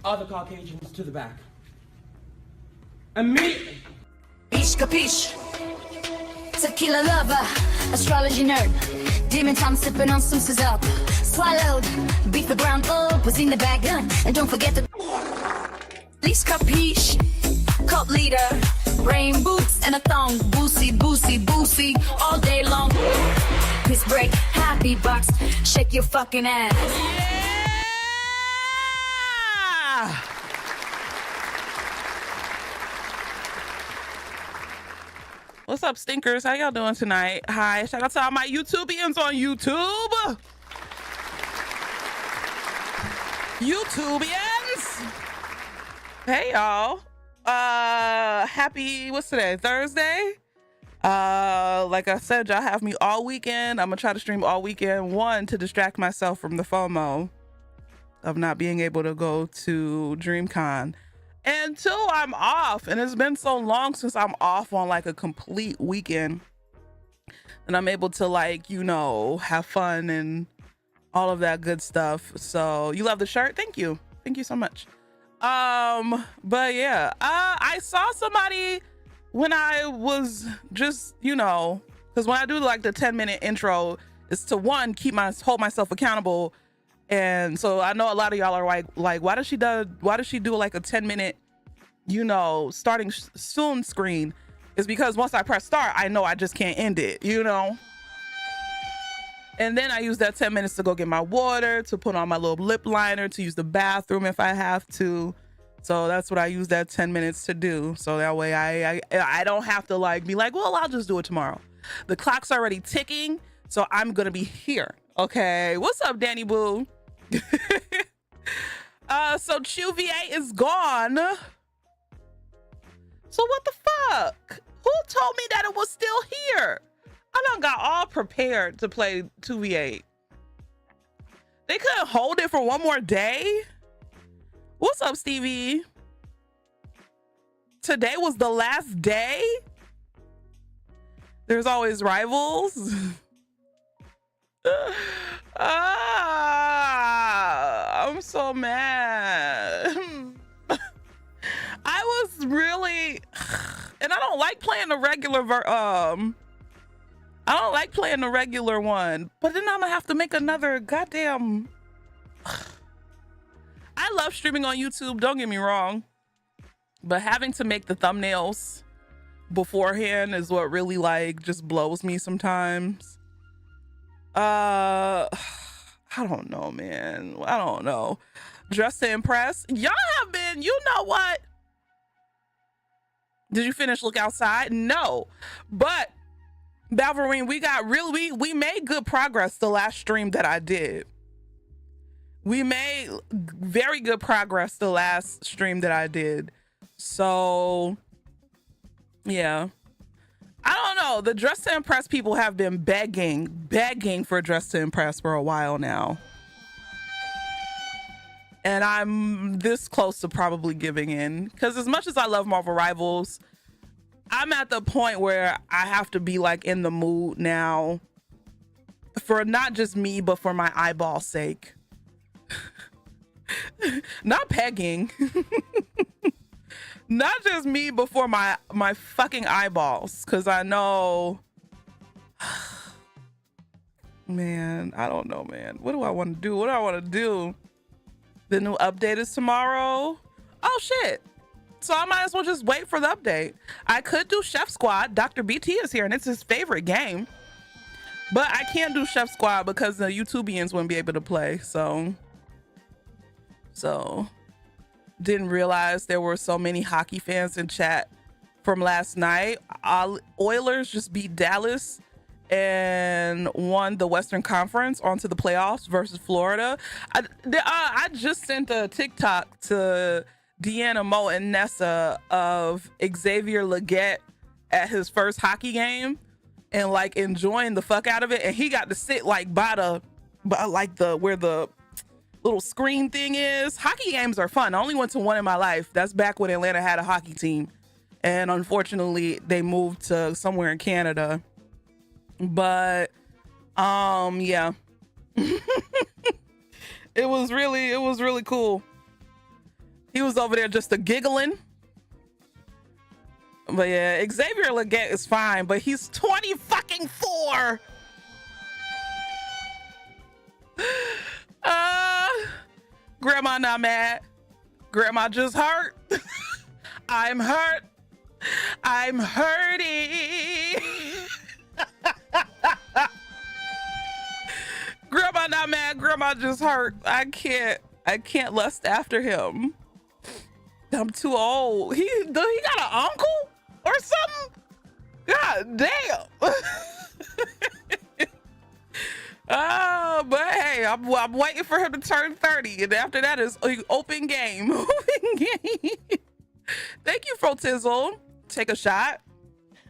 other Caucasians to the back. Immediately. Capiche, capiche. Tequila lover, astrology nerd. Demon time sipping on some scissor. Swallowed, beat the ground up, was in the bag, and don't forget the least capiche. Cult leader, rain boots and a thong. Boosie, boosie, boosie, all day long. Piss break, happy box, shake your fucking ass. Yeah! What's up, stinkers? How y'all doing tonight? Hi, shout out to all my YouTubians on YouTube. YouTubians. Hey y'all. Happy, what's today? Thursday? Like I said, y'all have me all weekend. I'm gonna try to stream all weekend. One, to distract myself from the FOMO of not being able to go to DreamCon. And two, I'm off, and it's been so long since I'm off on like a complete weekend, and I'm able to, like, you know, have fun and all of that good stuff. So you love the shirt? Thank you so much. But yeah, I saw somebody when I was just, you know, because when I do like the 10-minute intro, is to one, hold myself accountable. And so I know a lot of y'all are like, why does she do like a 10-minute, you know, starting soon screen? Is because once I press start, I know I just can't end it, you know? And then I use that 10 minutes to go get my water, to put on my little lip liner, to use the bathroom if I have to. So that's what I use that 10 minutes to do. So that way I don't have to like be like, well, I'll just do it tomorrow. The clock's already ticking, so I'm gonna be here. Okay, what's up, Danny Boo? So Chuvier is gone. So what the fuck? Who told me that it was still here? I done got all prepared to play 2v8. They couldn't hold it for one more day? What's up, Stevie? Today was the last day? There's always rivals. I'm so mad. I was really, and I don't like playing the regular I don't like playing the regular one, but then I'm gonna have to make another goddamn. I love streaming on YouTube, don't get me wrong, but having to make the thumbnails beforehand is what really like just blows me sometimes. I don't know, man. I don't know. Dress to Impress. Y'all have been, you know what? Did you finish Look Outside? No, but Balverine, we made good progress the last stream that I did. We made very good progress the last stream that I did. So yeah, I don't know. The Dress to Impress people have been begging for Dress to Impress for a while now. And I'm this close to probably giving in, because as much as I love Marvel Rivals, I'm at the point where I have to be like in the mood now for not just me, but for my eyeball sake. Not pegging. Not just me, but for my fucking eyeballs. Cause I know, man, I don't know, man. What do I want to do? What do I want to do? The new update is tomorrow. Oh shit. So I might as well just wait for the update. I could do Chef Squad. Dr. BT is here and it's his favorite game. But I can't do Chef Squad because the YouTubians wouldn't be able to play. So didn't realize there were so many hockey fans in chat from last night. Oilers just beat Dallas and won the Western Conference onto the playoffs versus Florida. I just sent a TikTok to Deanna, Mo, and Nessa of Xavier Leggett at his first hockey game and like enjoying the fuck out of it. And he got to sit like by where the little screen thing is. Hockey games are fun. I only went to one in my life. That's back when Atlanta had a hockey team. And unfortunately they moved to somewhere in Canada. But yeah. It was really cool. He was over there just a giggling. But yeah, Xavier Leggett is fine, but he's 20 fucking 4. Grandma not mad. Grandma just hurt. I'm hurt. I'm hurting. Grandma not mad. Grandma just hurt. I can't lust after him. I'm too old. He got an uncle or something? God damn. But hey, I'm waiting for him to turn 30, and after that is open game. Open game. Thank you, Frotizzle. Take a shot.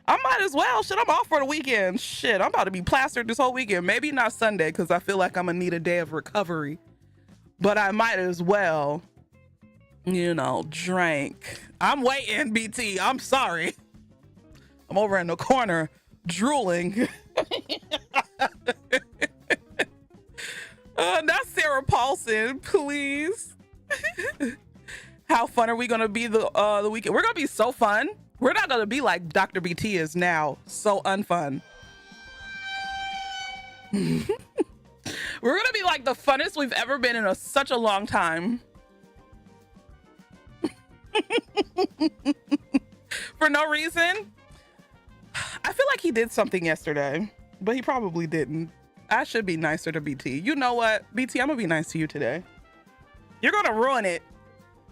I might as well. Shit, I'm off for the weekend. Shit, I'm about to be plastered this whole weekend. Maybe not Sunday, because I feel like I'm gonna need a day of recovery. But I might as well, you know, drink. I'm waiting, BT. I'm sorry. I'm over in the corner drooling. Not Sarah Paulson, please. How fun are we gonna be the weekend? We're gonna be so fun. We're not gonna be like Dr. BT is now, so unfun. We're gonna be like the funnest we've ever been in such a long time. For no reason. I feel like he did something yesterday, but he probably didn't. I should be nicer to BT. You know what, BT, I'm gonna be nice to you today. You're gonna ruin it.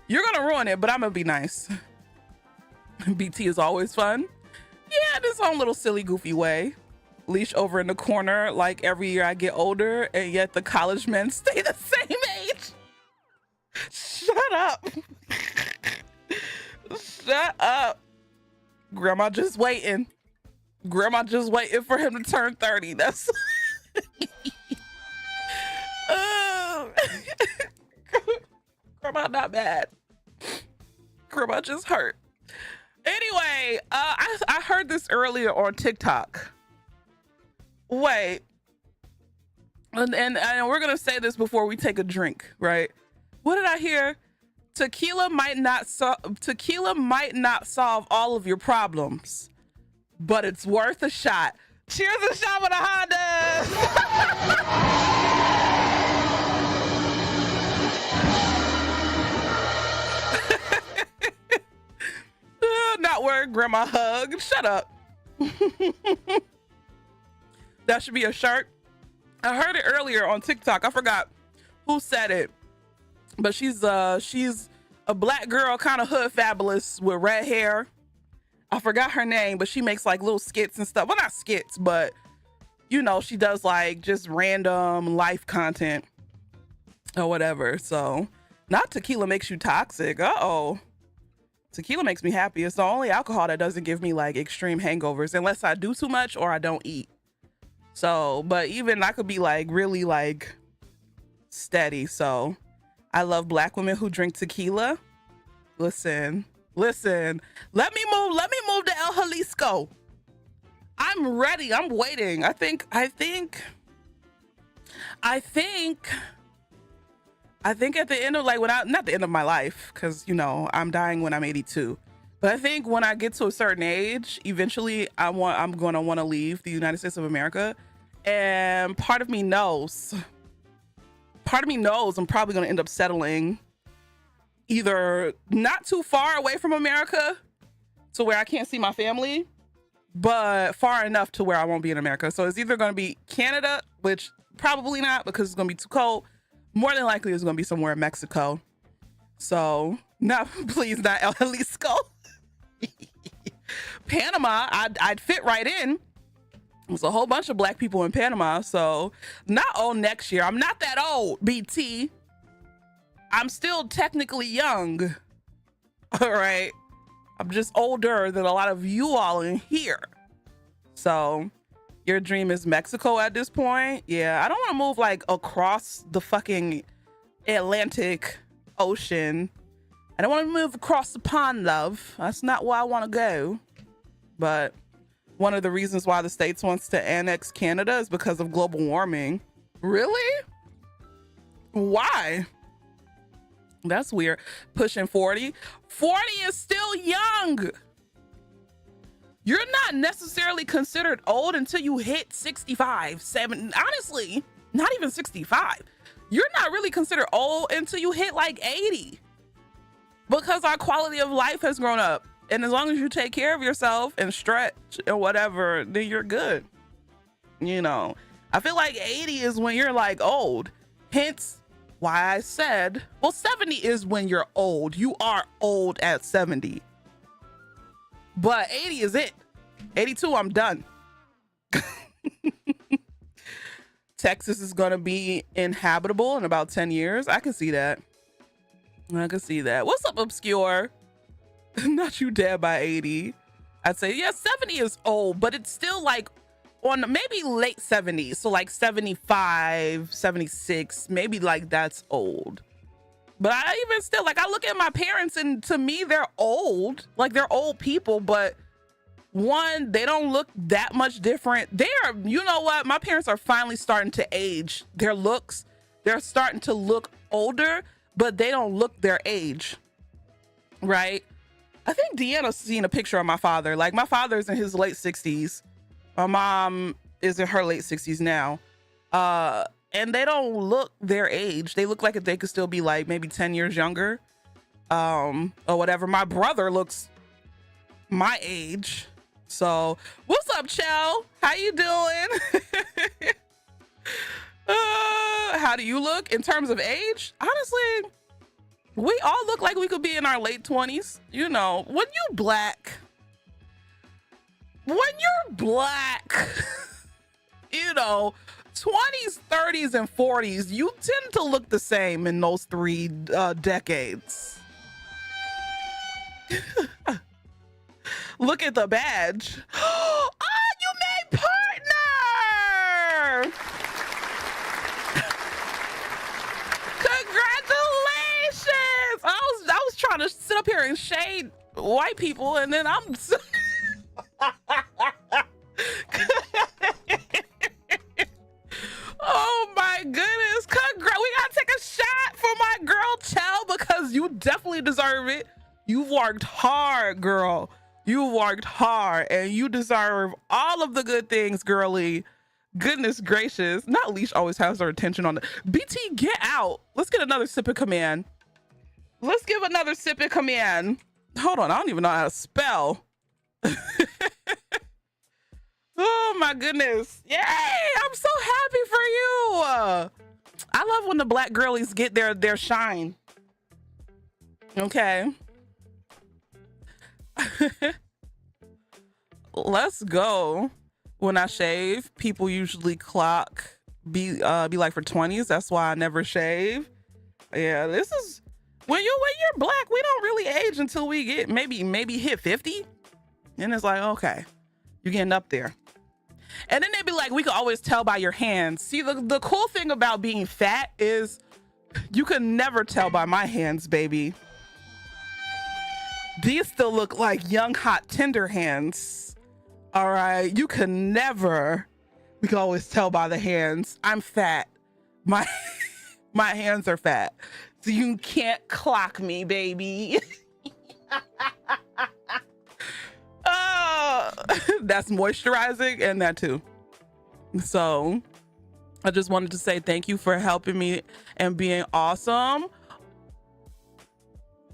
You're gonna ruin it, but I'm gonna be nice. BT is always fun. Yeah, in his own little silly, goofy way. Leash over in the corner like every year I get older, and yet the college men stay the same age. Shut up. Shut up. Grandma just waiting. Grandma just waiting for him to turn 30. That's... Grandma not bad. Grandma just hurt. Anyway, I heard this earlier on TikTok. Wait. And we're gonna say this before we take a drink, right? What did I hear? Tequila might not solve all of your problems, but it's worth a shot. Cheers a shot with a Honda. Not where grandma hugged. Shut up. That should be a shirt. I heard it earlier on TikTok. I forgot who said it, but she's a black girl, kind of hood fabulous with red hair. I forgot her name, but she makes like little skits and stuff. Well, not skits, but you know, she does like just random life content or whatever. So not tequila makes you toxic. Uh-oh. Tequila makes me happy. It's the only alcohol that doesn't give me like extreme hangovers unless I do too much or I don't eat. So, but even I could be like really like steady. So I love black women who drink tequila. Listen, let me move to El Jalisco. I'm ready. I'm waiting. I think at the end of like not the end of my life, because you know I'm dying when I'm 82, but I think when I get to a certain age, eventually I'm gonna want to leave the United States of America, and part of me knows I'm probably gonna end up settling either not too far away from America to where I can't see my family, but far enough to where I won't be in America. So it's either gonna be Canada, which probably not because it's gonna be too cold. More than likely it's gonna be somewhere in Mexico. So please not El Jalisco. Panama, I'd fit right in. There's a whole bunch of black people in Panama. So not old next year. I'm not that old, BT. I'm still technically young. All right. I'm just older than a lot of you all in here. So your dream is Mexico at this point? Yeah, I don't want to move like across the fucking Atlantic Ocean. I don't want to move across the pond, love. That's not where I want to go. But one of the reasons why the States wants to annex Canada is because of global warming. Really? Why? That's weird. Pushing 40. 40 is still young. You're not necessarily considered old until you hit 65, 7. Honestly, not even 65. You're not really considered old until you hit like 80. Because our quality of life has grown up. And as long as you take care of yourself and stretch and whatever, then you're good. You know, I feel like 80 is when you're like old. Hence why I said, well, 70 is when you're old. You are old at 70. But 80 is it. 82, I'm done. Texas is going to be inhabitable in about 10 years. I can see that. I can see that. What's up, Obscure? Not you dead by 80. I'd say, yeah, 70 is old, but it's still like on maybe late 70s. So like 75, 76, maybe like that's old. But I even still, like, I look at my parents and to me, they're old. Like, they're old people, but one, they don't look that much different. They are, you know what? My parents are finally starting to age. Their looks, they're starting to look older, but they don't look their age, right? I think Deanna's seen a picture of my father. Like, my father's in his late 60s. My mom is in her late 60s now. And they don't look their age. They look like they could still be like maybe 10 years younger, or whatever. My brother looks my age. So what's up, Chell? How you doing? How do you look in terms of age? Honestly, we all look like we could be in our late 20s. You know, when you're black, you know, 20s, 30s, and 40s, you tend to look the same in those three decades. Look at the badge. Oh, you made partner! Congratulations! I was trying to sit up here and shade white people, and then I'm oh my goodness. We gotta take a shot for my girl Chell because you definitely deserve it. You've worked hard, girl. You worked hard and you deserve all of the good things, girly. Goodness gracious. Not Leash always has her attention on the BT, get out. Let's get another sip of command. Let's give another sip of command. Hold on, I don't even know how to spell. Oh my goodness. Yay! I'm so happy for you. I love when the black girlies get their shine. Okay. Let's go. When I shave, people usually be like for 20s. That's why I never shave. Yeah, this is when you're black, we don't really age until we get maybe hit 50. And it's like, okay, you're getting up there. And then they'd be like, we can always tell by your hands. See, the cool thing about being fat is you can never tell by my hands, baby. These still look like young, hot, tender hands. All right, you can never. We can always tell by the hands. I'm fat. My hands are fat, so you can't clock me, baby. Oh, that's moisturizing and that too. So I just wanted to say thank you for helping me and being awesome.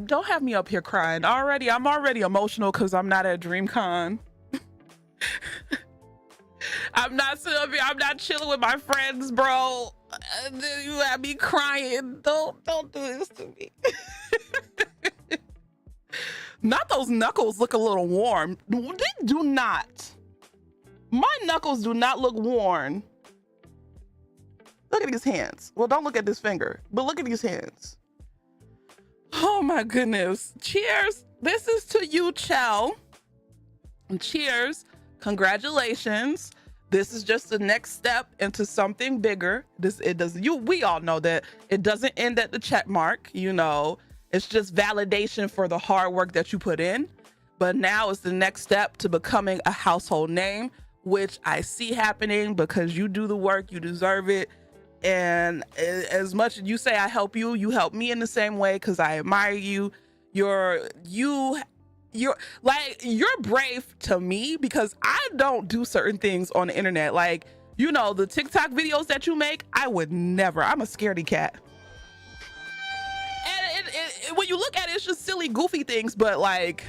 Don't have me up here crying already. I'm already emotional because I'm not at DreamCon. I'm not sitting up here. I'm not chilling with my friends, bro. And then you have me crying. Don't do this to me. Not those knuckles look a little warm. They do not. My knuckles do not look worn. Look at these hands. Well, don't look at this finger, but look at these hands. Oh my goodness. Cheers. This is to you, Chell. Cheers. Congratulations. This is just the next step into something bigger. We all know that it doesn't end at the check mark, you know. It's just validation for the hard work that you put in. But now it's the next step to becoming a household name, which I see happening because you do the work, you deserve it. And as much as you say I help you, you help me in the same way because I admire you. You're like, you're brave to me because I don't do certain things on the internet. Like, you know, the TikTok videos that you make, I would never. I'm a scaredy cat. And when you look at it, it's just silly, goofy things, but like,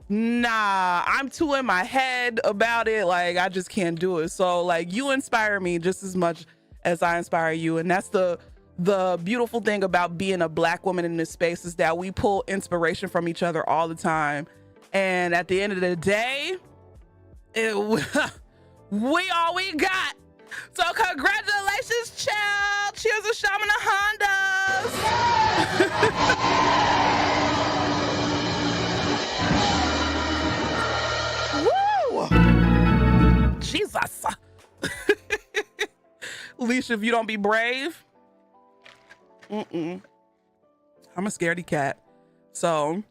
nah, I'm too in my head about it. Like, I just can't do it. So like, you inspire me just as much as I inspire you. And that's the beautiful thing about being a Black woman in this space, is that we pull inspiration from each other all the time. And at the end of the day, we all we got. So congratulations, child. Cheers to Shaman Hondas. Woo! Jesus. Alicia, if you don't be brave, I'm a scaredy cat. So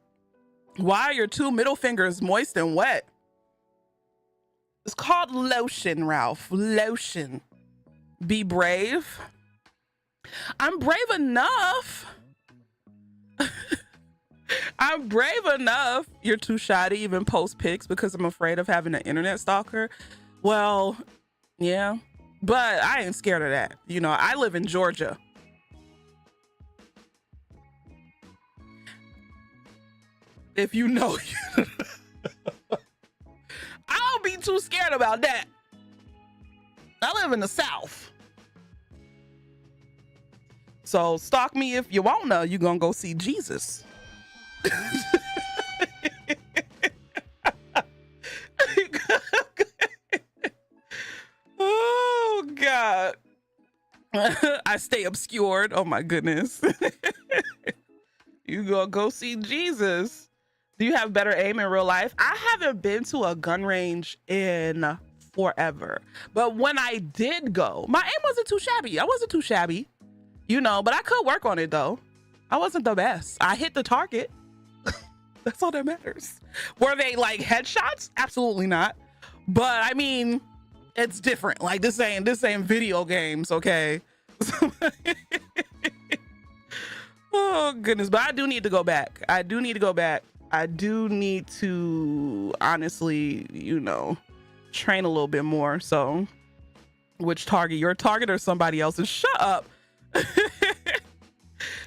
why are your two middle fingers moist and wet? It's called lotion, Ralph. Lotion. Be brave. I'm brave enough. I'm brave enough. You're too shy to even post pics because I'm afraid of having an internet stalker. Well, yeah, but I ain't scared of that. You know, I live in Georgia. If you know, I don't be too scared about that. I live in the South. So stalk me if you wanna. You gonna go see Jesus. Oh God. I stay obscured. Oh my goodness. You gonna go see Jesus. Do you have better aim in real life? I haven't been to a gun range in forever. But when I did go, my aim wasn't too shabby. I wasn't too shabby, you know, but I could work on it though. I wasn't the best. I hit the target. That's all that matters. Were they like headshots? Absolutely not. But I mean, it's different. Like this ain't video games, okay? Oh goodness, but I do need to go back. I do need to honestly, you know, train a little bit more. So which target? Your target or somebody else's? Shut up.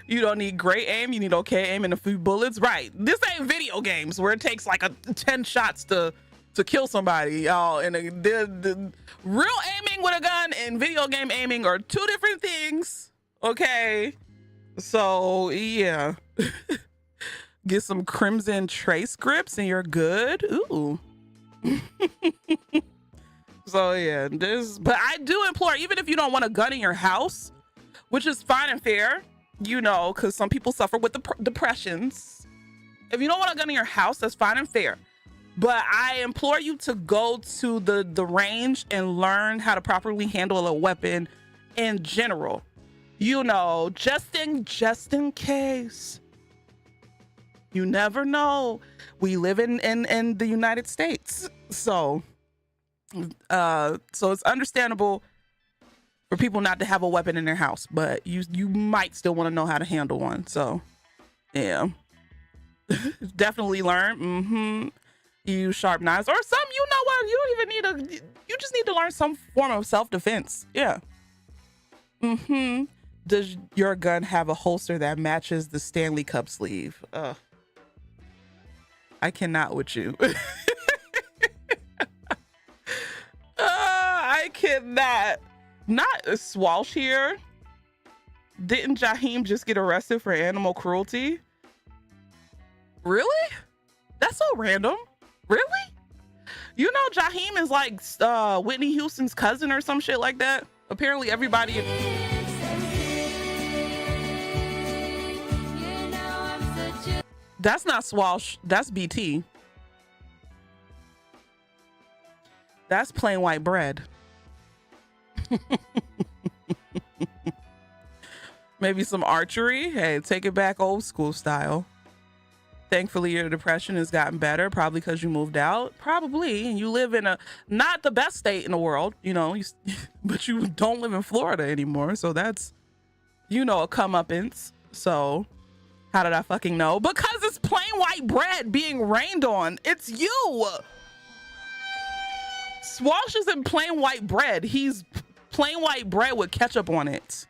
You don't need great aim, you need okay aim and a few bullets. Right. This ain't video games where it takes like 10 shots to kill somebody, y'all. And the real aiming with a gun and video game aiming are two different things. Okay. So yeah. Get some Crimson Trace grips and you're good. Ooh. So yeah, but I do implore, even if you don't want a gun in your house, which is fine and fair, you know, because some people suffer with depressions. If you don't want a gun in your house, that's fine and fair. But I implore you to go to the range and learn how to properly handle a weapon in general. You know, just in case. You never know. We live in the United States. So it's understandable for people not to have a weapon in their house, but you might still want to know how to handle one. So yeah. Definitely learn. Use sharp knives or some, you know what, you don't even need you just need to learn some form of self-defense. Yeah. Does your gun have a holster that matches the Stanley Cup sleeve? I cannot with you. I cannot. Not a Swalsh here. Didn't Jaheim just get arrested for animal cruelty? Really? That's so random. Really? You know, Jaheim is like Whitney Houston's cousin or some shit like that. Apparently everybody... That's not Swalsh. That's BT. That's plain white bread. Maybe some archery. Hey, take it back old school style. Thankfully, your depression has gotten better, probably because you moved out. Probably. And you live in a not the best state in the world, you know, but you don't live in Florida anymore. So that's, you know, a comeuppance. So how did I fucking know? Because it's plain white bread being rained on. It's you. Swash isn't plain white bread. He's plain white bread with ketchup on it.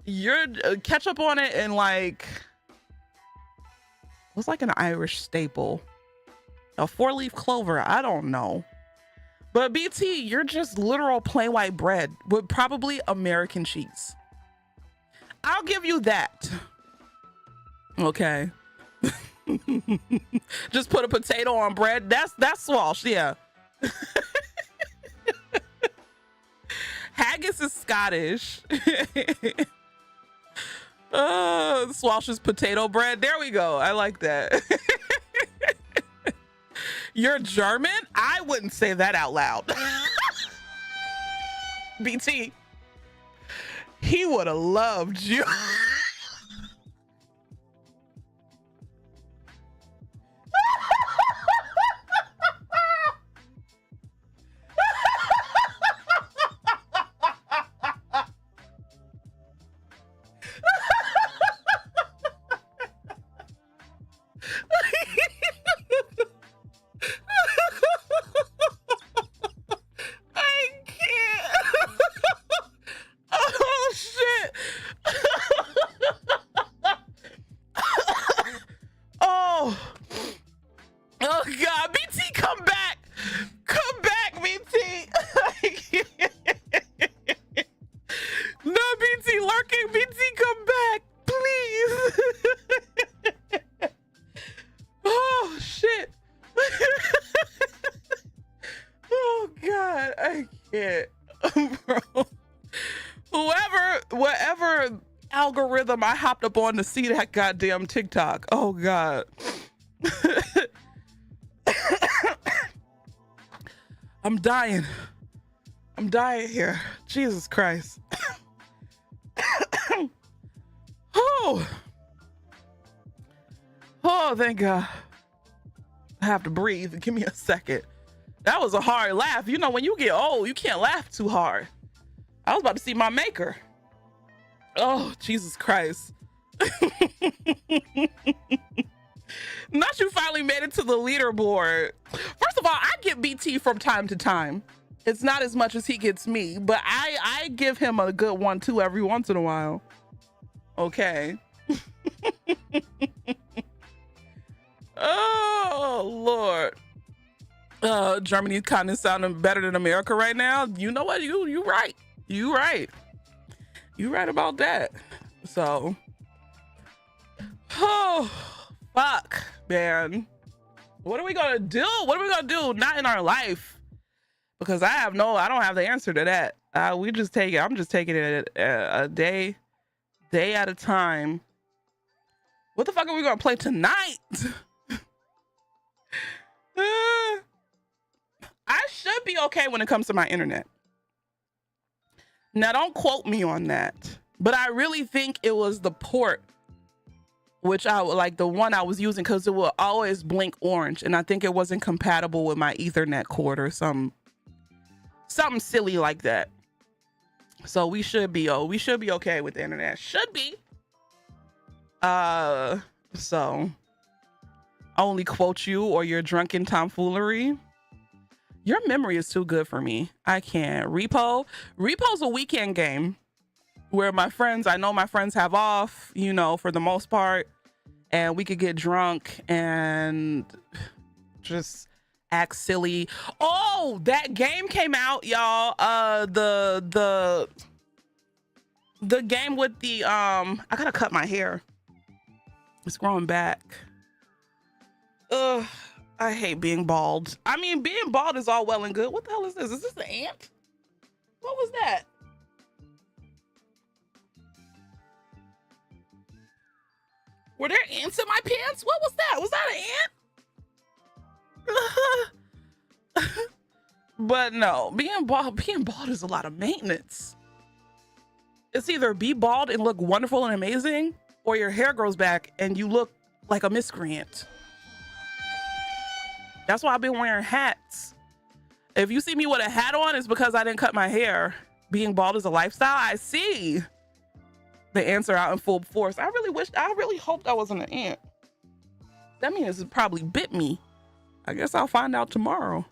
You're ketchup on it and like, what's like an Irish staple? A 4-leaf clover. I don't know. But BT, you're just literal plain white bread with probably American cheese. I'll give you that. Okay. Just put a potato on bread. That's Swash, yeah. Haggis is Scottish. Swash's potato bread. There we go. I like that. You're German? I wouldn't say that out loud. BT, he would have loved you. I hopped up on to see that goddamn TikTok. Oh God. I'm dying here. Jesus Christ. Oh, thank God. I have to breathe. Give me a second. That was a hard laugh. You know, when you get old, you can't laugh too hard. I was about to see my maker. Oh, Jesus Christ. Not you finally made it to the leaderboard. First of all, I get BT from time to time. It's not as much as he gets me, but I give him a good one too every once in a while. Okay. Oh, Lord. Germany kind of sounding better than America right now. You know what? You right. You right. You right about that. So, oh, fuck, man. What are we gonna do? What are we gonna do? Not in our life. Because I don't have the answer to that. I'm just taking it a day at a time. What the fuck are we gonna play tonight? I should be okay when it comes to my internet. Now, don't quote me on that, but I really think it was the port, which I like the one I was using because it will always blink orange, and I think it wasn't compatible with my Ethernet cord or something silly like that. So we should be okay with the internet. Should be. So I only quote you or your drunken tomfoolery. Your memory is too good for me. I can't. Repo's a weekend game where I know my friends have off, you know, for the most part, and we could get drunk and just act silly. Oh, that game came out, y'all. The game with the I gotta cut my hair. It's growing back. Ugh. I hate being bald. I mean, being bald is all well and good. What the hell is this? Is this an ant? What was that? Were there ants in my pants? What was that? Was that an ant? But no, being bald is a lot of maintenance. It's either be bald and look wonderful and amazing, or your hair grows back and you look like a miscreant. That's why I've been wearing hats. If you see me with a hat on, it's because I didn't cut my hair. Being bald is a lifestyle. I see the answer out in full force. I really hoped I wasn't an ant. That means it probably bit me. I guess I'll find out tomorrow.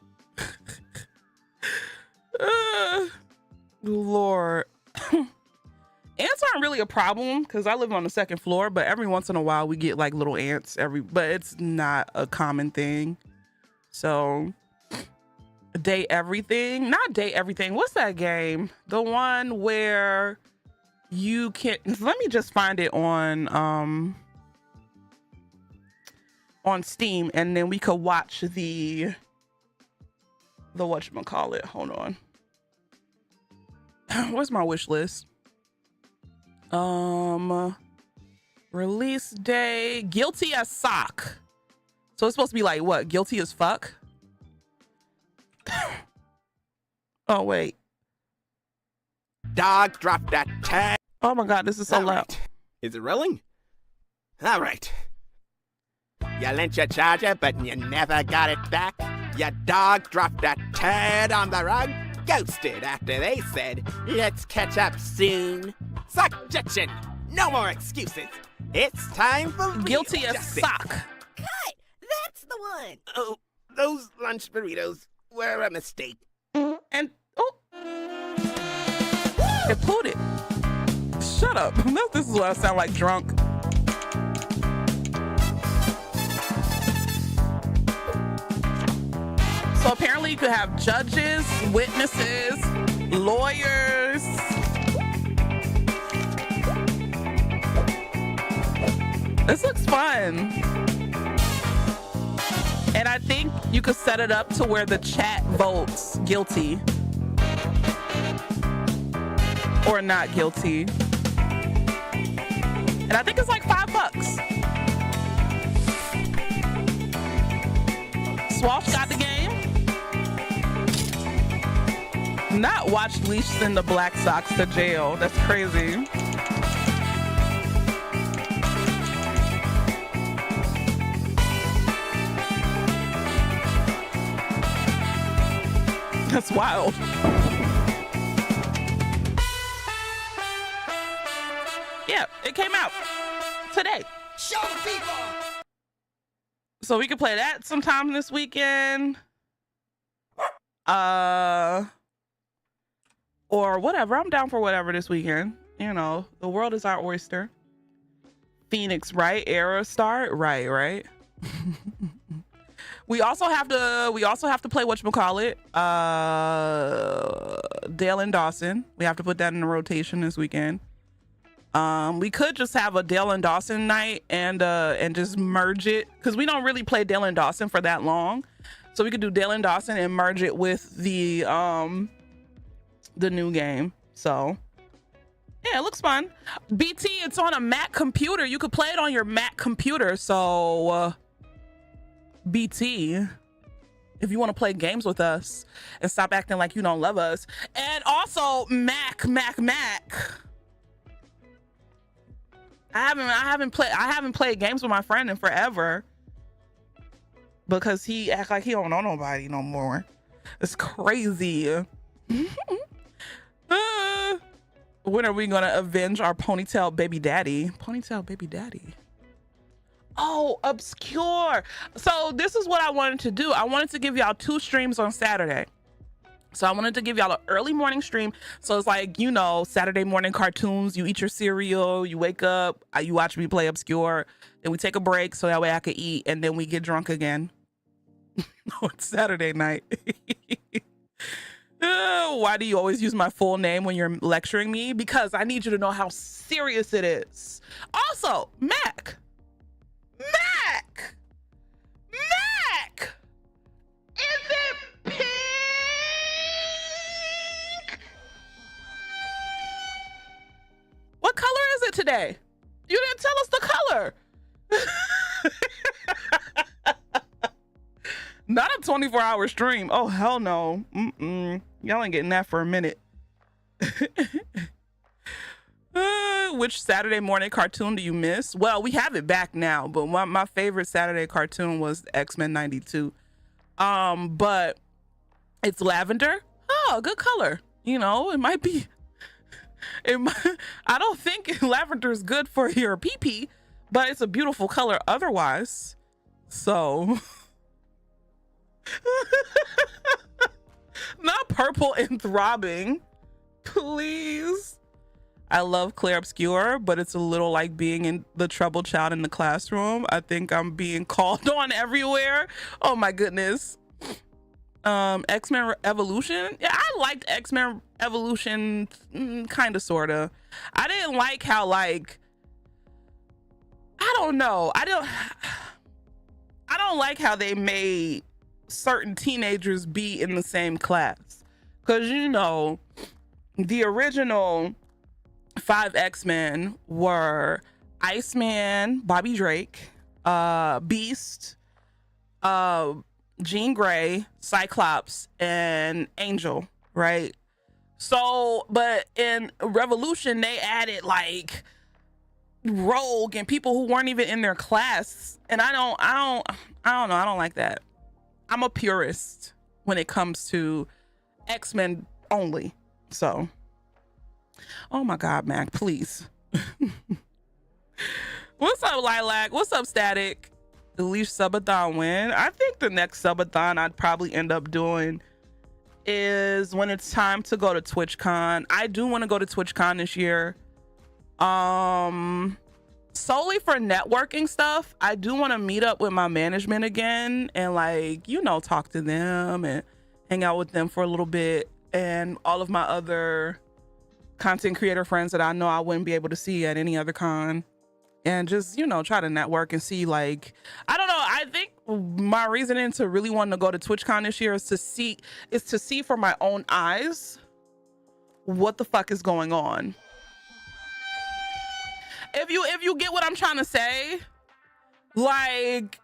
Lord. Ants aren't really a problem because I live on the second floor, but every once in a while we get like little ants but it's not a common thing. So Date Everything, not Date Everything. What's that game? The one where you can, let me just find it on Steam, and then we could watch the whatchamacallit. Hold on. Where's my wish list? Release day, Guilty as Sock. So it's supposed to be like what? Guilty as fuck? Oh wait. Dog dropped that tag. Oh my god, this is so loud. Right. Is it rolling? All right. You lent your charger, but you never got it back. Your dog dropped that turd on the rug. Ghosted after they said, let's catch up soon. Suggestion, no more excuses. It's time for Guilty as justice. Sock. Cut! That's the one! Oh, those lunch burritos were a mistake. And oh, it pulled it. Shut up. This is what I sound like drunk. So apparently you could have judges, witnesses, lawyers. This looks fun. And I think you could set it up to where the chat votes guilty or not guilty. And I think it's like $5. Swash got the game. Not watch Leash send the Black Sox to jail. That's crazy. That's wild. Yeah, it came out today. Show people! So we could play that sometime this weekend. Or whatever. I'm down for whatever this weekend. You know, the world is our oyster. Phoenix, right? Era start, right. We also have to play whatchamacallit. Dale and Dawson. We have to put that in the rotation this weekend. We could just have a Dale and Dawson night and just merge it, because we don't really play Dale and Dawson for that long. So we could do Dale and Dawson and merge it with the new game. So yeah, it looks fun. BT, it's on a Mac computer. You could play it on your Mac computer. So BT, if you want to play games with us and stop acting like you don't love us. And also Mac. I haven't played games with my friend in forever because he act like he don't know nobody no more. It's crazy. When are we gonna avenge our ponytail baby daddy? Oh, Obscure. So this is what I wanted to do. I wanted to give y'all 2 streams on Saturday. So I wanted to give y'all an early morning stream. So it's like, you know, Saturday morning cartoons. You eat your cereal, you wake up, you watch me play Obscure, then we take a break so that way I could eat, and then we get drunk again. No, it's Saturday night. Why do you always use my full name when you're lecturing me? Because I need you to know how serious it is. Also, Mac. Is it pink? What color is it today? You didn't tell us the color. Not a 24-hour stream. Oh, hell no. Y'all ain't getting that for a minute. Which Saturday morning cartoon do you miss? Well, we have it back now, but my favorite Saturday cartoon was X-Men 92. But it's lavender. Oh, good color. You know, it might be. I don't think lavender is good for your pee-pee, but it's a beautiful color otherwise. So, not purple and throbbing, please. I love Claire Obscure, but it's a little like being in the troubled child in the classroom. I think I'm being called on everywhere. Oh my goodness. X-Men Evolution. Yeah, I liked X-Men Evolution, kind of, sort of. I didn't like how, like, I don't know. I don't like how they made certain teenagers be in the same class. Because, you know, the original 5 X-Men were Iceman, Bobby Drake, Beast, Jean Grey, Cyclops, and Angel, right? So, but in Revolution, they added like Rogue and people who weren't even in their class. And I don't know. I don't like that. I'm a purist when it comes to X-Men only. So, oh my God, Mac, please. What's up, Lilac? What's up, Static? The leash subathon win. I think the next subathon I'd probably end up doing is when it's time to go to TwitchCon. I do want to go to TwitchCon this year. Solely for networking stuff. I do want to meet up with my management again and, like, you know, talk to them and hang out with them for a little bit, and all of my other content creator friends that I know I wouldn't be able to see at any other con. And just, you know, try to network and see, like, I don't know. I think my reasoning to really wanting to go to TwitchCon this year is to see for my own eyes what the fuck is going on. If you get what I'm trying to say, like,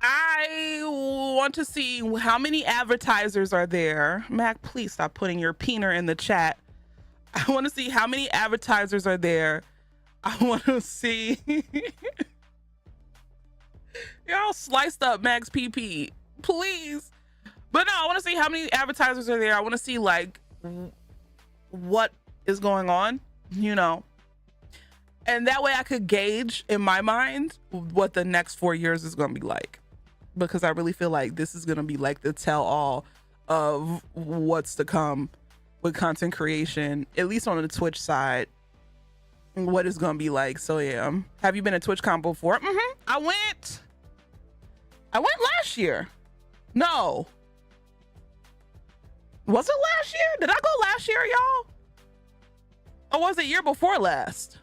I want to see how many advertisers are there. Mac, please stop putting your peener in the chat. I want to see how many advertisers are there. I want to see y'all sliced up Max PP, please. But no, I want to see how many advertisers are there. I want to see, like, what is going on, you know, and that way I could gauge in my mind what the next 4 years is going to be like, because I really feel like this is going to be like the tell all of what's to come with content creation, at least on the Twitch side. What it's gonna be like. So yeah, have you been to TwitchCon before? I went last year. No, was it last year? Did I go last year, y'all? Or was it year before last?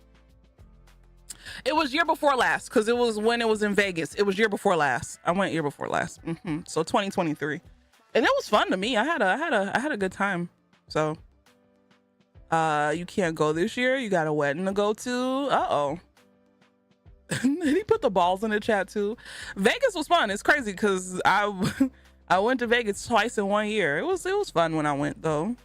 It was year before last, because it was when it was in Vegas. It was year before last. I went year before last. So 2023, and it was fun to me. I had a good time. So you can't go this year. You got a wedding to go to. He put the balls in the chat too. Vegas was fun. It's crazy because I went to Vegas twice in 1 year. It was fun when I went though.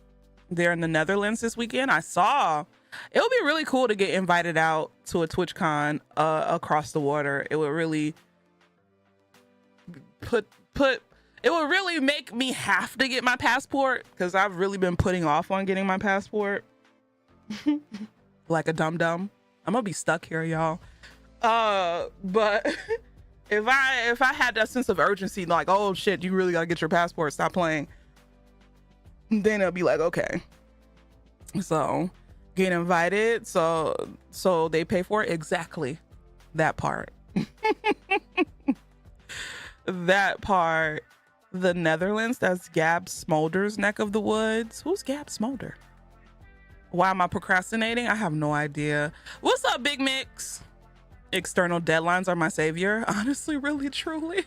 There in the Netherlands this weekend. I saw it would be really cool to get invited out to a TwitchCon across the water. It would really it would really make me have to get my passport, because I've really been putting off on getting my passport. Like a dum-dum. I'm gonna be stuck here, y'all. But if I had that sense of urgency, like, oh shit, you really gotta get your passport, stop playing, then it'll be like, okay. So get invited, so they pay for it. Exactly. That part. That part. The Netherlands, that's Gab Smolder's neck of the woods. Who's Gab Smolder? Why am I procrastinating? I have no idea. What's up, Big Mix? External deadlines are my savior. Honestly, really, truly.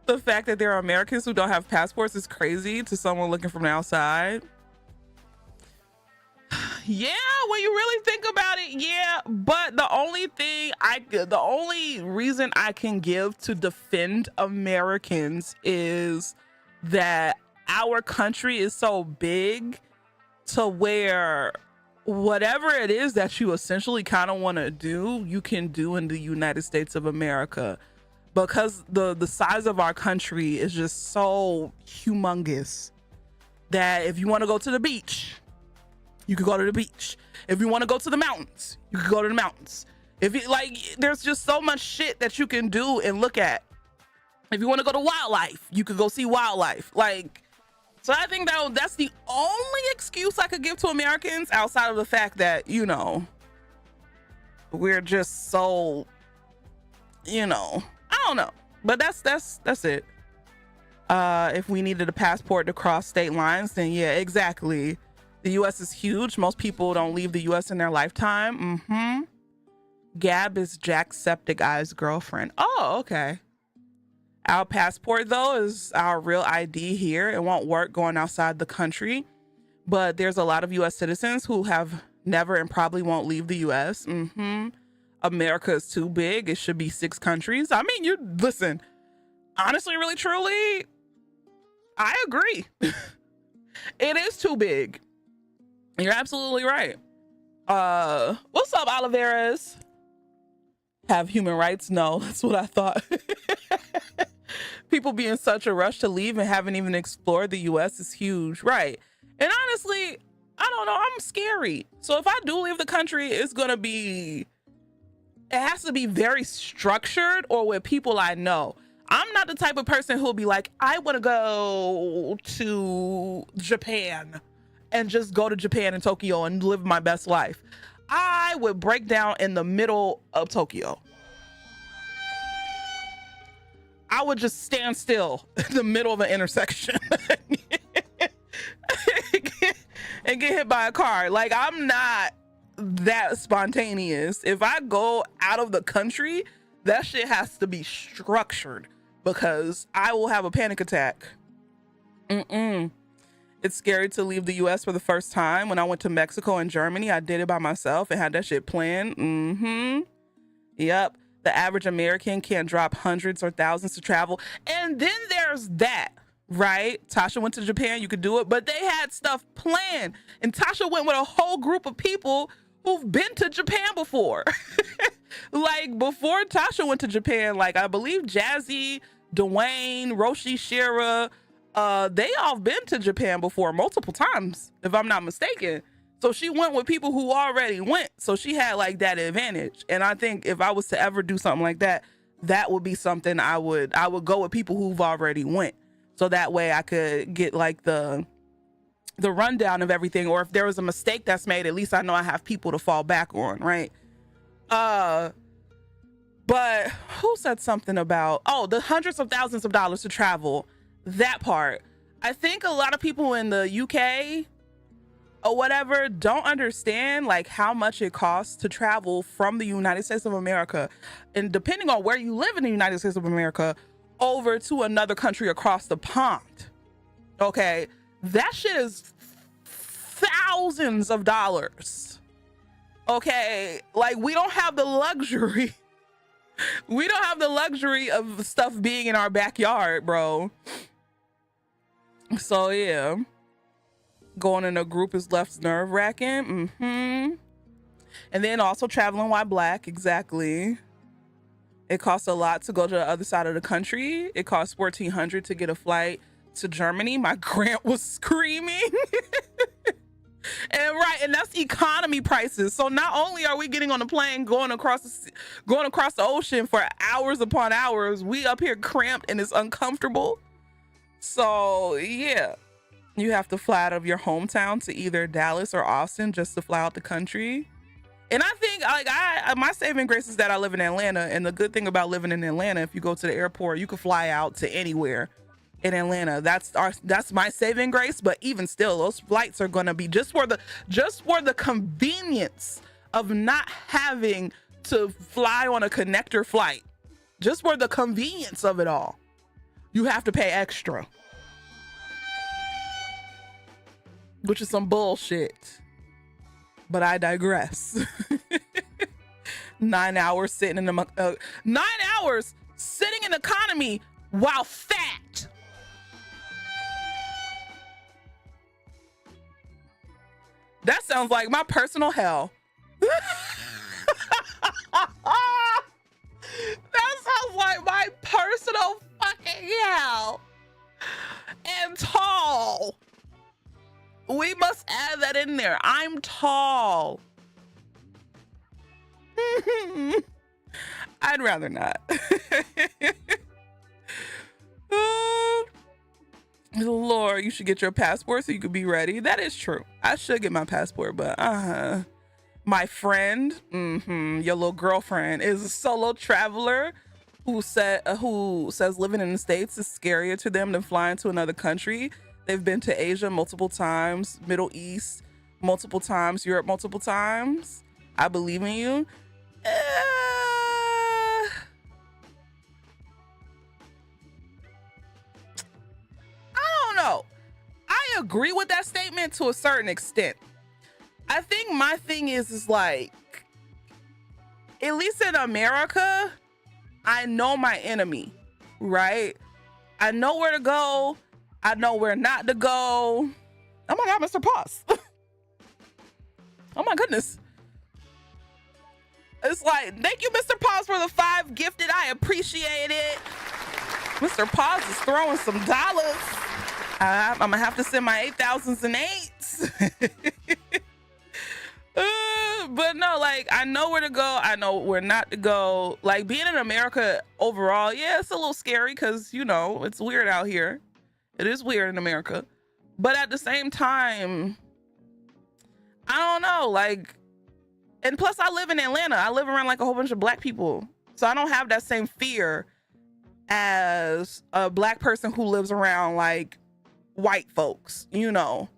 The fact that there are Americans who don't have passports is crazy to someone looking from the outside. Yeah, when you really think about it, yeah. But the only reason I can give to defend Americans is that our country is so big to where whatever it is that you essentially kind of want to do, you can do in the United States of America, because the size of our country is just so humongous that if you want to go to the beach, you could go to the beach. If you want to go to the mountains, you could go to the mountains. If you like, there's just so much shit that you can do and look at. If you want to go to wildlife, you could go see wildlife. Like, so I think that's the only excuse I could give to Americans, outside of the fact that, you know, we're just so, you know, I don't know. But that's it. If we needed a passport to cross state lines, then yeah, exactly. The US is huge. Most people don't leave the US in their lifetime. Gab is Jacksepticeye's girlfriend. Oh, okay. Our passport, though, is our real ID here. It won't work going outside the country. But there's a lot of US citizens who have never and probably won't leave the US. America is too big. It should be 6 countries. I mean, listen, honestly, really, truly, I agree. It is too big. You're absolutely right. What's up, Oliveras? Have human rights? No, that's what I thought. People be in such a rush to leave and haven't even explored the US is huge. Right. And honestly, I don't know. I'm scary. So if I do leave the country, it has to be very structured or with people I know. I'm not the type of person who'll be like, I want to go to Japan and just go to Japan and Tokyo and live my best life. I would break down in the middle of Tokyo. I would just stand still in the middle of an intersection and get hit by a car. Like, I'm not that spontaneous. If I go out of the country, that shit has to be structured, because I will have a panic attack. It's scary to leave the US for the first time. When I went to Mexico and Germany, I did it by myself and had that shit planned. Yep. The average American can't drop hundreds or thousands to travel. And then there's that, right? Tasha went to Japan, you could do it, but they had stuff planned. And Tasha went with a whole group of people who've been to Japan before. Like, before Tasha went to Japan, like, I believe Jazzy, Dwayne, Roshi, Shira, they all been to Japan before multiple times, if I'm not mistaken. So she went with people who already went. So she had like that advantage. And I think if I was to ever do something like that, that would be something I would go with people who've already went. So that way I could get like the rundown of everything. Or if there was a mistake that's made, at least I know I have people to fall back on, right? But who said something about, the hundreds of thousands of dollars to travel? That part. I think a lot of people in the UK or whatever don't understand like how much it costs to travel from the United States of America, and depending on where you live in the United States of America, over to another country across the pond. Okay, that shit is thousands of dollars. Okay, like we don't have the luxury. We don't have the luxury of stuff being in our backyard, bro. So yeah, going in a group is less nerve-wracking. And then also traveling while black. Exactly. It costs a lot to go to the other side of the country. It costs $1,400 to get a flight to Germany. My grant was screaming. And that's economy prices. So not only are we getting on a plane going across the ocean for hours upon hours, we up here cramped and it's uncomfortable. So yeah, you have to fly out of your hometown to either Dallas or Austin just to fly out the country. And I think like my saving grace is that I live in Atlanta, and the good thing about living in Atlanta, if you go to the airport, you can fly out to anywhere in Atlanta. That's my saving grace. But even still, those flights are gonna be just for the convenience of not having to fly on a connector flight. Just for the convenience of it all, you have to pay extra, which is some bullshit. But I digress. 9 hours sitting in the 9 hours sitting in economy while fat. That sounds like my personal hell. That sounds like my personal fucking hell. And tall. We must add that in there. I'm tall. I'd rather not. Lord, you should get your passport so you could be ready. That is true. I should get my passport, but my friend, your little girlfriend, is a solo traveler who says living in the States is scarier to them than flying to another country. They've been to Asia multiple times, Middle East multiple times, Europe multiple times. I believe in you. I don't know. I agree with that statement to a certain extent. I think my thing is like, at least in America, I know my enemy, right? I know where to go. I know where not to go. Oh my God, Mr. Paws. Oh my goodness. It's like, thank you, Mr. Paws, for the 5 gifted. I appreciate it. Mr. Paws is throwing some dollars. I'm gonna have to send my 8,000s and 8s. But no, like, I know where to go. I know where not to go. Like, being in America overall, yeah, it's a little scary because, you know, it's weird out here. It is weird in America. But at the same time, I don't know, like, and plus I live in Atlanta. I live around like a whole bunch of black people. So I don't have that same fear as a black person who lives around like white folks, you know.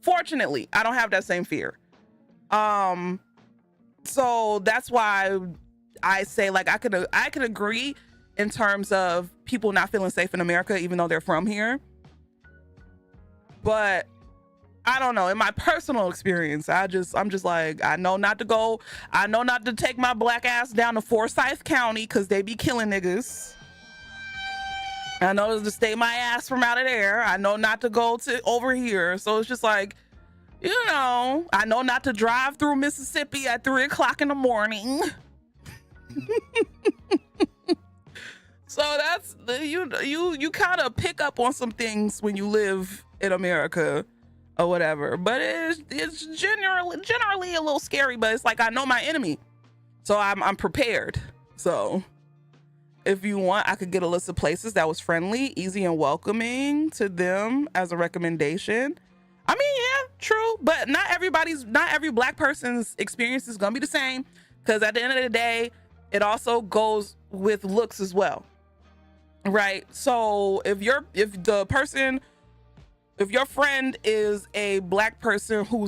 Fortunately, I don't have that same fear. So that's why I say, like, I can agree in terms of people not feeling safe in America, even though they're from here. But I don't know. In my personal experience, I'm just like, I know not to go. I know not to take my black ass down to Forsyth County because they be killing niggas. I know to stay my ass from out of there. I know not to go to over here. So it's just like, you know, I know not to drive through Mississippi at 3 o'clock in the morning. So that's you kind of pick up on some things when you live in America or whatever. But it's generally a little scary. But it's like, I know my enemy, so I'm prepared. So if you want, I could get a list of places that was friendly, easy, and welcoming to them as a recommendation. I mean, yeah, true, but not every black person's experience is gonna be the same, because at the end of the day, it also goes with looks as well, right? So if your friend is a black person who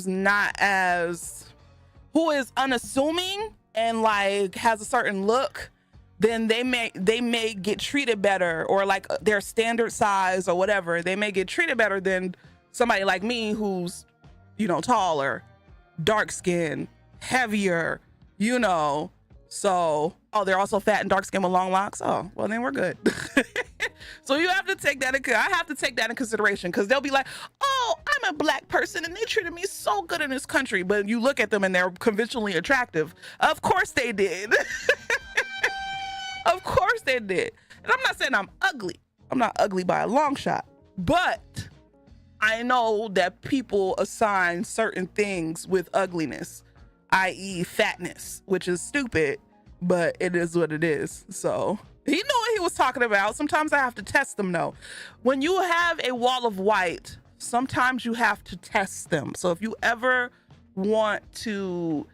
is unassuming and like has a certain look, then they may get treated better, or like their standard size or whatever, they may get treated better than somebody like me who's, you know, taller, dark skinned, heavier, you know. So, oh, they're also fat and dark skinned with long locks. Oh, well, then we're good. So you have to take that I have to take that in consideration, because they'll be like, oh, I'm a black person and they treated me so good in this country. But you look at them and they're conventionally attractive. Of course they did. Of course they did. And I'm not saying I'm ugly. I'm not ugly by a long shot. But I know that people assign certain things with ugliness, i.e. fatness, which is stupid, but it is what it is. So he knew what he was talking about. Sometimes I have to test them though. When you have a wall of white, sometimes you have to test them. So if you ever want to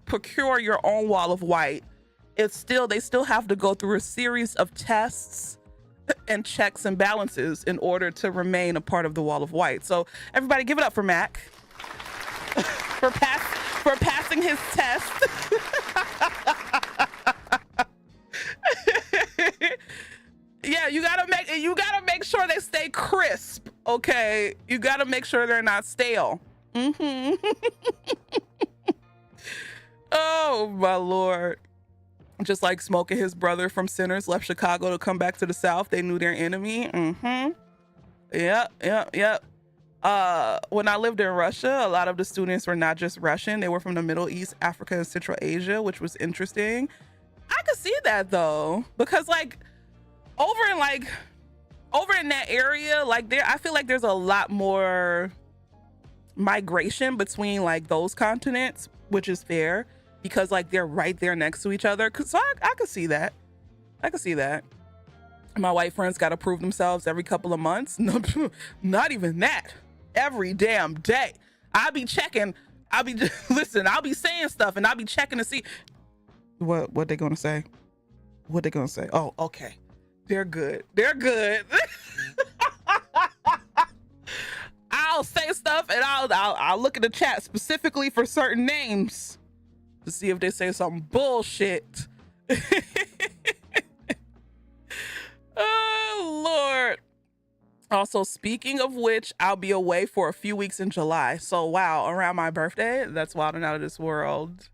procure your own wall of white, they still have to go through a series of tests and checks and balances in order to remain a part of the wall of white. So everybody give it up for Mac for passing his test. Yeah, you gotta make sure they stay crisp, okay? You gotta make sure they're not stale. Oh my Lord. Just like Smoke and his brother from Sinners left Chicago to come back to the South. They knew their enemy. Yep. When I lived in Russia, a lot of the students were not just Russian. They were from the Middle East, Africa, and Central Asia, which was interesting. I could see that though, because like over in that area, like I feel like there's a lot more migration between like those continents, which is fair because like they're right there next to each other. So I could see that. I could see that. My white friends got to prove themselves every couple of months. No, not even that. Every damn day. I'll be checking. Listen, I'll be saying stuff and I'll be checking to see what they gonna say. What they gonna say? Oh, okay. They're good. They're good. I'll say stuff and I'll look at the chat specifically for certain names to see if they say some bullshit. Oh, Lord. Also, speaking of which, I'll be away for a few weeks in July. So, wow, around my birthday, that's wild and out of this world.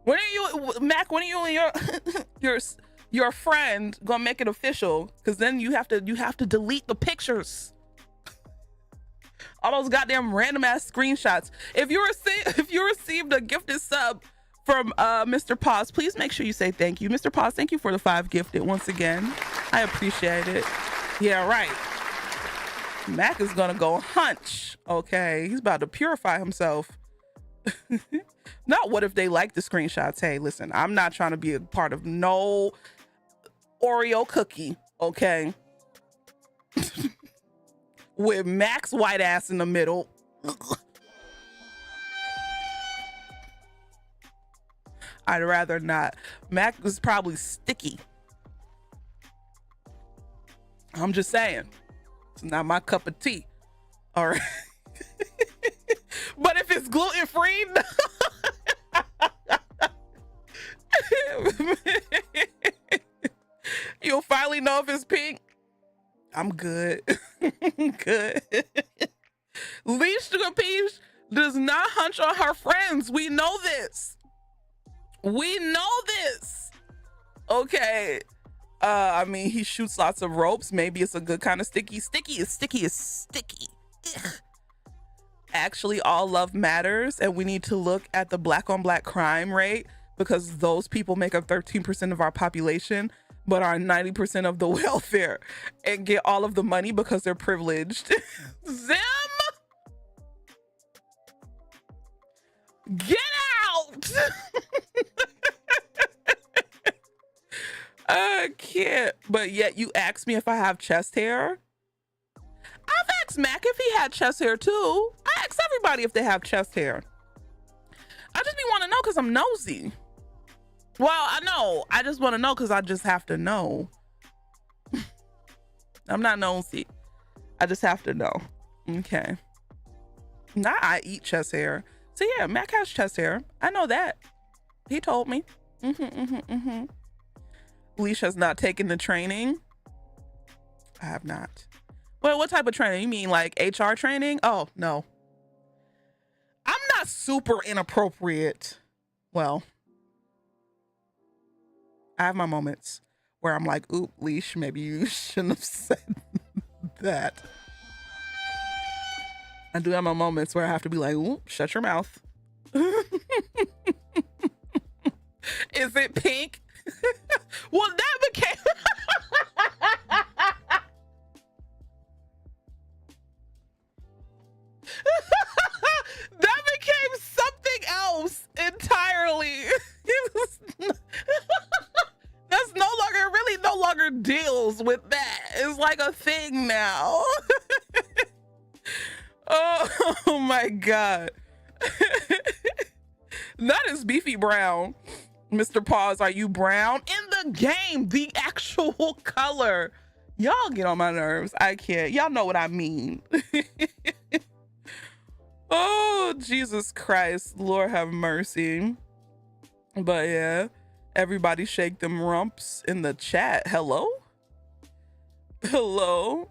When are you, Mac, when are you and your friend gonna make it official? Because then you have to delete the pictures. All those goddamn random ass screenshots. If you received a gifted sub from Mr. Paz, please make sure you say thank you. Mr. Paz, thank you for the 5 gifted once again. I appreciate it. Yeah, right. Mac is gonna go hunch. Okay, he's about to purify himself. Not what if they like the screenshots. Hey, listen, I'm not trying to be a part of no Oreo cookie, okay? With Mac's white ass in the middle. I'd rather not. Mac is probably sticky. I'm just saying. It's not my cup of tea. All right. But if it's gluten-free, you'll finally know if it's pink. I'm good. Good. Leash Sugar Peach does not hunch on her friends. We know this. We know this. Okay. I mean, he shoots lots of ropes. Maybe it's a good kind of sticky. Sticky is sticky is sticky. Ugh. Actually, all love matters, and we need to look at the black on black crime rate because those people make up 13% of our population, but are 90% of the welfare and get all of the money because they're privileged. Zim! Get out! I can't. But yet you asked me if I have chest hair. I've asked Mac if he had chest hair too. I ask everybody if they have chest hair. I just be want to know because I'm nosy. Well, I know. I just want to know because I just have to know. I'm not nosy. I just have to know. Okay. Now I eat chest hair. So yeah, Mac has chest hair. I know that. He told me. Leash has not taken the training. I have not. Well, what type of training? You mean like HR training? Oh, no. I'm not super inappropriate. Well, I have my moments where I'm like, oop, Leash, maybe you shouldn't have said that. I do have my moments where I have to be like, oop, shut your mouth. Is it pink? Well, that became... that became something else entirely. That's no longer deals with that. It's like a thing now. Oh my God. That is beefy brown. Mr. Paws, are you brown? In the game, the actual color. Y'all get on my nerves. I can't. Y'all know what I mean. Oh, Jesus Christ. Lord have mercy. But yeah, everybody shake them rumps in the chat. Hello? Hello?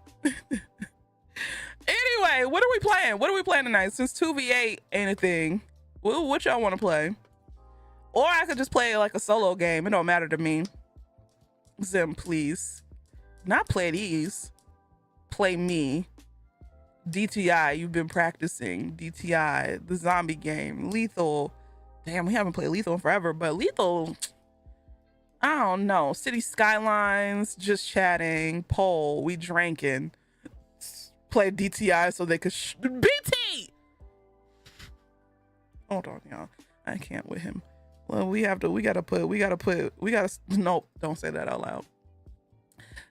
Anyway, what are we playing? What are we playing tonight? Since 2v8 ain't a thing. What y'all want to play? Or I could just play like a solo game. It don't matter to me. Zim, please. Not play these. Play me. DTI, you've been practicing. DTI, the zombie game. Lethal. Damn, we haven't played Lethal in forever, but Lethal, I don't know. City Skylines, just chatting. Poll, we drinking. Played DTI so they could BT! Hold on, y'all. I can't with him. Well, nope, don't say that out loud.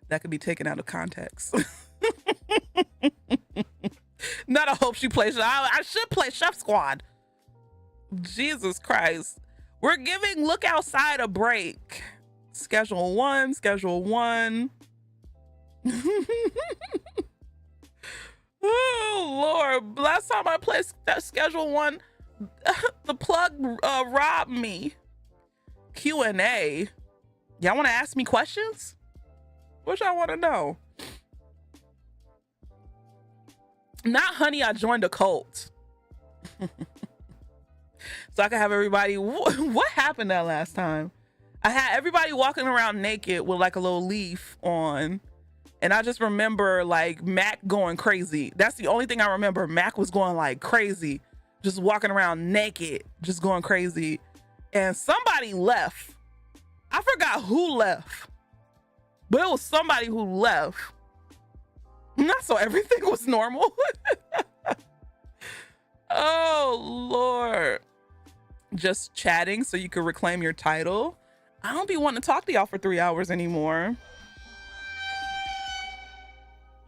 That could be taken out of context. Not a hope she plays. I should play Chef Squad. Jesus Christ. We're giving Look Outside a break. Schedule one. Oh, Lord. Last time I played Schedule 1, the plug robbed me. Q&A. Y'all want to ask me questions? What y'all want to know? Not honey, I joined a cult. So I can have everybody. What happened that last time? I had everybody walking around naked with like a little leaf on. And I just remember like Mac going crazy. That's the only thing I remember. Mac was going like crazy, just walking around naked, just going crazy. And somebody left. I forgot who left, but it was somebody who left. Not so everything was normal. Oh, Lord. Just chatting so you could reclaim your title. I don't be wanting to talk to y'all for 3 hours anymore.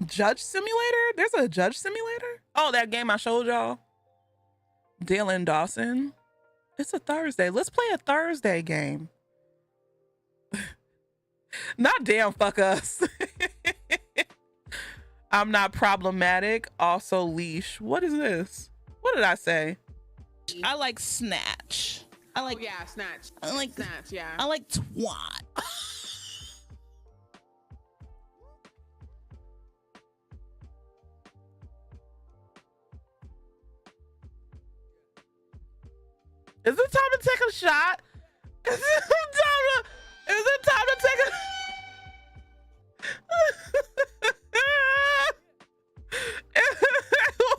Judge Simulator? There's a Judge Simulator? Oh, that game I showed y'all. Dale and Dawson. It's a Thursday. Let's play a Thursday game. Not damn fuck us. I'm not problematic. Also leash. What is this? What did I say? I like snatch. I like snatch. I like Snatch, yeah. I like twat. Is it time to take a shot? Is it time to take a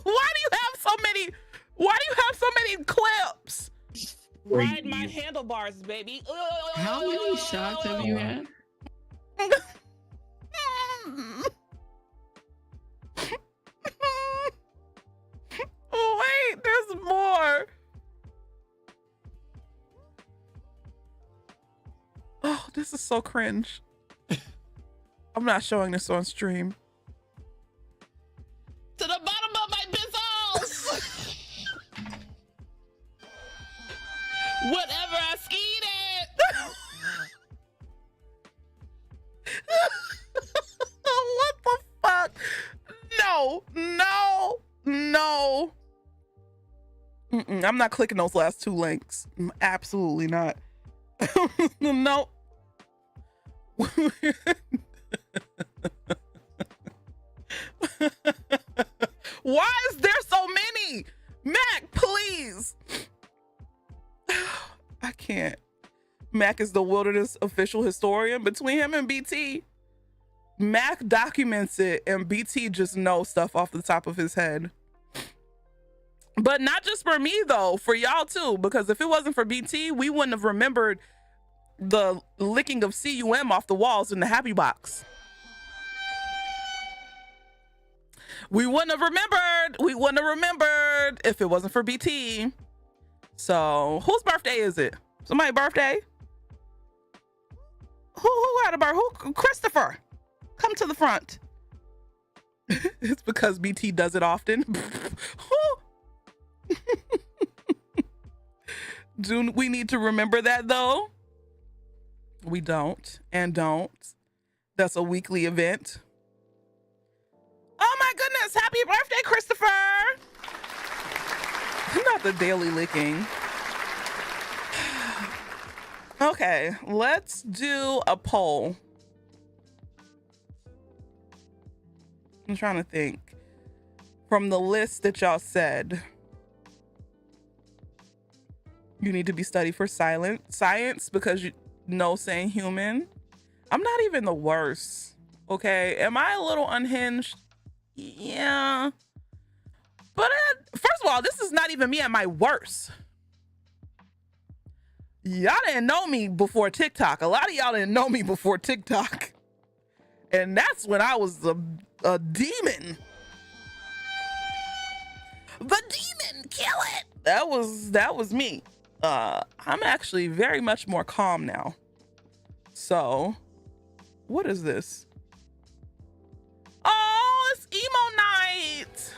Why do you have so many clips? Ride my handlebars, baby. How many shots have you had? Wait, there's more. Oh, this is so cringe. I'm not showing this on stream. To the bottom of my bizzles. Whatever I skied it. What the fuck? No. I'm not clicking those last two links. Absolutely not. No. Why is there so many? Mac, please. I can't. Mac is the wilderness official historian. Between him and BT, Mac documents it and BT just knows stuff off the top of his head. But not just for me though, for y'all too, because if it wasn't for BT, we wouldn't have remembered the licking of CUM off the walls in the happy box. We wouldn't have remembered if it wasn't for BT. So whose birthday is it? Somebody's birthday? Who had a birthday? Who? Christopher, come to the front. It's because BT does it often. Do we need to remember that though? We don't and don't. That's a weekly event. Oh my goodness, happy birthday, Christopher. Not the daily licking. Okay, let's do a poll. I'm trying to think. From the list that y'all said, you need to be studied for science because you know saying human. I'm not even the worst. Okay, am I a little unhinged? Yeah. But first of all, this is not even me at my worst. Y'all didn't know me before TikTok. A lot of y'all didn't know me before TikTok. And that's when I was a demon. The demon, kill it. That was me. I'm actually very much more calm now. So, what is this? Oh, it's emo night.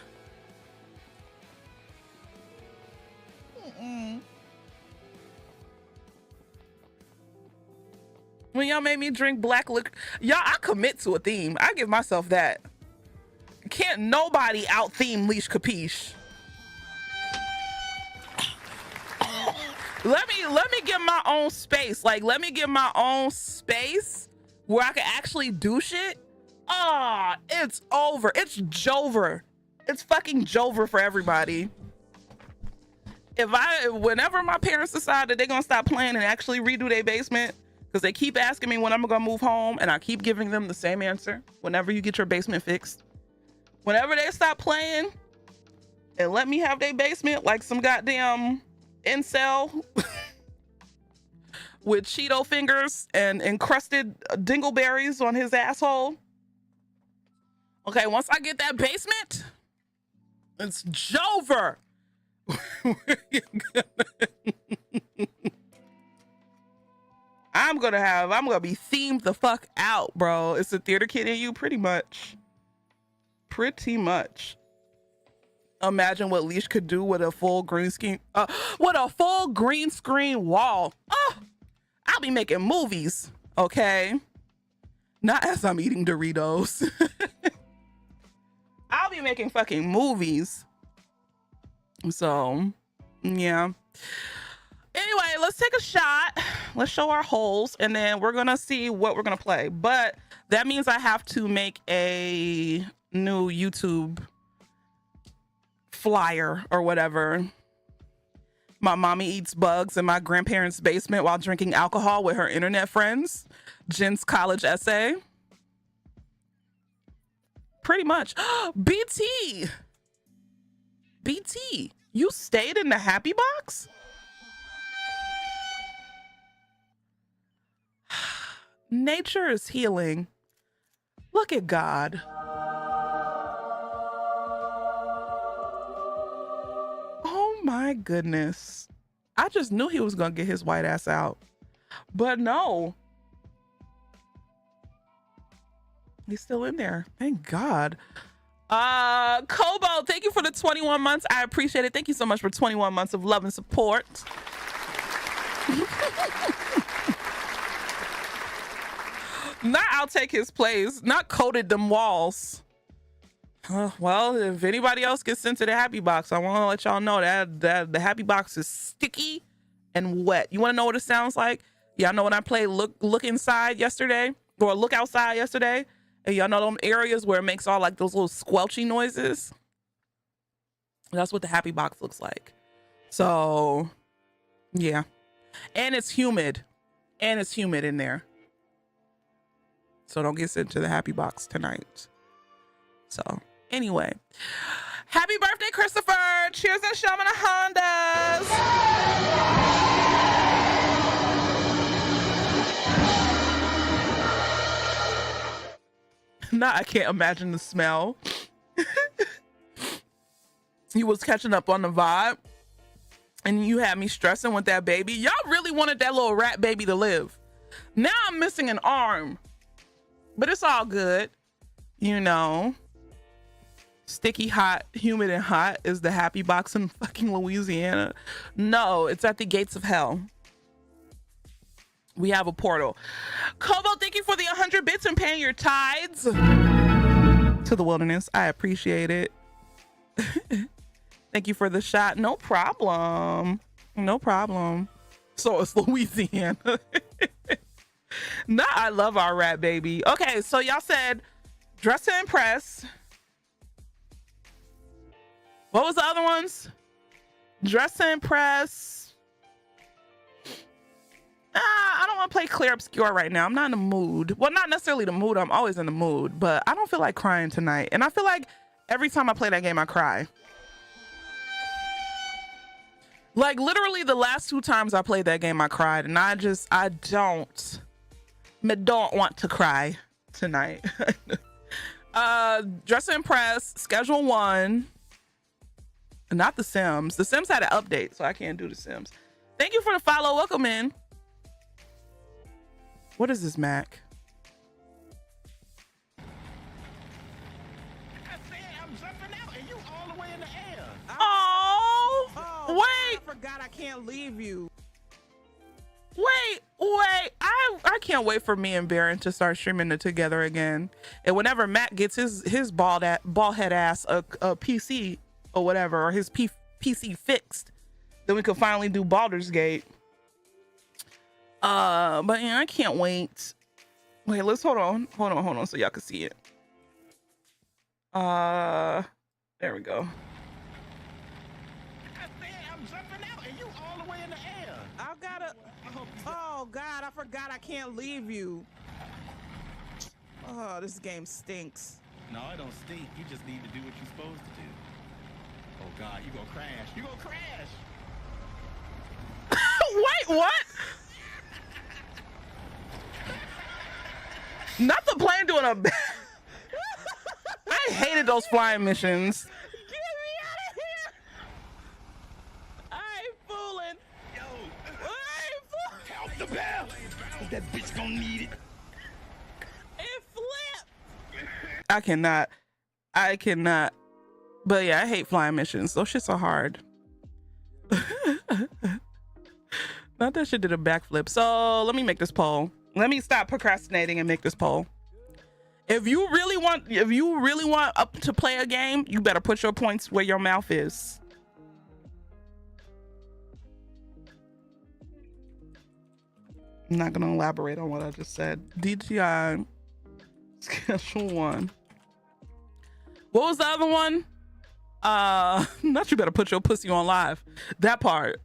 When y'all made me drink black liquor, y'all, I commit to a theme. I give myself that. Can't nobody out theme Leash Capiche. Let me get my own space. Like, let me get my own space where I can actually do shit. Ah, it's over. It's Jover. It's fucking Jover for everybody. Whenever my parents decide that they're gonna stop playing and actually redo their basement, because they keep asking me when I'm gonna move home, and I keep giving them the same answer. Whenever you get your basement fixed. Whenever they stop playing and let me have their basement like some goddamn incel with Cheeto fingers and encrusted dingleberries on his asshole. Okay, once I get that basement, it's Jover. I'm gonna be themed the fuck out, bro. It's the theater kid in you, pretty much. Pretty much. Imagine what Leash could do with a full green screen, wall. Oh, I'll be making movies, okay? Not as I'm eating Doritos. I'll be making fucking movies. So, yeah. Anyway, let's take a shot. Let's show our holes, and then we're gonna see what we're gonna play. But that means I have to make a new YouTube flyer or whatever. My mommy eats bugs in my grandparents' basement while drinking alcohol with her internet friends. Jen's college essay. Pretty much. BT, you stayed in the happy box? Nature is healing. Look at God. Oh my goodness. I just knew he was gonna get his white ass out. But no. He's still in there. Thank God. Kobo, thank you for the 21 months. I appreciate it. Thank you so much for 21 months of love and support. Not I'll take his place. Not coated them walls. Well, if anybody else gets sent to the happy box, I want to let y'all know that the happy box is sticky and wet. You want to know what it sounds like? Y'all know when I played look inside yesterday, or look outside yesterday, and y'all know them areas where it makes all like those little squelchy noises? That's what the happy box looks like. So, yeah. And it's humid. And it's humid in there. So don't get sent to the happy box tonight. So anyway, happy birthday, Christopher. Cheers and show me the Hondas. Nah, I can't imagine the smell. You was catching up on the vibe and you had me stressing with that baby. Y'all really wanted that little rat baby to live. Now I'm missing an arm. But it's all good, you know. Sticky hot, humid and hot is the happy box in fucking Louisiana. No, it's at the gates of hell. We have a portal. Kobo, thank you for the 100 bits and paying your tithes to the wilderness. I appreciate it. Thank you for the shot. No problem. No problem. So it's Louisiana. Nah, I love our rat baby. Okay, so y'all said dress to impress. What was the other ones? Dress to impress. I don't want to play Clear Obscure right now. I'm not in the mood. Well, not necessarily the mood. I'm always in the mood, but I don't feel like crying tonight. And I feel like every time I play that game, I cry. Like literally the last 2 times I played that game, I cried, and I don't want to cry tonight. Dress to Impress, Schedule 1. Not The Sims. The Sims had an update, so I can't do The Sims. Thank you for the follow. Welcome in. What is this, Mac? Oh, wait. I forgot I can't leave you. Wait. I can't wait for me and Baron to start streaming it together again. And whenever Matt gets his bald head ass a PC or whatever, or his PC fixed, then we could finally do Baldur's Gate. But yeah, I can't wait. Wait, let's hold on so y'all can see it. There we go. Oh God, I forgot I can't leave you. Oh, this game stinks. No, it don't stink. You just need to do what you're supposed to do. Oh God, you gonna crash. You gonna crash. Wait, what? Not the plane doing a I hated those flying missions. Get me out of here! I ain't fooling. Yo, I ain't fooling. help the bell. That bitch gonna need it. It flipped. I cannot. But yeah, I hate flying missions. Those shits are hard. Not that shit did a backflip. So let me make this poll. Let me stop procrastinating and make this poll. If you really want up to play a game, you better put your points where your mouth is. I'm not gonna elaborate on what I just said. DGI Schedule 1. What was the other one? Not you better put your pussy on live. That part.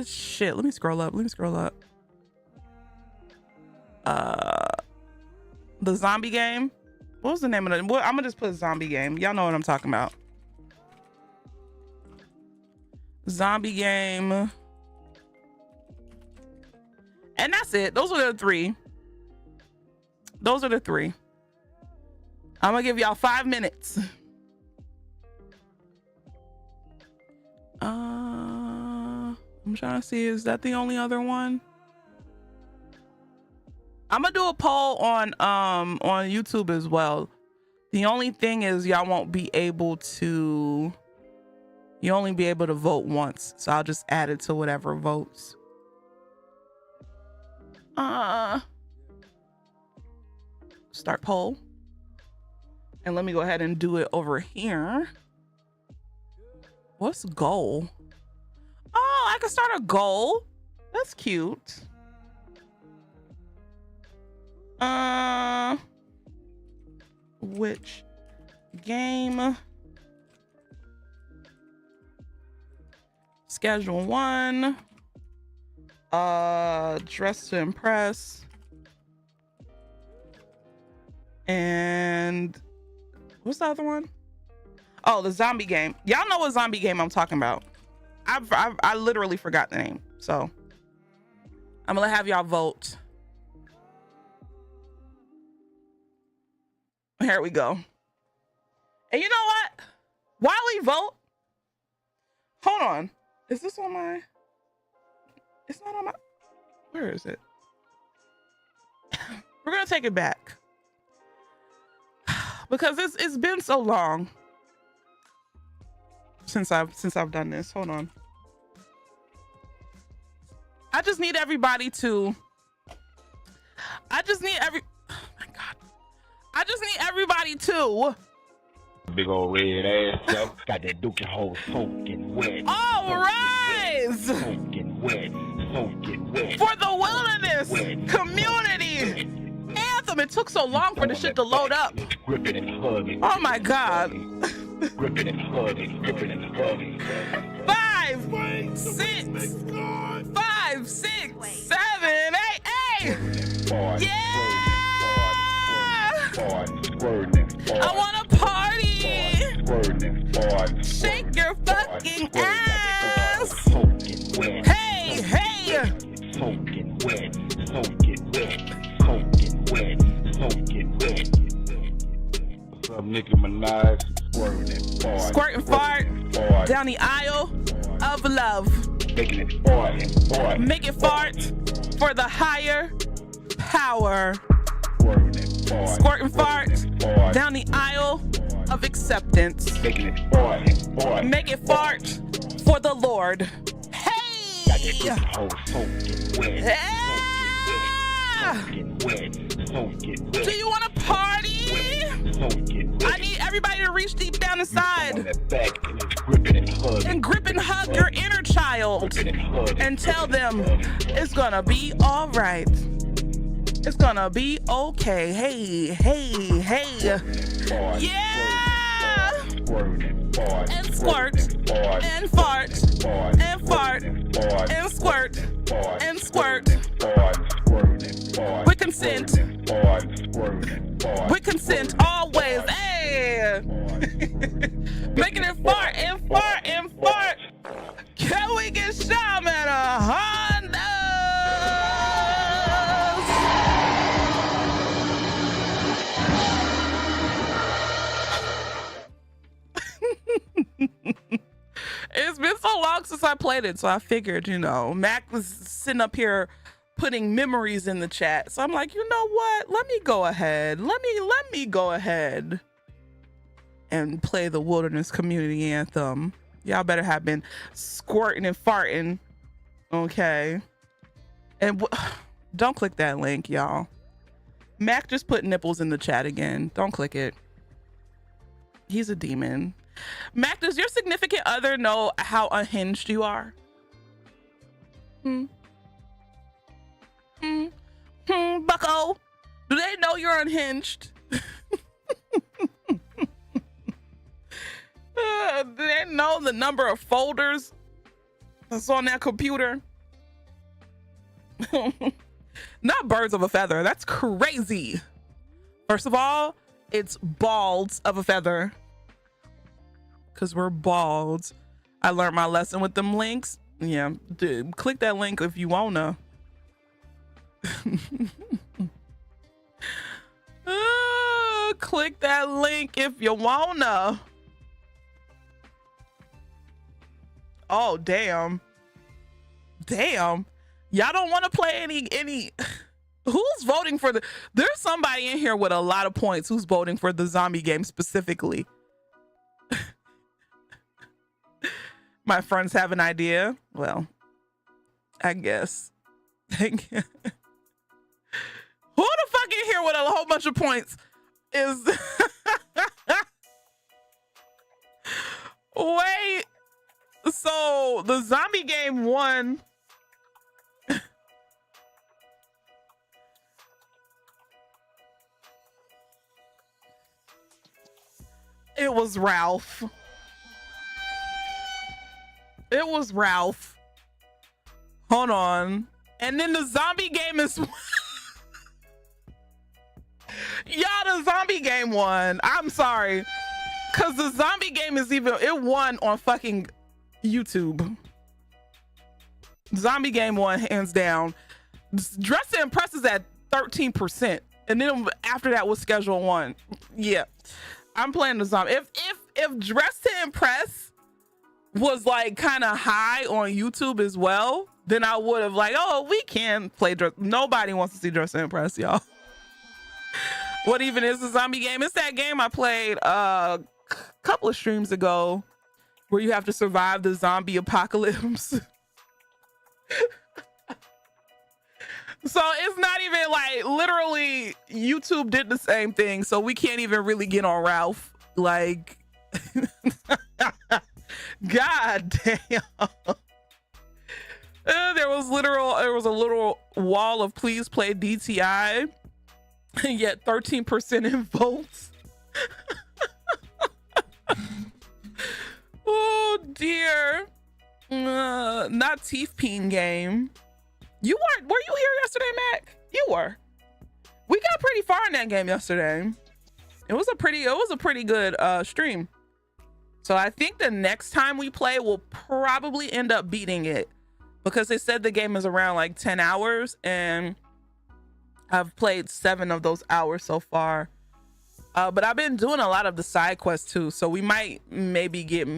Shit. Let me scroll up. The zombie game. What was the name of it? I'm gonna just put zombie game. Y'all know what I'm talking about. Zombie game. And that's it. Those are the 3. I'm gonna give y'all 5 minutes. I'm trying to see, is that the only other one? I'm gonna do a poll on YouTube as well. The only thing is y'all won't be able to, you only be able to vote once. So I'll just add it to whatever votes. Start poll. And let me go ahead and do it over here. What's goal? Oh, I can start a goal. That's cute. Which game? Schedule 1. Dress to Impress. And what's the other one? Oh, the zombie game. Y'all know what zombie game I'm talking about. I literally forgot the name. So I'm gonna have y'all vote. Here we go. And you know what? While we vote, hold on. Is this on my? It's not on my. Where is it? We're gonna take it back because it's been so long since I've done this. Hold on. I just need everybody to. Oh my God. I just need everybody to. Big old red ass stuff. Got that dookie hole soaking wet. All rise Soaking wet. Soaking wet. for the wilderness community anthem. It took so long for the shit to load up. Gripping and hugging. Oh my God. Gripping and hugging. Gripping and hugging. 5, 6, 5, 6, 7, 8, 8. Yeah! I want to party. Shake your Soaking wet, soaking wet, soaking wet, soaking wet. What's up, Nicki Minaj? Squirt and fart down the aisle of love. Making it fart and fart. Make it fart for the higher power. Squirt and fart down the aisle of acceptance. Making it fart and fart. Make it fart for the Lord. Hey! Got that whole soaking wet. Yeah! Soaking wet. Soaking wet. Do you want to party? Soaking wet. I need everybody to reach deep down On inside that back and it's gripping and hugging. and grip and hug your inner child Gripping and hugging. and tell them it's gonna be all right. It's gonna be okay. Hey, hey, hey. Fart, Yeah! squirt and fart. And squirt and fart and fart and squirt and squirt with consent. With consent always. Hey! Making it fart and fart and fart. Can we get Shaman a Honda? It's been so long since I played it, so I figured, you know, Mac was sitting up here putting memories in the chat. So I'm like, you know what? Let me go ahead. Let me go ahead and play the Wilderness Community Anthem. Y'all better have been squirting and farting. Okay. And don't click that link, y'all. Mac just put nipples in the chat again. Don't click it. He's a demon. Mac, does your significant other know how unhinged you are? Bucko, do they know you're unhinged? Do they know the number of folders that's on that computer? Not birds of a feather. That's crazy. First of all, it's balds of a feather. Because we're bald. I learned my lesson with them links. Yeah, dude, click that link if you wanna. Click that link if you wanna. Oh, damn. Damn. Y'all don't want to play any who's voting for there's somebody in here with a lot of points who's voting for the zombie game specifically. My friends have an idea. Well, I guess. Who the fuck in here with a whole bunch of points is wait, so the zombie game won. It was Ralph. It was Ralph. Hold on. And then the zombie game is y'all, the zombie game won. I'm sorry. Cause the zombie game is it won on fucking YouTube. Zombie game won hands down. Dress to Impress is at 13%. And then after that was Schedule 1. Yeah. I'm playing the zombie. If Dress to Impress was like kind of high on YouTube as well, then I would have like, oh, we can play Dress. Nobody wants to see Dress to Impress, y'all. What even is the zombie game? It's that game I played a couple of streams ago where you have to survive the zombie apocalypse. So it's not even like literally YouTube did the same thing. So we can't even really get on Ralph. Like, God damn. There was a literal wall of please play DTI, and yet 13% in votes. Oh dear. Not Teeth Peen game. Were you here yesterday, Mac? You were. We got pretty far in that game yesterday. It was a pretty good stream. So I think the next time we play, we'll probably end up beating it. because they said the game is around like 10 hours and I've played 7 of those hours so far. But I've been doing a lot of the side quests too, so we might maybe get,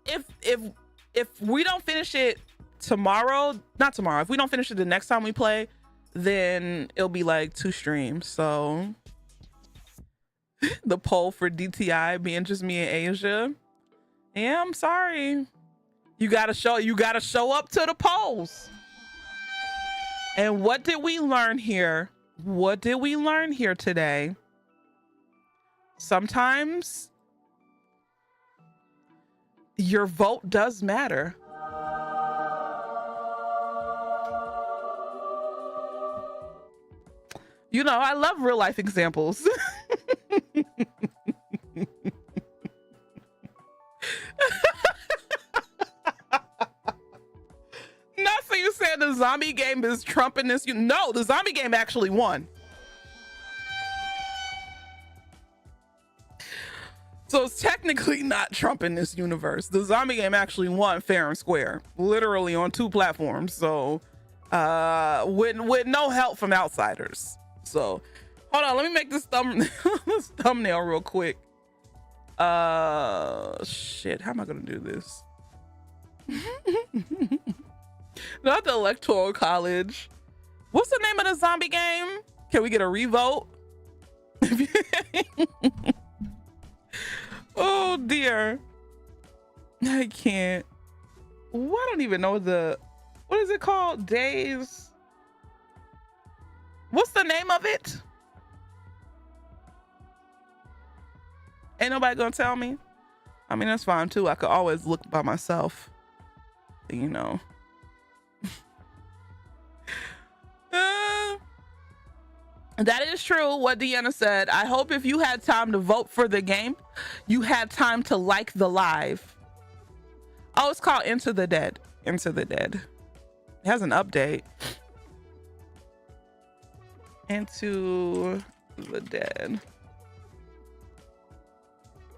if we don't finish it tomorrow, not tomorrow, if we don't finish it the next time we play, then it'll be like 2 streams. So the poll for DTI being just me and Asia. Yeah, I'm sorry. You gotta show up to the polls. And what did we learn here? What did we learn here today? Sometimes your vote does matter. You know, I love real life examples. Not so you said the zombie game is trumping this. No, the zombie game actually won. So it's technically not trumping this universe. The zombie game actually won fair and square, literally on 2 platforms. So with no help from outsiders. So hold on, let me make this thumbnail real quick. Shit, how am I gonna do this? Not the Electoral College. What's the name of the zombie game? Can we get a revote? Oh dear, I can't. Well, I don't even know what is it called? Days. What's the name of it? Ain't nobody gonna tell me. I mean, that's fine too. I could always look by myself, you know. That is true what Deanna said. I hope if you had time to vote for the game, you had time to like the live. Oh, it's called Into the Dead. Into the Dead. It has an update. Into the Dead.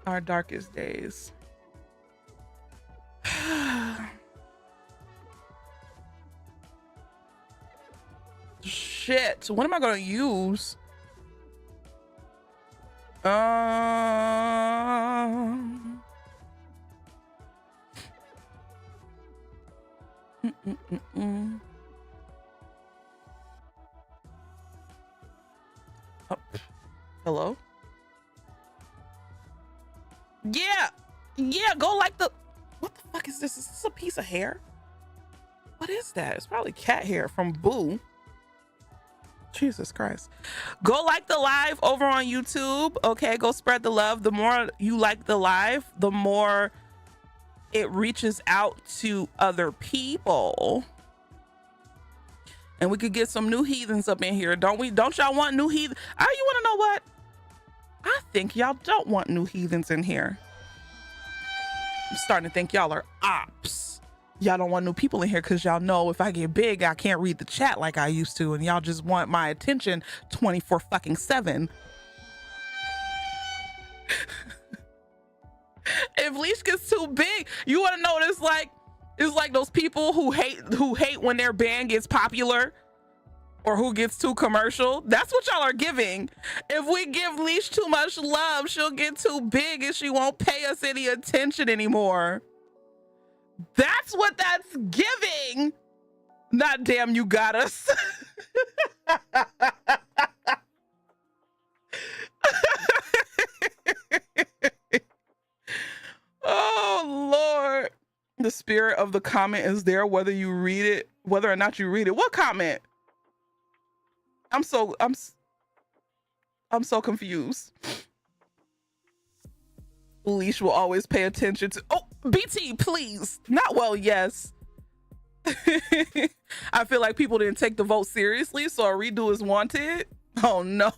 Our darkest days. Shit, what am I gonna use? Oh, hello? Yeah, go like the, what the fuck is this? Is this a piece of hair? What is that? It's probably cat hair from Boo. Jesus Christ. Go like the live over on YouTube. Okay, go spread the love. The more you like the live, the more it reaches out to other people. And we could get some new heathens up in here, don't we? Don't y'all want new heathens? Oh, you want to know what? I think y'all don't want new heathens in here. I'm starting to think y'all are ops. Y'all don't want new people in here because y'all know if I get big, I can't read the chat like I used to, and y'all just want my attention 24/7. If leash gets too big, you want to know what it's like? It's like those people who hate when their band gets popular or who gets too commercial. That's what y'all are giving. If we give Leash too much love, she'll get too big and she won't pay us any attention anymore. That's what that's giving. Not damn, you got us. Oh Lord. The spirit of the comment is there whether you read it, whether or not you read it. What comment? I'm so confused. Leash will always pay attention to, oh, BT, please. Not well, yes. I feel like people didn't take the vote seriously, so a redo is wanted. Oh no.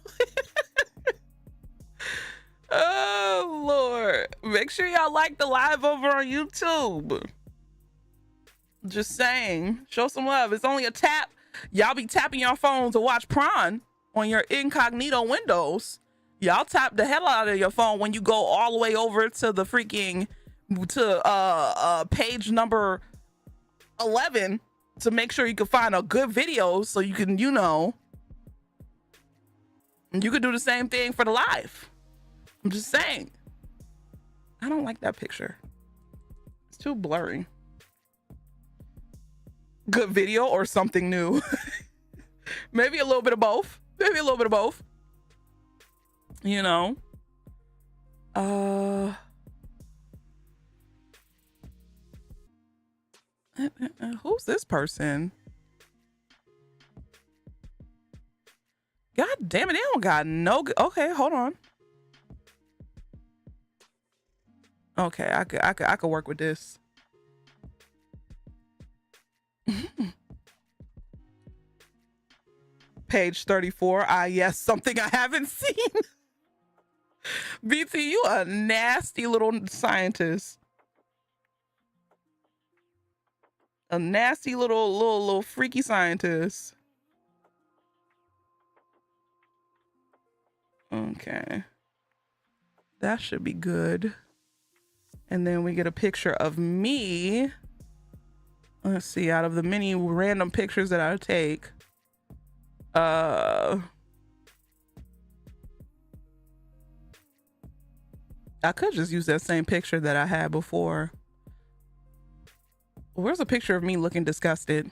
Oh Lord. Make sure y'all like the live over on YouTube. Just saying, show some love. It's only a tap. Y'all be tapping your phone to watch Prawn on your incognito windows. Y'all tap the hell out of your phone when you go all the way over to the freaking, to page number 11 to make sure you can find a good video so you can, you know, you could do the same thing for the live. I'm just saying. I don't like that picture. It's too blurry. Good video or something new. Maybe a little bit of both. Maybe a little bit of both. You know. Who's this person? God damn it, they don't got no good. Okay, hold on. Okay, I could work with this. Page 34. Yes, something I haven't seen. BT, you a nasty little scientist. A nasty little freaky scientist. Okay. That should be good. And then we get a picture of me. Let's see, out of the many random pictures that I take. I could just use that same picture that I had before. Where's a picture of me looking disgusted?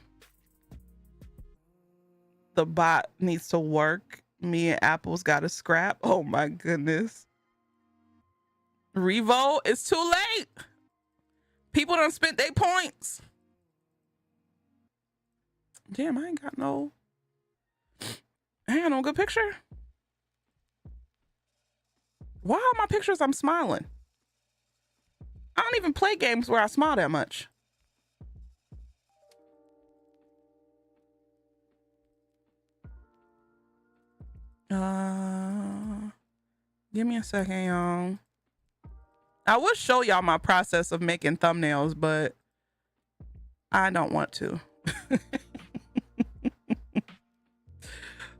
The bot needs to work. Me and Apple's got a scrap. Oh my goodness. Revo, it's too late. People done spent their points. Damn, I ain't got no good picture. Why are my pictures I'm smiling? I don't even play games where I smile that much. Give me a second, y'all. I would show y'all my process of making thumbnails, but I don't want to.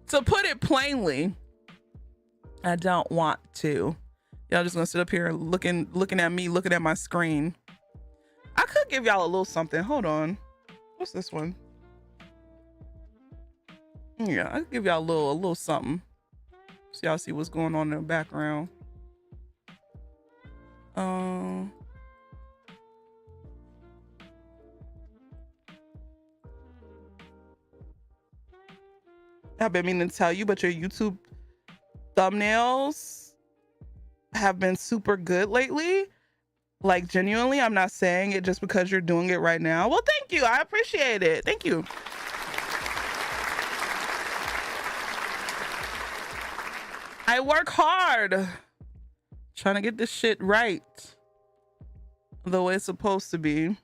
To put it plainly, I don't want to. Y'all just gonna sit up here looking at me, looking at my screen. I could give y'all a little something. Hold on. What's this one? Yeah, I could give y'all a little something. So y'all see what's going on in the background. I've been meaning to tell you, but your YouTube thumbnails have been super good lately. Like, genuinely, I'm not saying it just because you're doing it right now. Well, thank you. I appreciate it. Thank you. I work hard trying to get this shit right the way it's supposed to be.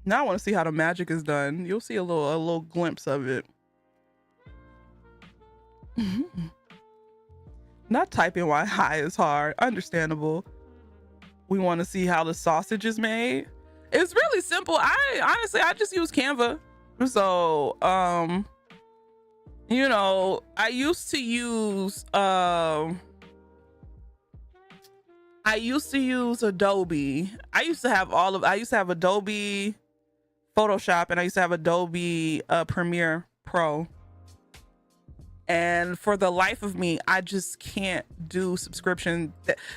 Now I want to see how the magic is done. You'll see a little glimpse of it. Not typing while high is hard. Understandable. We want to see how the sausage is made. It's really simple. I just use Canva. So, you know, I used to use Adobe. I used to have Adobe Photoshop, and I used to have Adobe Premiere Pro. And for the life of me, I just can't do subscription.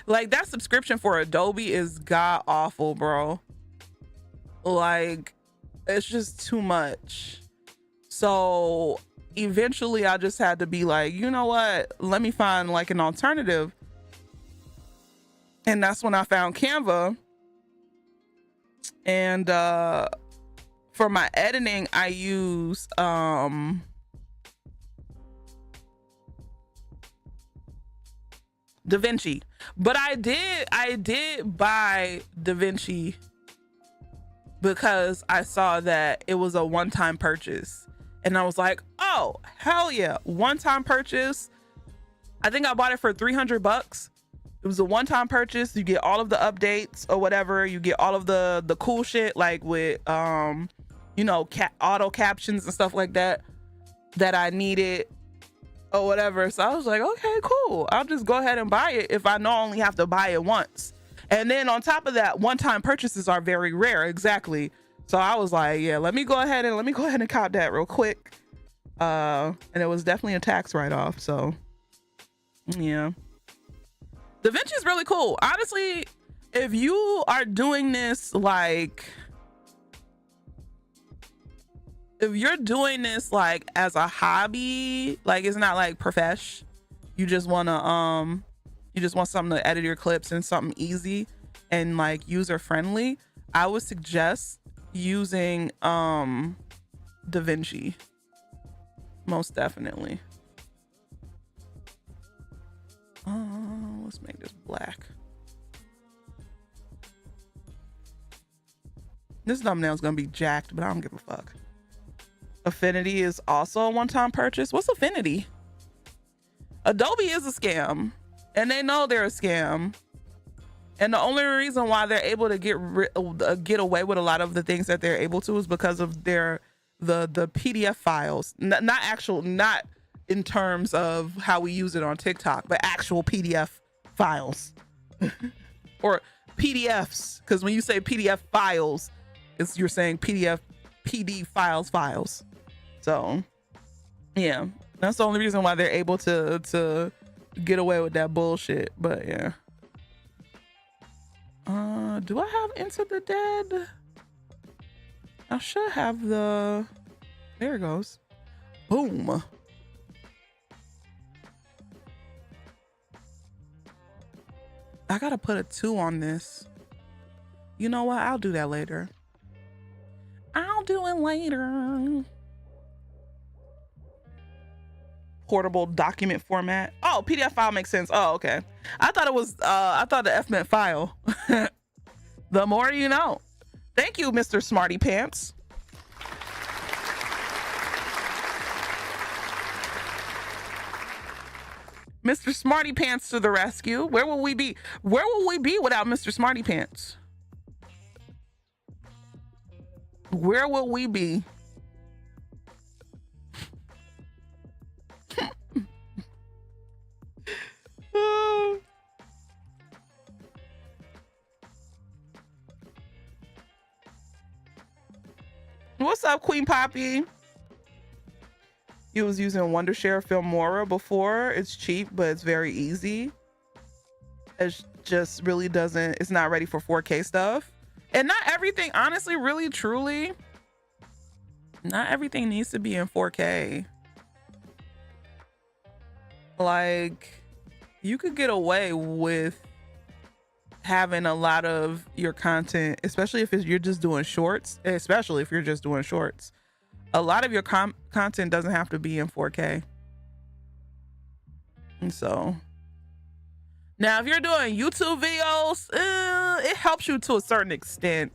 Like, that subscription for Adobe is god awful, bro. Like, it's just too much. So eventually I just had to be like, you know what? Let me find like an alternative. And that's when I found Canva. And for my editing, I use DaVinci. But I did buy DaVinci because I saw that it was a one-time purchase. And I was like, oh, hell yeah. One-time purchase. I think I bought it for $300. It was a one-time purchase. You get all of the updates or whatever. You get all of the cool shit, like with you know, auto captions and stuff like that I needed or whatever. So I was like, okay, cool. I'll just go ahead and buy it if I know I only have to buy it once. And then on top of that, one-time purchases are very rare. Exactly. So I was like, yeah, let me go ahead and cop that real quick. And it was definitely a tax write-off. So yeah. DaVinci is really cool. Honestly, if you are doing this, like, if you're doing this like as a hobby, like it's not like profesh, you just want something to edit your clips and something easy and like user friendly, I would suggest using DaVinci. Most definitely. Let's make this black. This thumbnail is gonna be jacked, but I don't give a fuck. Affinity is also a one-time purchase. What's Affinity? Adobe is a scam, and they know they're a scam. And the only reason why they're able to get away with a lot of the things that they're able to is because of the PDF files. Not in terms of how we use it on TikTok, but actual PDF files or PDFs. Because when you say PDF files, you're saying PD files. So yeah, that's the only reason why they're able to get away with that bullshit. But yeah. Do I have Into the Dead? I should have there it goes. Boom. I gotta put a 2 on this. You know what? I'll do that later. I'll do it later. Portable document format. Oh, PDF file makes sense. Oh, okay. I thought the F meant file. The more you know. Thank you, Mr. Smarty Pants. Mr. Smarty Pants to the rescue. Where will we be? Where will we be without Mr. Smarty Pants? Where will we be? What's up, Queen Poppy? You was using Wondershare Filmora before. It's cheap, but it's very easy. It just really doesn't, it's not ready for 4K stuff. And not everything, honestly, really, truly, not everything needs to be in 4K. Like, you could get away with having a lot of your content, especially if you're just doing shorts, a lot of your content doesn't have to be in 4K. And so now if you're doing YouTube videos, it helps you to a certain extent.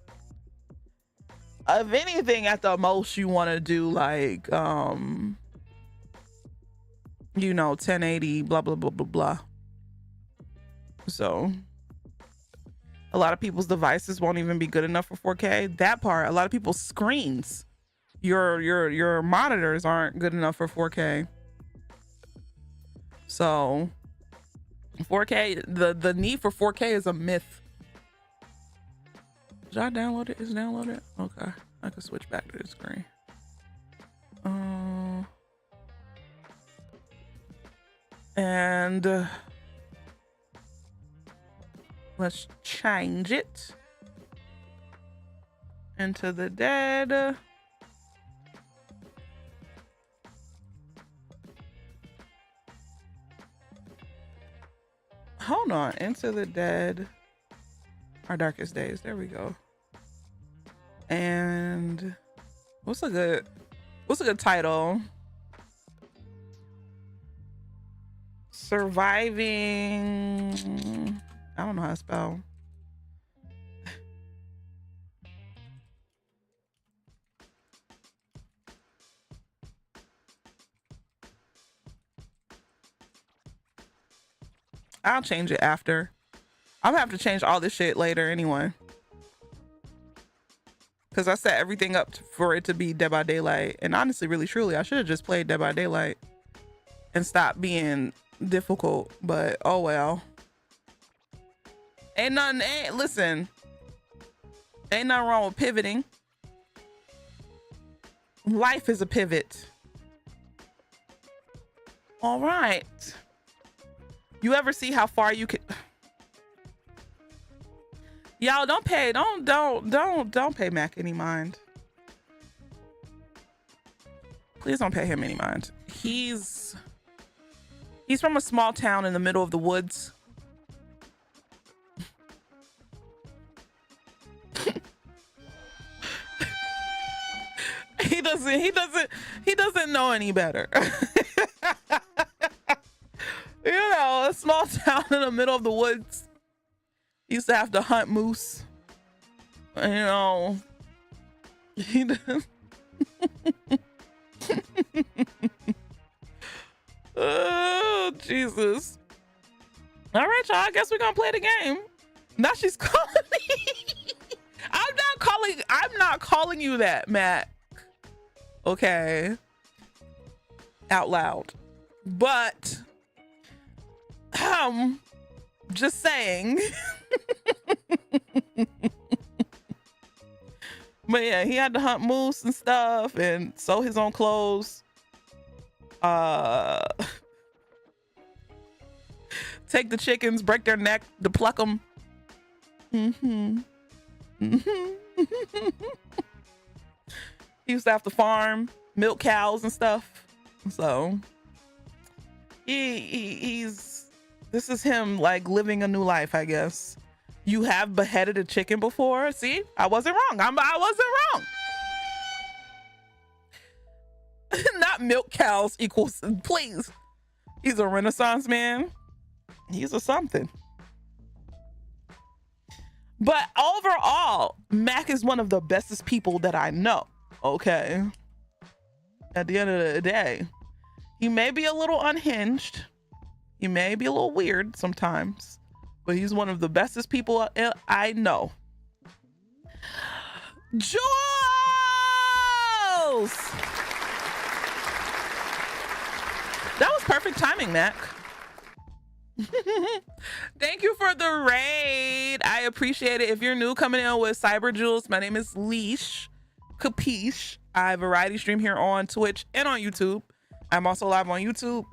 If anything, at the most you want to do like 1080 blah blah blah blah blah. So a lot of people's devices won't even be good enough for 4K. That part, a lot of people's screens, your monitors aren't good enough for 4K. So 4K, the need for 4K is a myth. Did I download it? Is it downloaded? Okay, I can switch back to the screen. And let's change it. Into the Dead. Hold on, Into the Dead. Our Darkest Days. There we go. And what's a good title? Surviving. I don't know how to spell. I'll change it after. I'll have to change all this shit later anyway. Because I set everything up for it to be Dead by Daylight. And honestly, really, truly, I should have just played Dead by Daylight and stopped being difficult. But oh well. Ain't nothing wrong with pivoting. Life is a pivot. All right. You ever see how far you could? Y'all don't pay Mac any mind. Please don't pay him any mind. He's from a small town in the middle of the woods. He doesn't know any better. You know, a small town in the middle of the woods. He used to have to hunt moose. You know, he does. Oh, Jesus. All right, y'all. I guess we're gonna play the game. Now she's calling me. I'm not calling you that, Matt. Okay. Out loud. But just saying. But yeah, he had to hunt moose and stuff and sew his own clothes. Take the chickens, break their neck to pluck them. He used to have to farm, milk cows and stuff. So he's this is him like living a new life, I guess. You have beheaded a chicken before? See, I wasn't wrong. I wasn't wrong. Not milk cows equals, please. He's a Renaissance man. He's a something. But overall, Mac is one of the bestest people that I know. Okay. At the end of the day, he may be a little unhinged. He may be a little weird sometimes, but he's one of the bestest people I know. Jules! That was perfect timing, Mac. Thank you for the raid. I appreciate it. If you're new coming in with Cyber Jules, my name is Leash. Capiche. I variety stream here on Twitch and on YouTube. I'm also live on YouTube.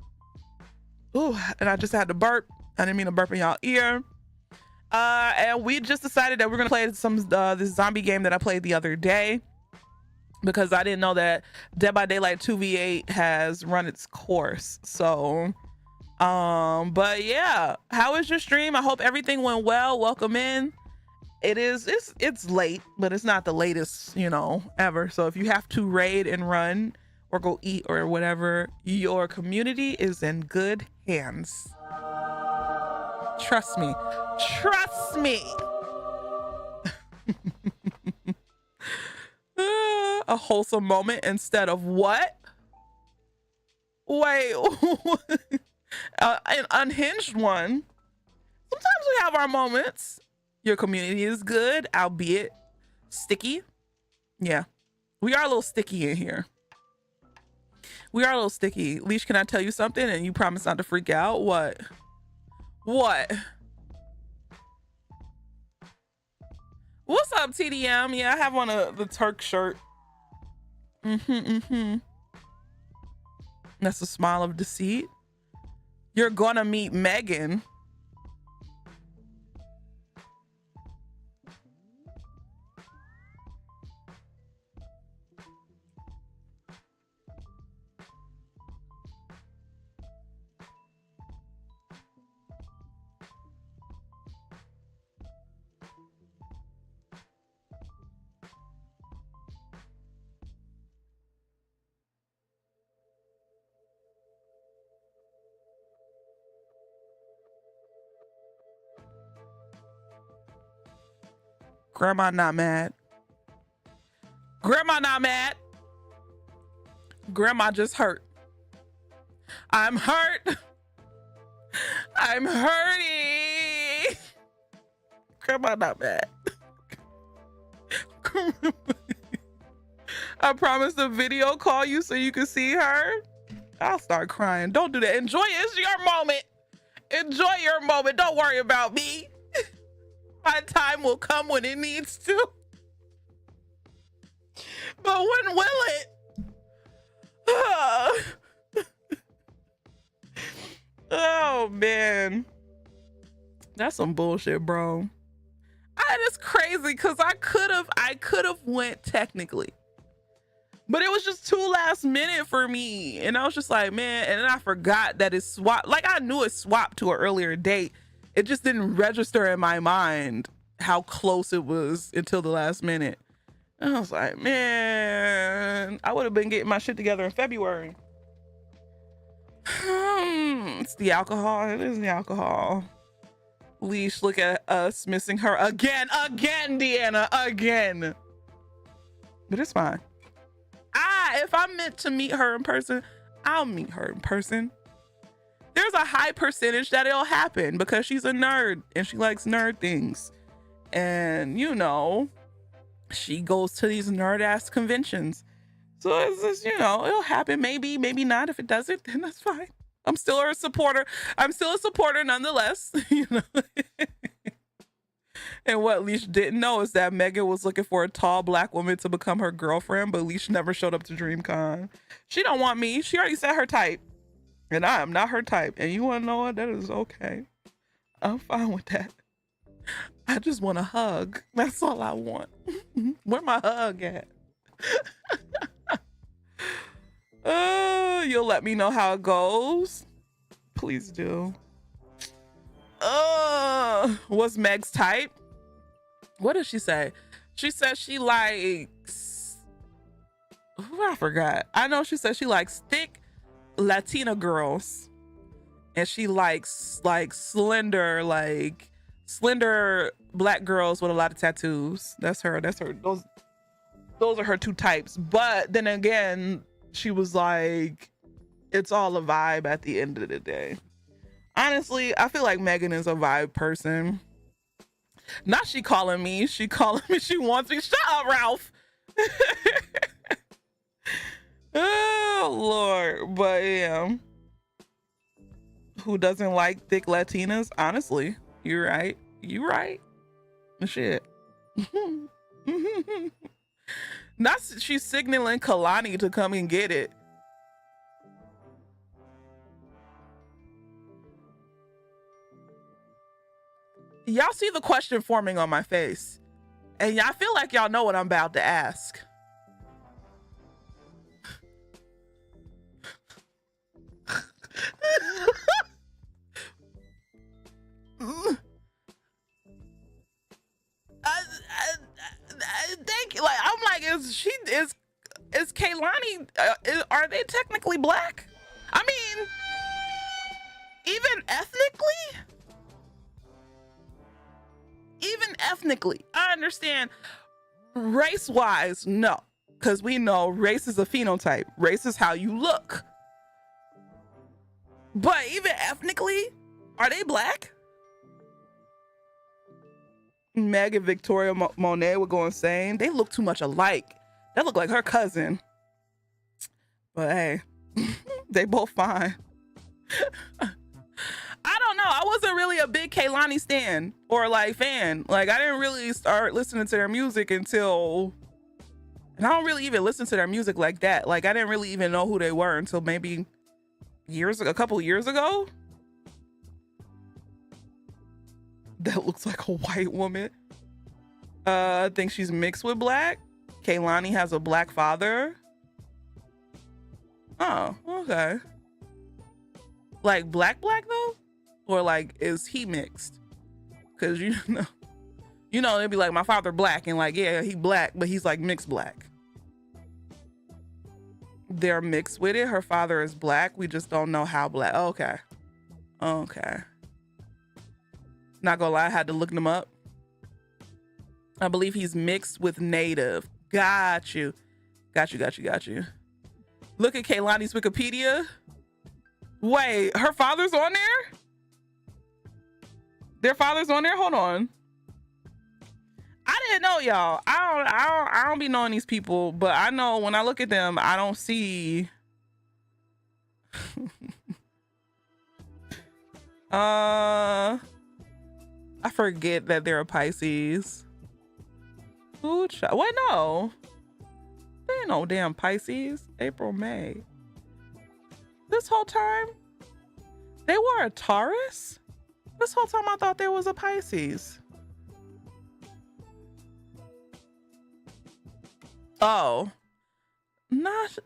Ooh, and I just had to burp. I didn't mean to burp in y'all ear. And we just decided that we're gonna play this zombie game that I played the other day because I didn't know that Dead by Daylight 2v8 has run its course. So, but yeah, how was your stream? I hope everything went well. Welcome in. It's late, but it's not the latest, you know, ever. So if you have to raid and run or go eat or whatever, your community is in good hands. Trust me. Trust me. A wholesome moment instead of what? Wait. An unhinged one. Sometimes we have our moments. Your community is good, albeit sticky. Yeah. We are a little sticky in here. We are a little sticky. Leash, can I tell you something? And you promise not to freak out? What? What? What's up, TDM? Yeah, I have on the Turk shirt. That's a smile of deceit. You're gonna meet Megan. Grandma not mad. Grandma not mad. Grandma just hurt. I'm hurt. I'm hurting. Grandma not mad. I promise to video call you so you can see her. I'll start crying. Don't do that. Enjoy it. It's your moment. Enjoy your moment. Don't worry about me. My time will come when it needs to. But when will it? Oh man, that's some bullshit, bro. It's crazy because I could have went technically, but it was just too last minute for me, and I was just like, man. And then I forgot that it swapped. Like I knew it swapped to an earlier date. It just didn't register in my mind how close it was until the last minute. And I was like, man, I would have been getting my shit together in February. It's the alcohol. It is the alcohol. Leash, look at us missing her again, Deanna, again. But it's fine. If I'm meant to meet her in person, I'll meet her in person. There's a high percentage that it'll happen because she's a nerd and she likes nerd things. And, you know, she goes to these nerd ass conventions. So it's just, you know, it'll happen. Maybe, maybe not. If it doesn't, then that's fine. I'm still a supporter. I'm still a supporter nonetheless, you know. And what Leash didn't know is that Megan was looking for a tall black woman to become her girlfriend, but Leash never showed up to DreamCon. She don't want me. She already said her type. And I am not her type. And you want to know what? That is okay. I'm fine with that. I just want a hug. That's all I want. Where my hug at? You'll let me know how it goes. Please do. What's Meg's type? What did she say? She said she likes... I forgot. I know she said she likes thick Latina girls. And she likes slender black girls with a lot of tattoos. That's her. Those are her two types. But then again, she was like, it's all a vibe at the end of the day. Honestly, I feel like Megan is a vibe person. Not she calling me. She wants me. Shut up, Ralph. Oh, Lord. But yeah. Who doesn't like thick Latinas? Honestly, you're right. You right. Shit. Not she's signaling Kalani to come and get it. Y'all see the question forming on my face. And y'all feel like y'all know what I'm about to ask. Thank you. Like, I'm like, is Kaylani, are they technically black? I mean, even ethnically, I understand. Race-wise, no, because we know race is a phenotype. Race is how you look. But even ethnically, are they black? Meg and Victoria Monet would go insane. They look too much alike. That look like her cousin. But hey, they both fine. I don't know. I wasn't really a big Kaylani stan or like fan. Like, I didn't really start listening to their music until, and I don't really even listen to their music like that. Like, I didn't really even know who they were until maybe a couple years ago. That looks like a white woman. I think she's mixed with black. Kaylani has a black father. Oh, okay. Like black though? Or like, is he mixed? Because you know, they'd be like, my father black, and like, yeah, he black, but he's like mixed black. They're mixed with it. Her father is black. We just don't know how black. Okay. Not gonna lie, I had to look them up. I believe he's mixed with native. Got you. Look at Kaylani's Wikipedia. Wait, her father's on there? Their father's on there? Hold on. I didn't know, y'all. I don't be knowing these people, but I know when I look at them, I don't see. I forget that they're a Pisces. Ooh, what? No. They ain't no damn Pisces. April, May. This whole time? They were a Taurus? This whole time I thought there was a Pisces. Oh. Not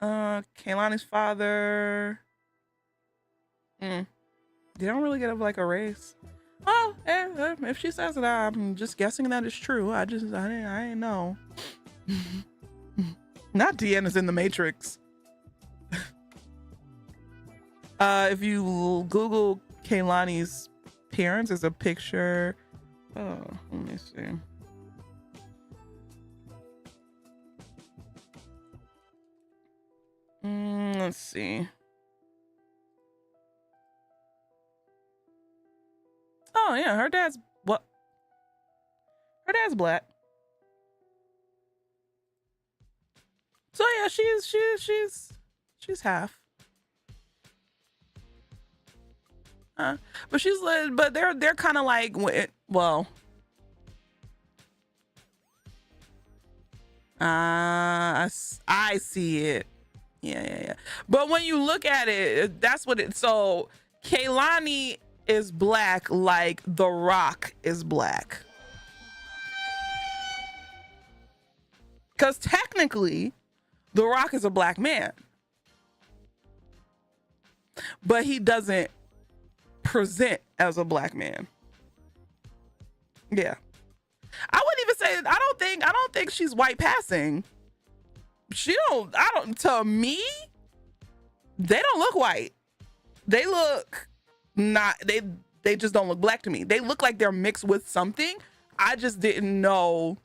Kaylani's father. They don't really get like a race. Oh, if she says it, I'm just guessing that it's true. I didn't know. Not Deanna's in the Matrix. If you Google Kaylani's parents, there's a picture. Oh, let me see. Let's see. Oh yeah, her dad's what? Her dad's black. So yeah, she's half. But she's like, but they're kind of like, well, I see it. Yeah. But when you look at it, that's what it. So Kaylani is black, like The Rock is black. Because technically, The Rock is a black man, but he doesn't present as a black man. Yeah, I wouldn't even say. I don't think she's white passing. To me, they don't look white. They look not. They just don't look black to me. They look like they're mixed with something. I just didn't know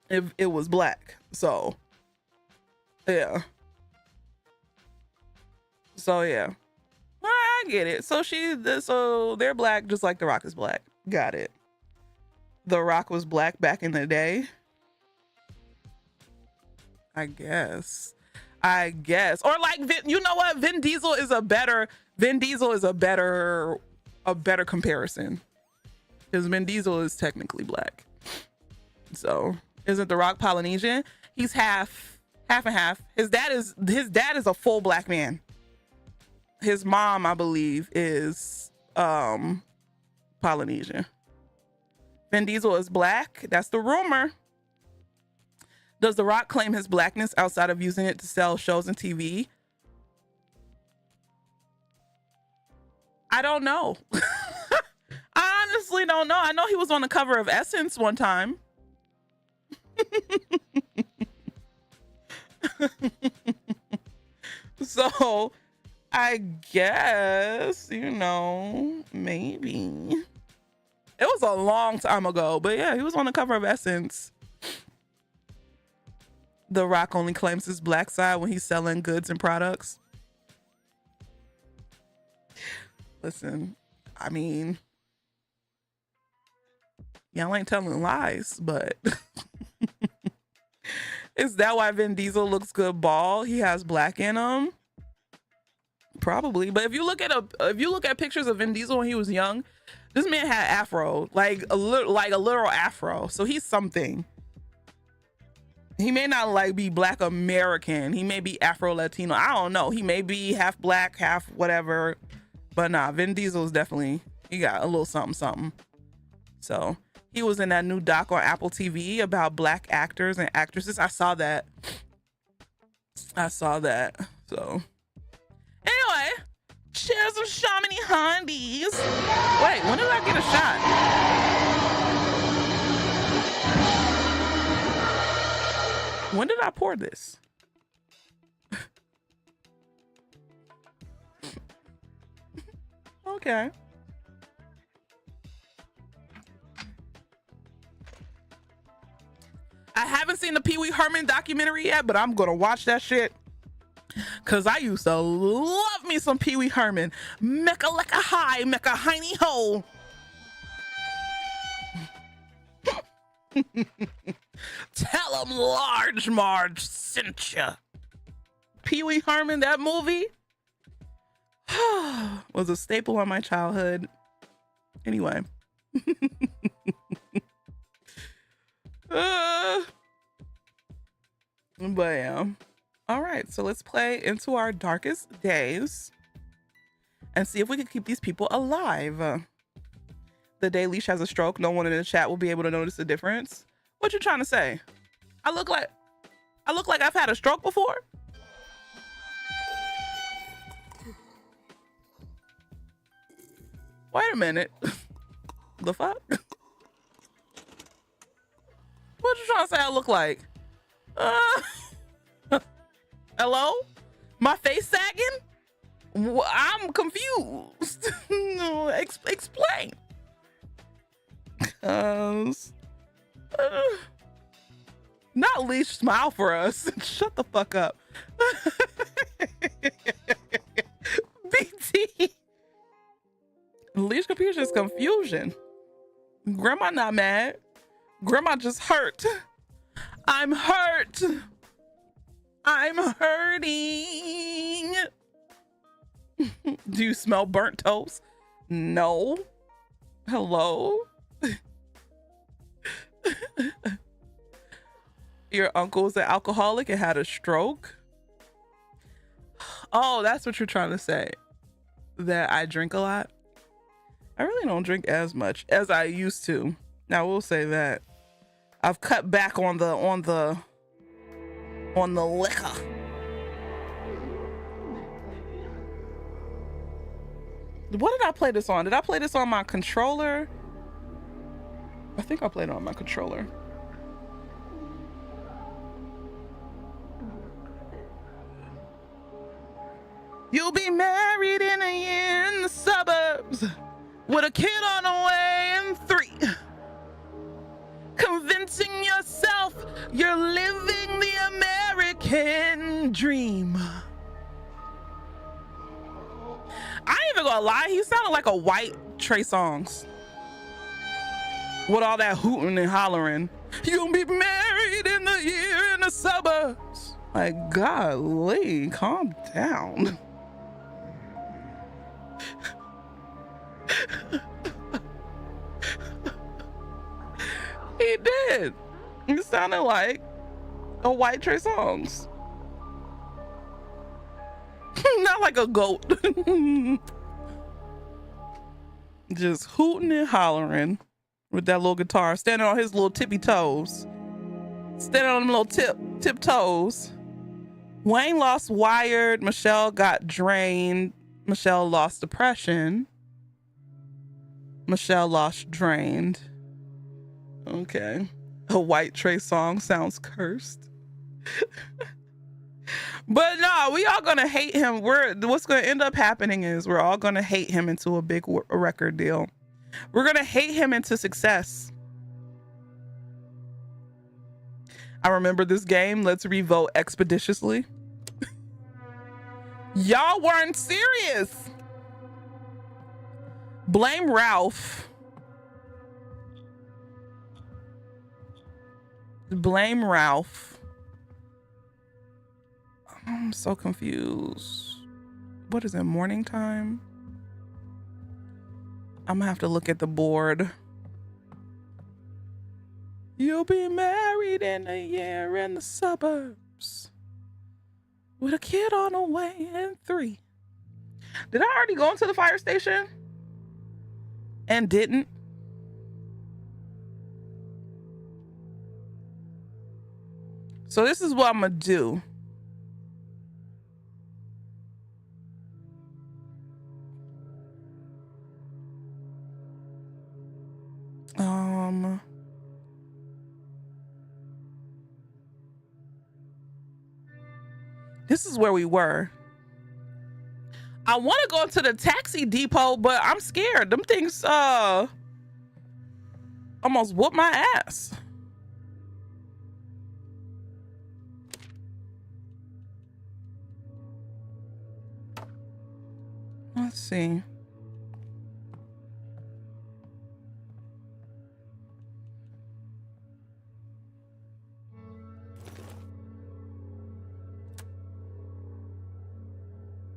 if it was black. So yeah. I get it. So they're black just like The Rock is black. Got it. The Rock was black back in the day. I guess. Or like you know what? Vin Diesel is a better comparison. Because Vin Diesel is technically black. So isn't The Rock Polynesian? He's half and half. His dad is a full black man. His mom, I believe, is Polynesian. Vin Diesel is black. That's the rumor. Does The Rock claim his blackness outside of using it to sell shows and TV? I don't know. I honestly don't know. I know he was on the cover of Essence one time. So I guess, maybe. It was a long time ago, but yeah, he was on the cover of Essence. The Rock only claims his black side when he's selling goods and products. Listen, I mean, y'all ain't telling lies, but is that why Vin Diesel looks good bald? He has black in him? Probably. But if you look at pictures of Vin Diesel when he was young, this man had afro, like a literal afro. So he's something. He may not be black American. He may be Afro Latino. I don't know. He may be half black, half whatever. But nah, Vin Diesel is definitely, he got a little something. So he was in that new doc on Apple TV about black actors and actresses. I saw that. So anyway, cheers some Chamonix Hondies. Wait, when did I get a shot? When did I pour this? Okay. I haven't seen the Pee Wee Herman documentary yet, but I'm gonna watch that shit. Cause I used to love me some Pee Wee Herman. Mecca lecca high, mecca hiney ho. Tell him Large Marge sent ya. Pee Wee Herman, that movie was a staple of my childhood. Anyway. But yeah. All right, so let's play Into Our Darkest Days and see if we can keep these people alive. The day Leash has a stroke, no one in the chat will be able to notice the difference. What you trying to say? I look like I've had a stroke before? Wait a minute. The fuck? What you trying to say I look like? Hello? My face sagging? I'm confused. No, explain. Not Leash, smile for us. Shut the fuck up. BT. Leash confusion is confusion. Grandma not mad. Grandma just hurt. I'm hurt. I'm hurting. Do you smell burnt toast? No. Hello? Your uncle's an alcoholic and had a stroke? Oh, that's what you're trying to say. That I drink a lot? I really don't drink as much as I used to. Now, we'll say that. I've cut back on the liquor. What did I play this on? Did I play this on my controller? I think I played it on my controller. You'll be married in a year in the suburbs with a kid on the way in 3. Convincing yourself you're living the American dream. I ain't even gonna lie, he sounded like a white Trey Songz. With all that hooting and hollering. You'll be married in the year in the suburbs. Like, golly, calm down. He did. He sounded like a white Trey Songz. Not like a goat. Just hooting and hollering with that little guitar, standing on his little tippy toes. Standing on them little tiptoes. Wayne lost Wired. Michelle got drained. Michelle lost Depression. Michelle lost Drained. Okay. A white Trey song sounds cursed. But no, we all gonna hate him. What's gonna end up happening is we're all gonna hate him into a big record deal. We're gonna hate him into success. I remember this game. Let's revote expeditiously. Y'all weren't serious. Blame Ralph. Blame Ralph. I'm so confused. What is it, morning time? I'm gonna have to look at the board. You'll be married in a year in the suburbs with a kid on the way in 3. Did I already go into the fire station? And didn't? So this is what I'm gonna do. This is where we were. I want to go to the taxi depot, but I'm scared. Them things almost whoop my ass. Let's see.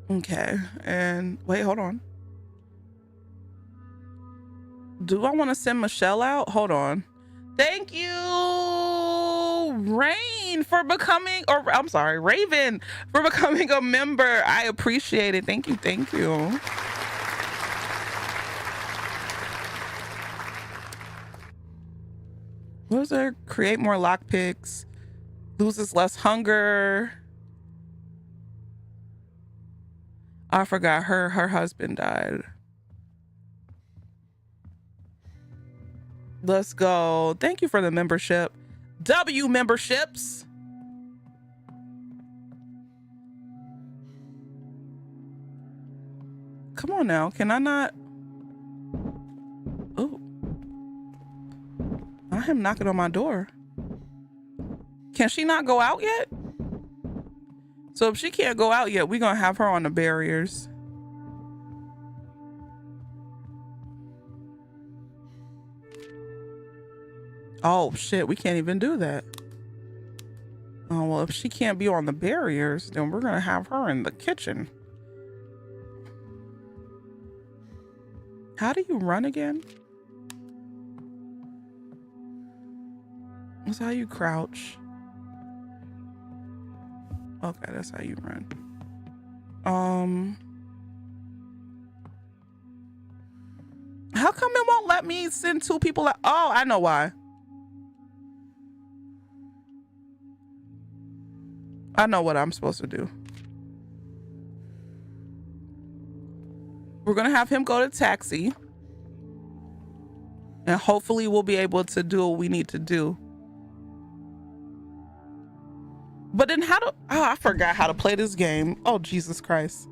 Okay, and wait, hold on. Do I want to send Michelle out? Hold on. Thank you, Rain for becoming, or I'm sorry, Raven for becoming a member. I appreciate it. Thank you. Thank you. What was there? Create more lockpicks. Loses less hunger. I forgot her husband died. Let's go. Thank you for the membership. W memberships. Come on now. Can I not? Oh. I am knocking on my door. Can she not go out yet? So if she can't go out yet, we're going to have her on the barriers. Oh, shit. We can't even do that. Oh, well, if she can't be on the barriers, then we're going to have her in the kitchen. How do you run again? That's how you crouch. Okay, that's how you run. How come it won't let me send two people out? Oh, I know why. I know what I'm supposed to do. We're gonna have him go to taxi. And hopefully we'll be able to do what we need to do. But then how do, oh, I forgot how to play this game. Oh, Jesus Christ.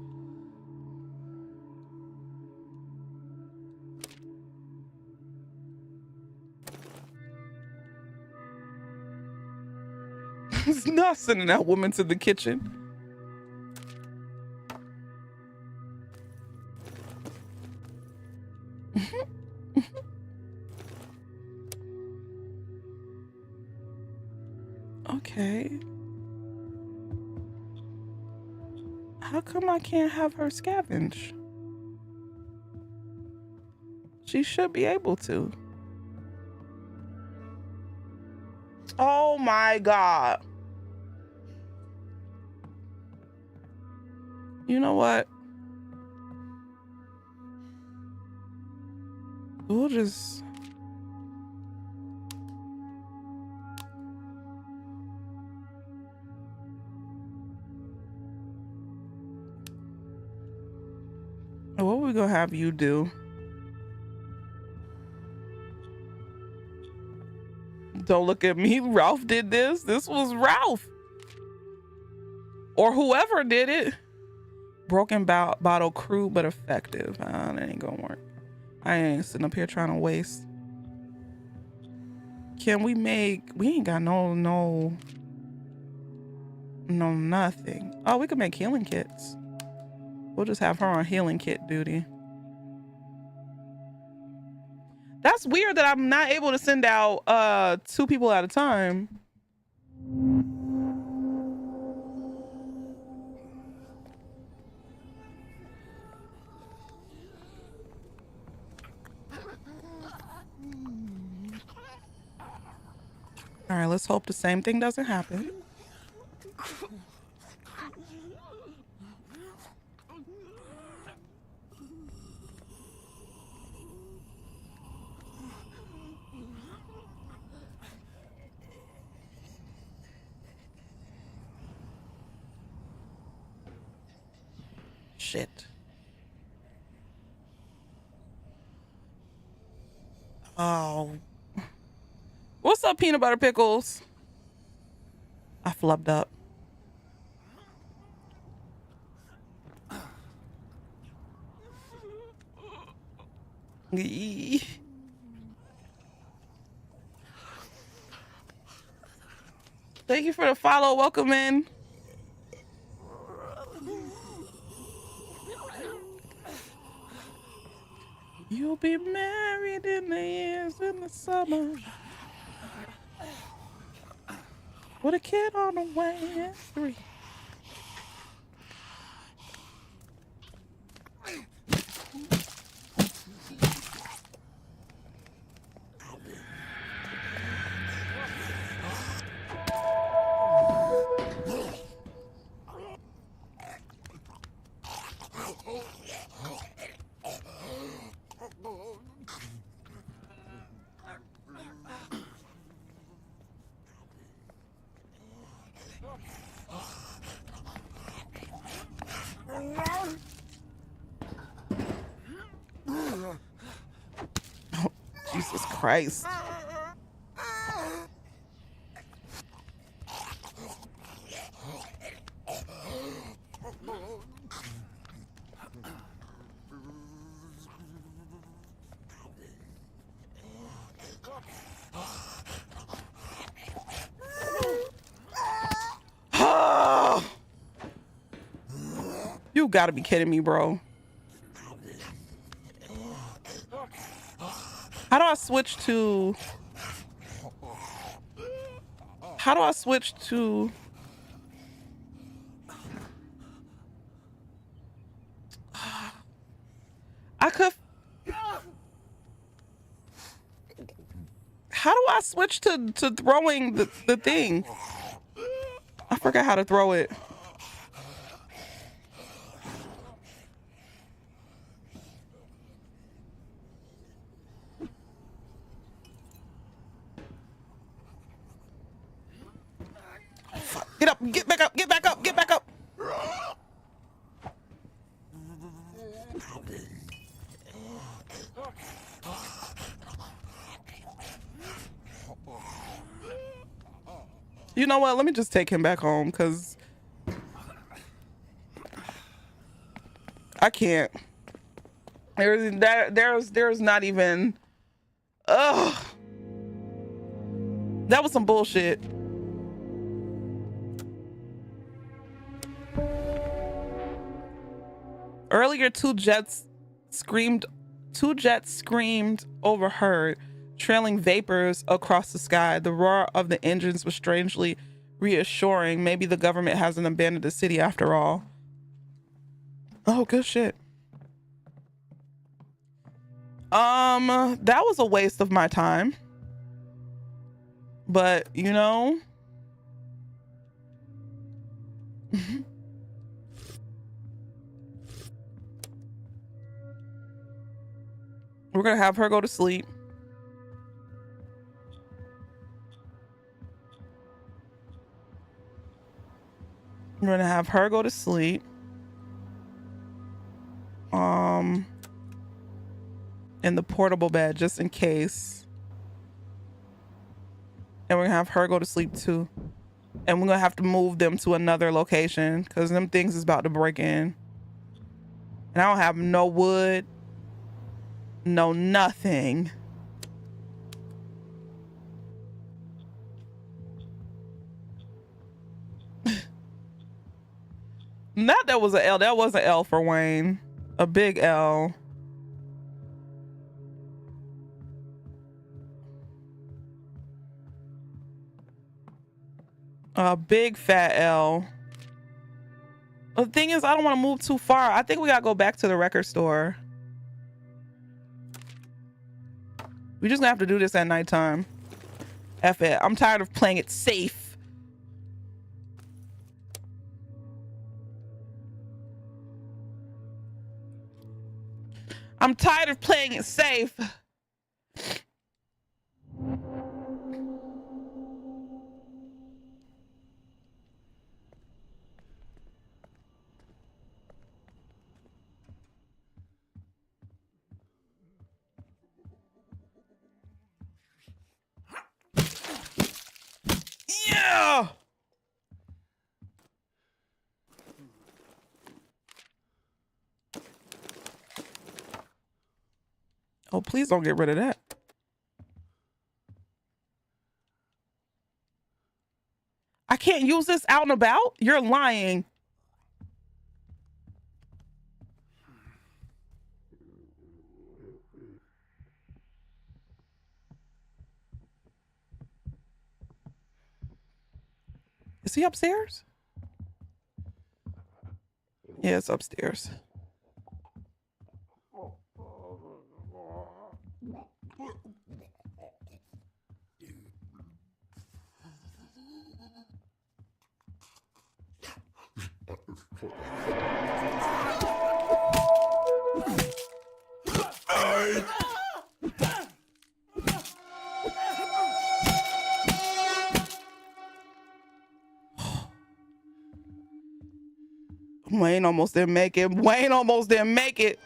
It's not sending that woman to the kitchen. Okay. How come I can't have her scavenge? She should be able to. Oh my God. You know what? We'll just... What are we gonna have you do? Don't look at me. Ralph did this. This was Ralph. Or whoever did it. Broken bottle, crude but effective. That ain't gonna work. I ain't sitting up here trying to waste. Can we make... We ain't got no nothing. Oh, we could make healing kits. We'll just have her on healing kit duty. That's weird that I'm not able to send out two people at a time. All right, let's hope the same thing doesn't happen. Shit. Oh. What's up, peanut butter pickles? I flubbed up. Thank you for the follow. Welcome in. You'll be married in the years in the summer. With a kid on the way at 3. Christ. You gotta be kidding me, bro. How do I switch to... How do I switch to... I could... How do I switch to throwing the thing? I forgot how to throw it. Get up, get back up, get back up, get back up. You know what? Let me just take him back home because I can't. There's not even. Ugh. That was some bullshit. Earlier, two jets screamed overheard, trailing vapors across the sky. The roar of the engines was strangely reassuring. Maybe the government hasn't abandoned the city after all. Oh, good shit. That was a waste of my time. But, you know... We're gonna have her go to sleep. We're gonna have her go to sleep. In the portable bed, just in case. And we're gonna have her go to sleep too. And we're gonna have to move them to another location because them things is about to break in. And I don't have no wood. No, nothing. Not that was an L. That was an L for Wayne. A big L. A big fat L. The thing is, I don't want to move too far. I think we gotta go back to the record store. We're just gonna have to do this at nighttime. F it. I'm tired of playing it safe. I'm tired of playing it safe. Yeah. Oh, please don't get rid of that. I can't use this out and about? You're lying. Is he upstairs? Yeah, it's upstairs. Wayne almost didn't make it. Wayne almost didn't make it.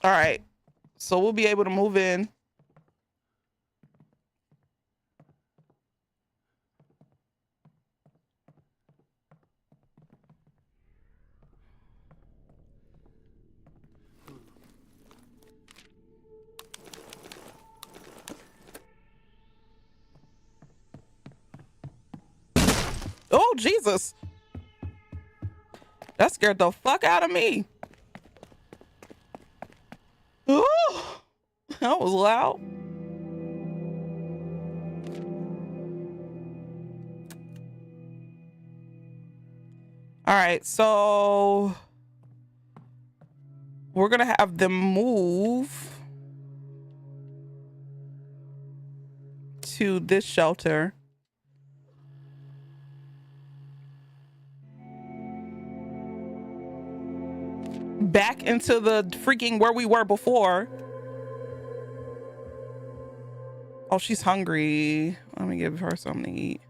All right. So we'll be able to move in. Oh, Jesus. That scared the fuck out of me. Oh, that was loud. All right, so we're gonna have them move to this shelter. Back into the freaking where we were before. Oh, she's hungry. Let me give her something to eat.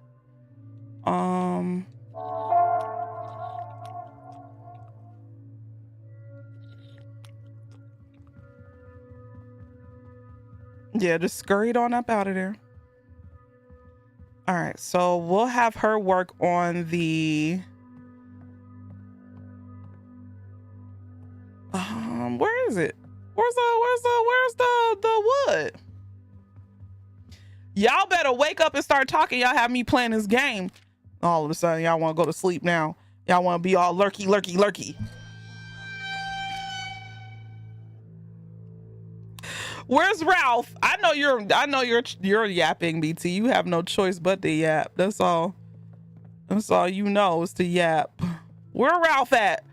Yeah, just scurried on up out of there. All right, so we'll have her work on the where is it? Where's the wood? Y'all better wake up and start talking. Y'all have me playing this game. All of a sudden, y'all want to go to sleep now. Y'all want to be all lurky. Where's Ralph? I know you're yapping, BT. You have no choice but to yap. That's all you know is to yap. Where Ralph at?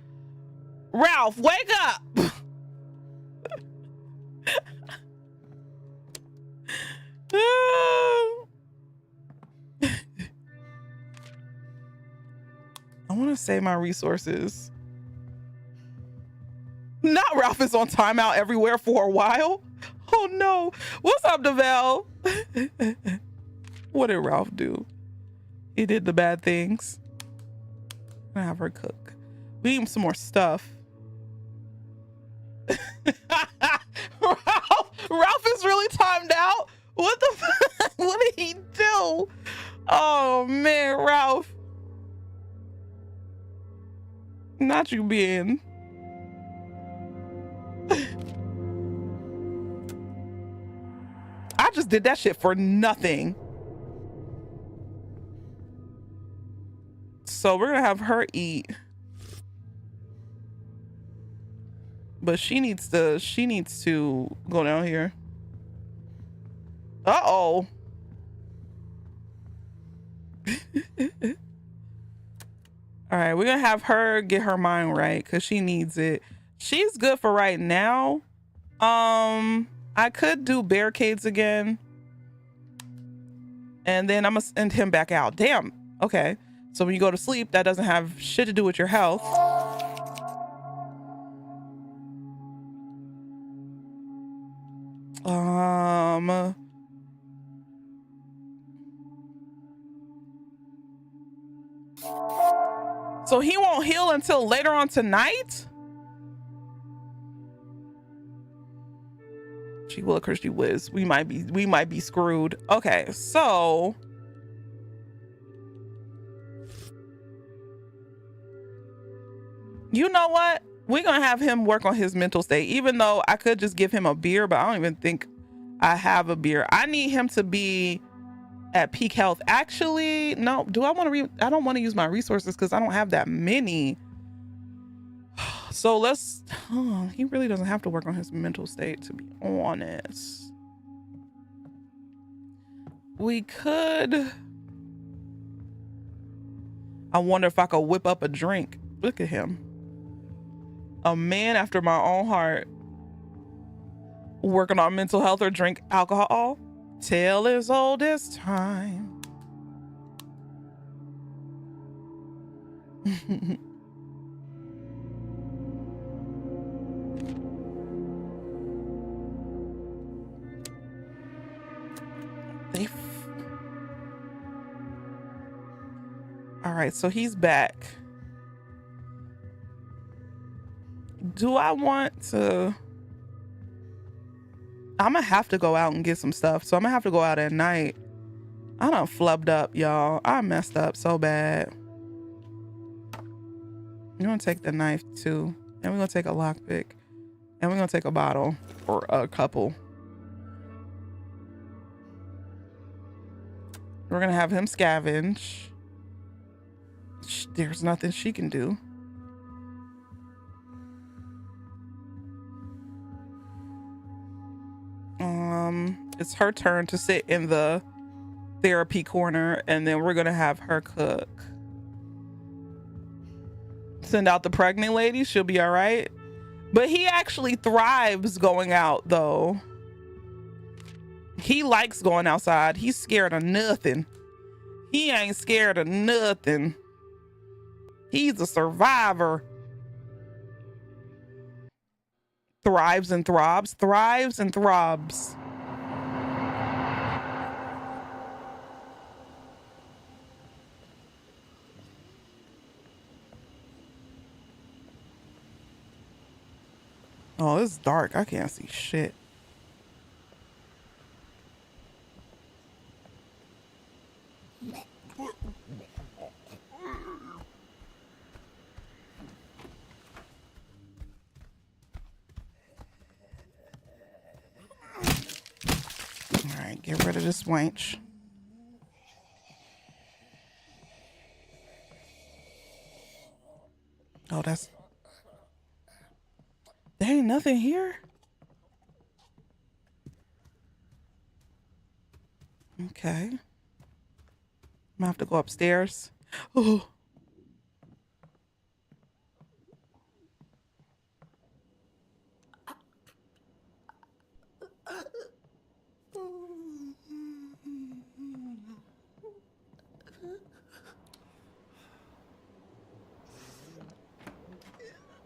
Ralph, wake up. I want to save my resources. Not Ralph is on timeout everywhere for a while. Oh no. What's up, Devel? What did Ralph do? He did the bad things. I'm gonna have her cook. We need some more stuff. Ralph is really timed out. What the fuck? What did he do? Oh man, Ralph. Not you being. I just did that shit for nothing. So we're gonna have her eat. But she needs to go down here. Uh-oh. All right, we're gonna have her get her mind right because she needs it. She's good for right now. I could do barricades again. And then I'm gonna send him back out. Damn. Okay. So when you go to sleep, that doesn't have shit to do with your health. So he won't heal until later on tonight? She will, Christy Wiz. We might be screwed. Okay, so you know what? We're gonna have him work on his mental state, even though I could just give him a beer, but I don't even think I have a beer. I need him to be at peak health. Actually, no, I don't want to use my resources because I don't have that many. So he really doesn't have to work on his mental state, to be honest. We could. I wonder if I could whip up a drink. Look at him. A man after my own heart. Working on mental health or drink alcohol. Tale as old as time. All right, so he's back. Do I want to? I'm gonna have to go out and get some stuff. So I'm gonna have to go out at night. I done flubbed up, y'all. I messed up so bad. We're gonna take the knife too. And we're gonna take a lockpick. And we're gonna take a bottle or a couple. We're gonna have him scavenge. There's nothing she can do. It's her turn to sit in the therapy corner, and then we're gonna have her cook. Send out the pregnant lady, she'll be all right. But he actually thrives going out though. He likes going outside. He's scared of nothing. He ain't scared of nothing. He's a survivor. Thrives and throbs, thrives and throbs. Oh, it's dark. I can't see shit. All right, get rid of this wench. Oh, there ain't nothing here. Okay. I'm gonna have to go upstairs. Oh.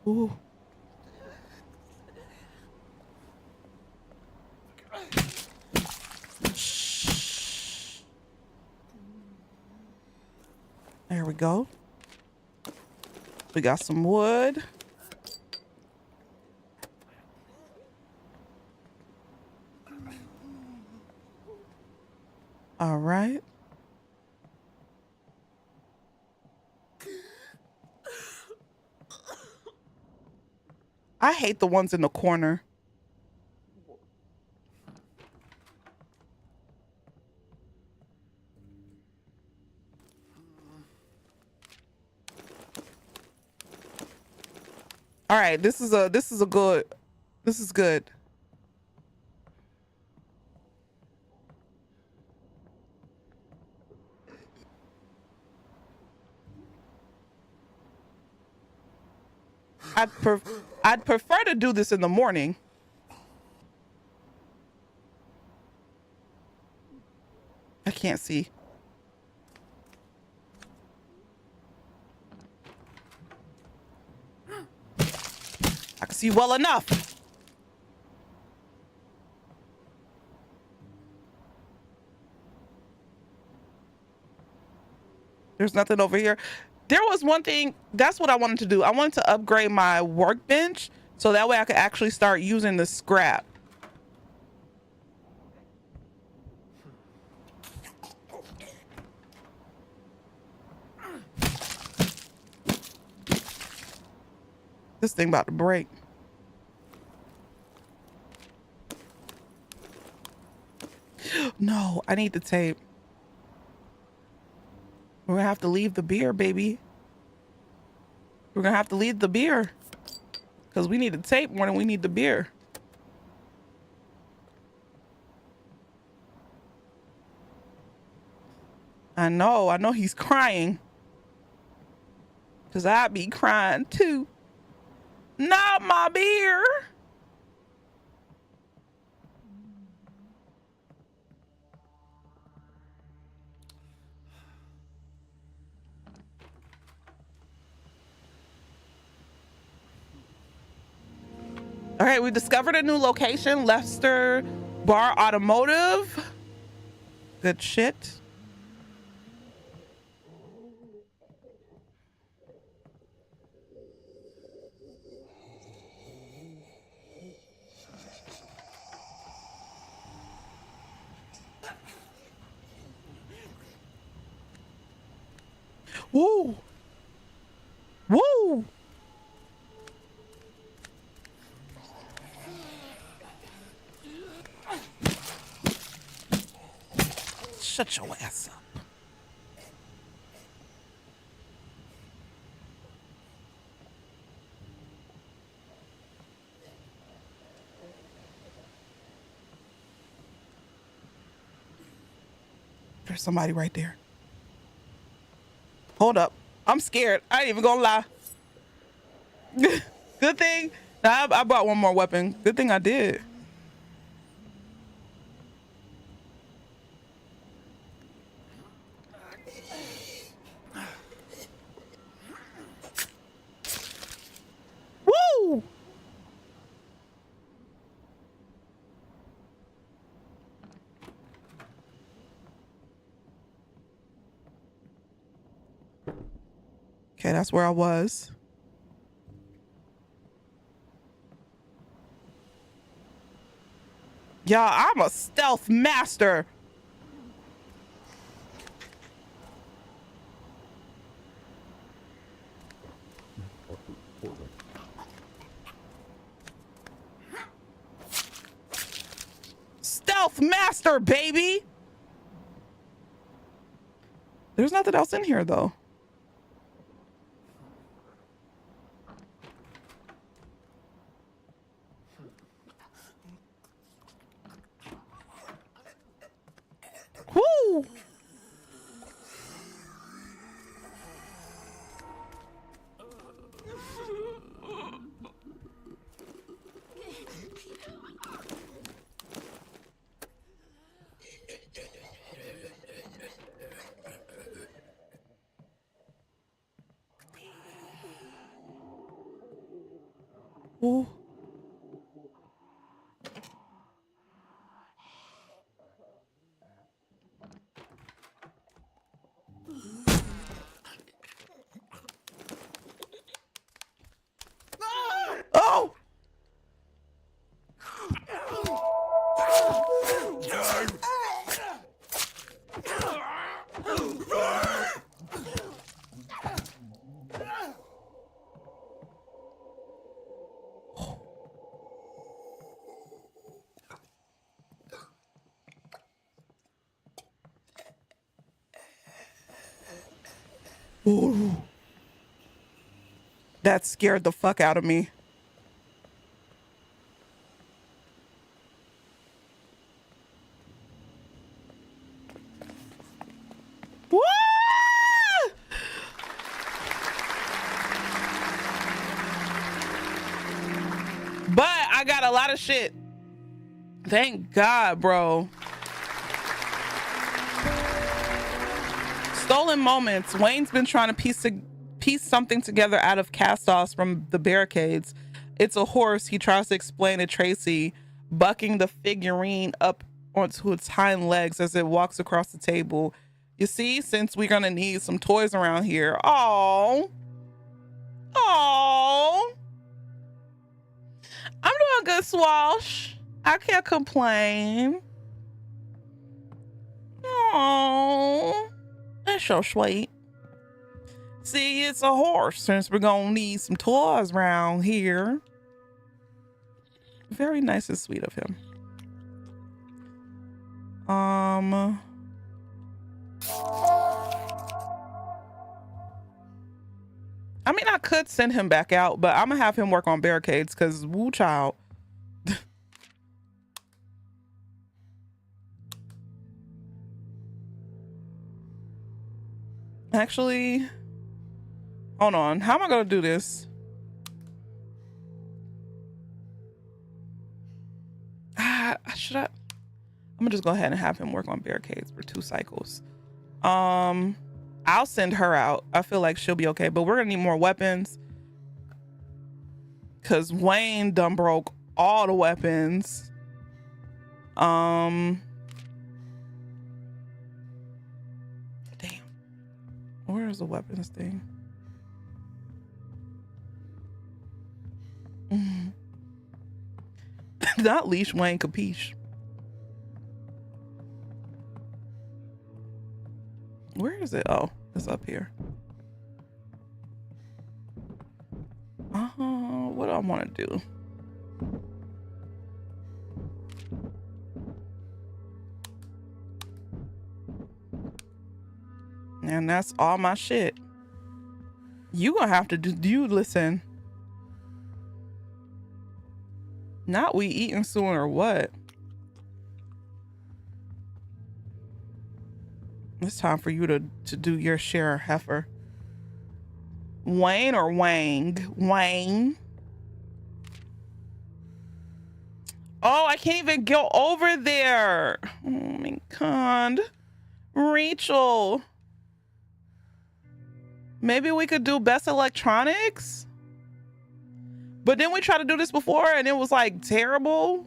Ooh. Shh. There we go. We got some wood. All right. I hate the ones in the corner. All right, this is good. I'd prefer to do this in the morning. I can't see. I can see well enough. There's nothing over here. There was one thing, that's what I wanted to do. I wanted to upgrade my workbench so that way I could actually start using the scrap. This thing about to break. No, I need the tape. We're gonna have to leave the beer, baby. We're gonna have to leave the beer because we need the tape more than we need the beer. I know he's crying because I'd be crying too. Not my beer. All right, we discovered a new location, Leicester Bar Automotive. Good shit. Woo! Woo! Shut your ass up. There's somebody right there. Hold up. I'm scared. I ain't even gonna lie. Good thing. Nah, I bought one more weapon. Good thing I did. Woo! Okay, that's where I was. Y'all, I'm a stealth master. Stealth master, baby. There's nothing else in here, though. Woo! Ooh. Oh! Ooh. That scared the fuck out of me. Woo! But I got a lot of shit. Thank God, bro. Stolen moments. Wayne's been trying to piece something together out of cast-offs from the barricades. It's a horse, he tries to explain to Tracy, bucking the figurine up onto its hind legs as it walks across the table. You see, since we're gonna need some toys around here. Oh, oh, I'm doing good, Swash. I can't complain. Oh, that's so sweet. See, it's a horse, since we're gonna need some toys around here. Very nice and sweet of him. I mean, I could send him back out, but I'm gonna have him work on barricades because woo child. Actually, hold on. How am I gonna do this? Should I? I'm gonna just go ahead and have him work on barricades for 2 cycles. I'll send her out. I feel like she'll be okay, but we're gonna need more weapons because Wayne done broke all the weapons. Damn. Where's the weapons thing? Not leash Wayne, capiche. Where is it? Oh, it's up here. want to do. And that's all my shit. You gonna have to do, you listen. Not we eating soon or what? It's time for you to do your share, heifer. Wayne or Wang? Wayne. Oh, I can't even go over there. Oh my God. Rachel. Maybe we could do best electronics? But then we tried to do this before and it was like terrible.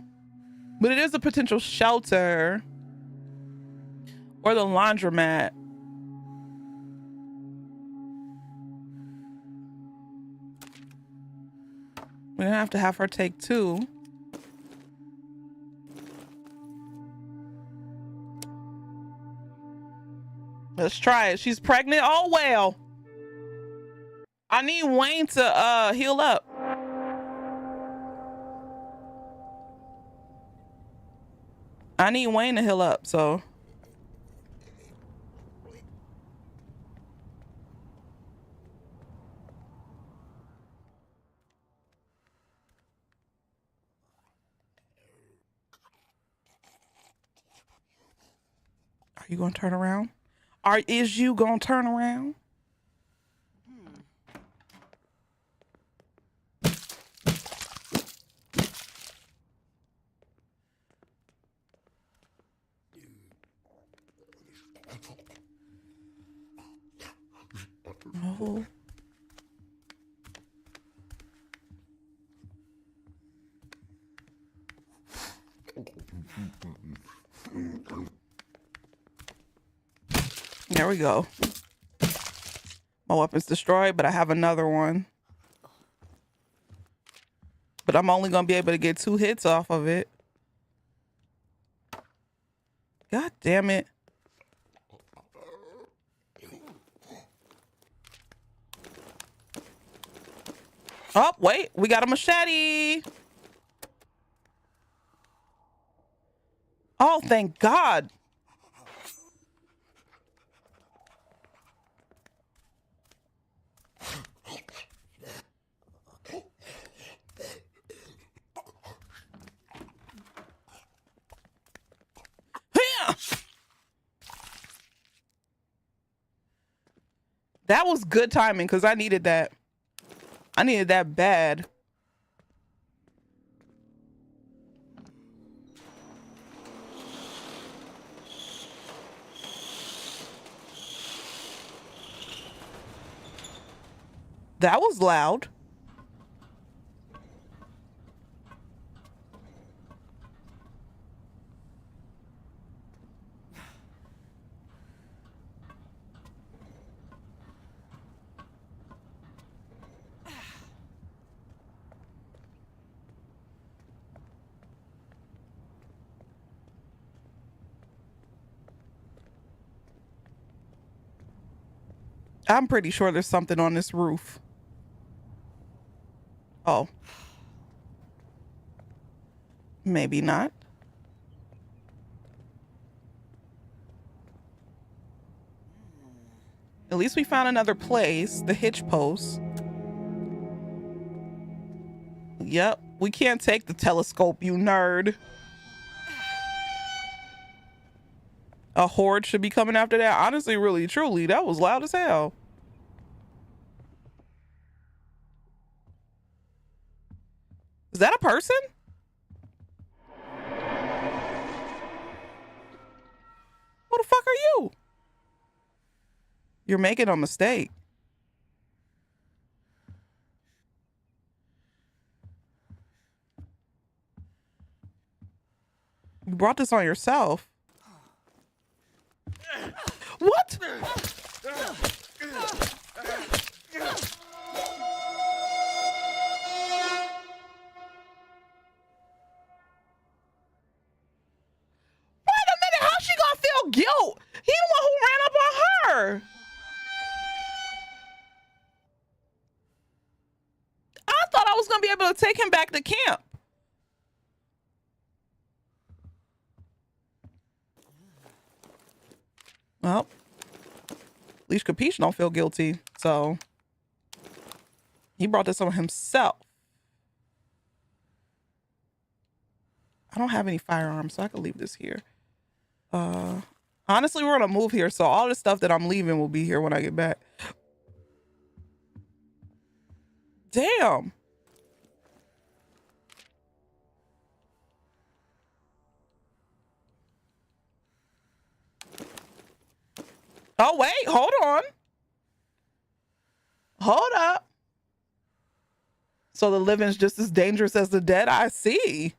But it is a potential shelter. Or the laundromat. We're gonna have to have her take 2. Let's try it. She's pregnant. Oh, well. I need Wayne to heal up. I need Wayne to heal up, so. Are you gonna turn around? Is you gonna turn around? Oh. There we go. My weapon's destroyed, but I have another one. But I'm only gonna be able to get 2 hits off of it. God damn it. Oh, wait, we got a machete. Oh, thank God. That was good timing because I needed that. I needed that bad. That was loud. I'm pretty sure there's something on this roof. Oh. Maybe not. At least we found another place, the hitch post. Yep, we can't take the telescope, you nerd. A horde should be coming after that. Honestly, really, truly, that was loud as hell. Is that a person? Who the fuck are you? You're making a mistake. You brought this on yourself. What? Wait a minute, how's she gonna feel guilt? He the one who ran up on her. I thought I was gonna be able to take him back to camp. Well, at least Capiche don't feel guilty, so he brought this on himself. I don't have any firearms, so I could leave this here. Honestly, we're gonna move here, so all the stuff that I'm leaving will be here when I get back. Damn. Oh, wait, hold on. Hold up. So the living's just as dangerous as the dead? I see.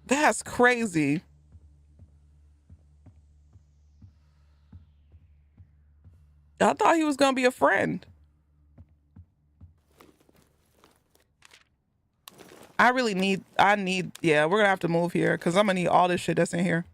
That's crazy. I thought he was gonna be a friend. Yeah, we're gonna have to move here because I'm gonna need all this shit that's in here.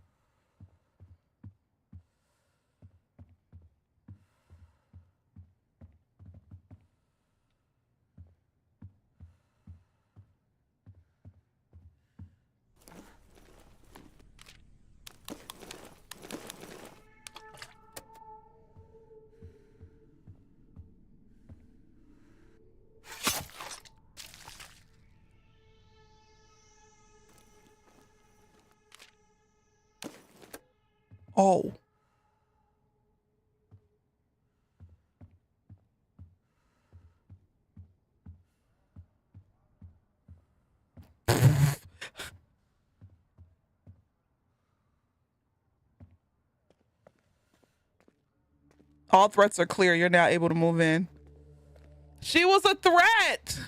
Oh. All threats are clear. You're now able to move in. She was a threat.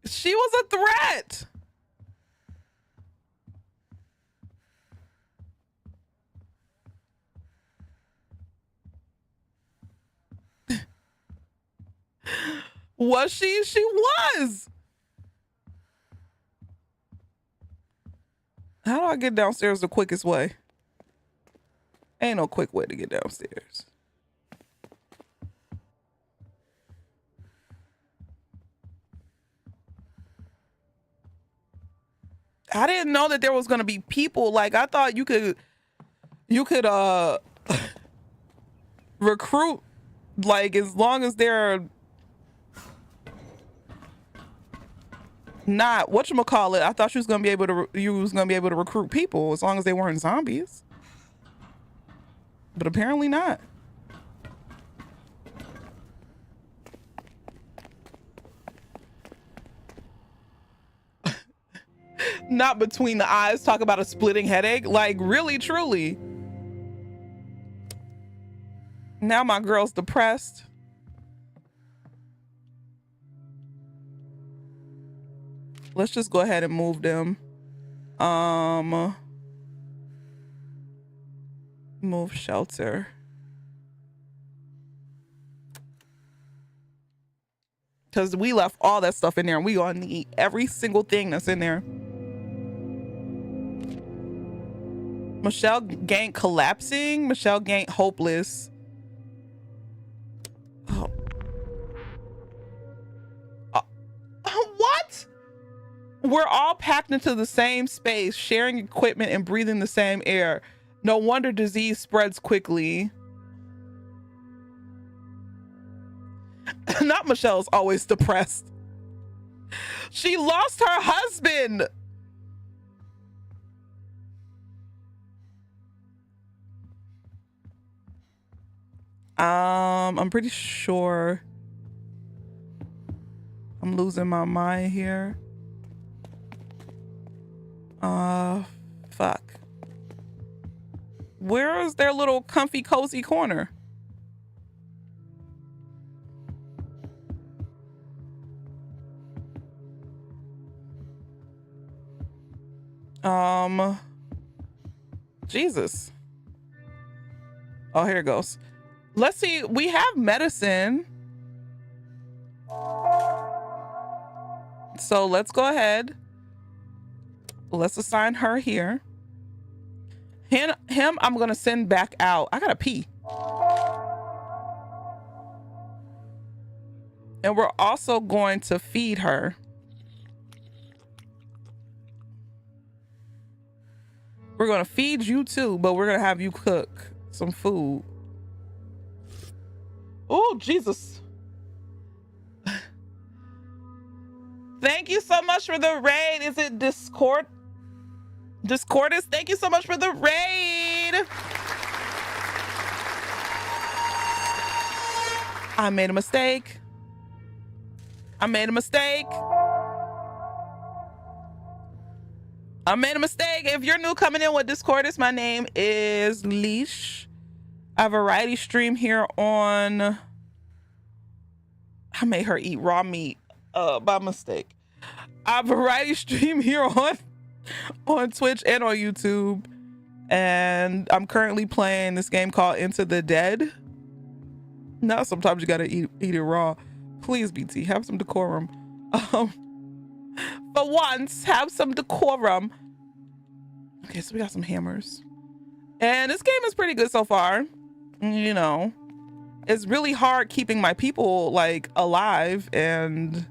She was a threat. Was she? She was. How do I get downstairs the quickest way? Ain't no quick way to get downstairs. I didn't know that there was gonna be people. Like, I thought you could recruit, like, as long as they're not whatchamacallit. I thought you was gonna be able to recruit people as long as they weren't zombies. But apparently not. Not between the eyes, talk about a splitting headache. Like, really, truly. Now my girl's depressed. Let's just go ahead and move them. Move shelter. Because we left all that stuff in there and we gonna need every single thing that's in there. Michelle Gank collapsing. Michelle Gank hopeless. Oh. What? We're all packed into the same space, sharing equipment and breathing the same air. No wonder disease spreads quickly. Not Michelle's always depressed. She lost her husband. I'm pretty sure I'm losing my mind here. Fuck. Where is their little comfy, cozy corner? Jesus. Oh, here it goes. Let's see. We have medicine. So let's go ahead. Let's assign her here. Him, I'm going to send back out. I got to pee. And we're also going to feed her. We're going to feed you too, but we're going to have you cook some food. Oh, Jesus. Thank you so much for the raid. Is it Discord? Discordus, thank you so much for the raid. I made a mistake. I made a mistake. I made a mistake. If you're new coming in with Discordus, my name is Leash. I have a variety stream here on... I made her eat raw meat by mistake. I have a variety stream here on Twitch and on YouTube. And I'm currently playing this game called Into the Dead. Now sometimes you gotta eat it raw. Please, BT, have some decorum. For once, have some decorum. Okay, so we got some hammers. And this game is pretty good so far. You know, it's really hard keeping my people like alive and,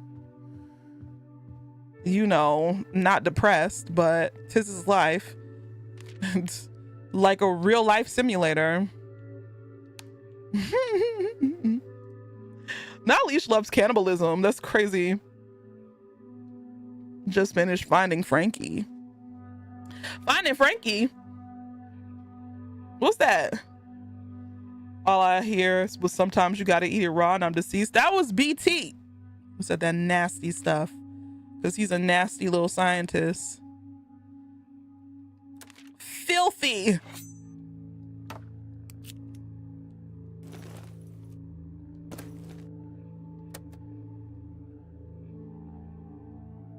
you know, not depressed, but this is life. It's like a real life simulator. Now Leash loves cannibalism. That's crazy. Just finished Finding Frankie. Finding Frankie? What's that? All I hear was sometimes you gotta eat it raw and I'm deceased. That was BT who said that nasty stuff, because he's a nasty little scientist. Filthy.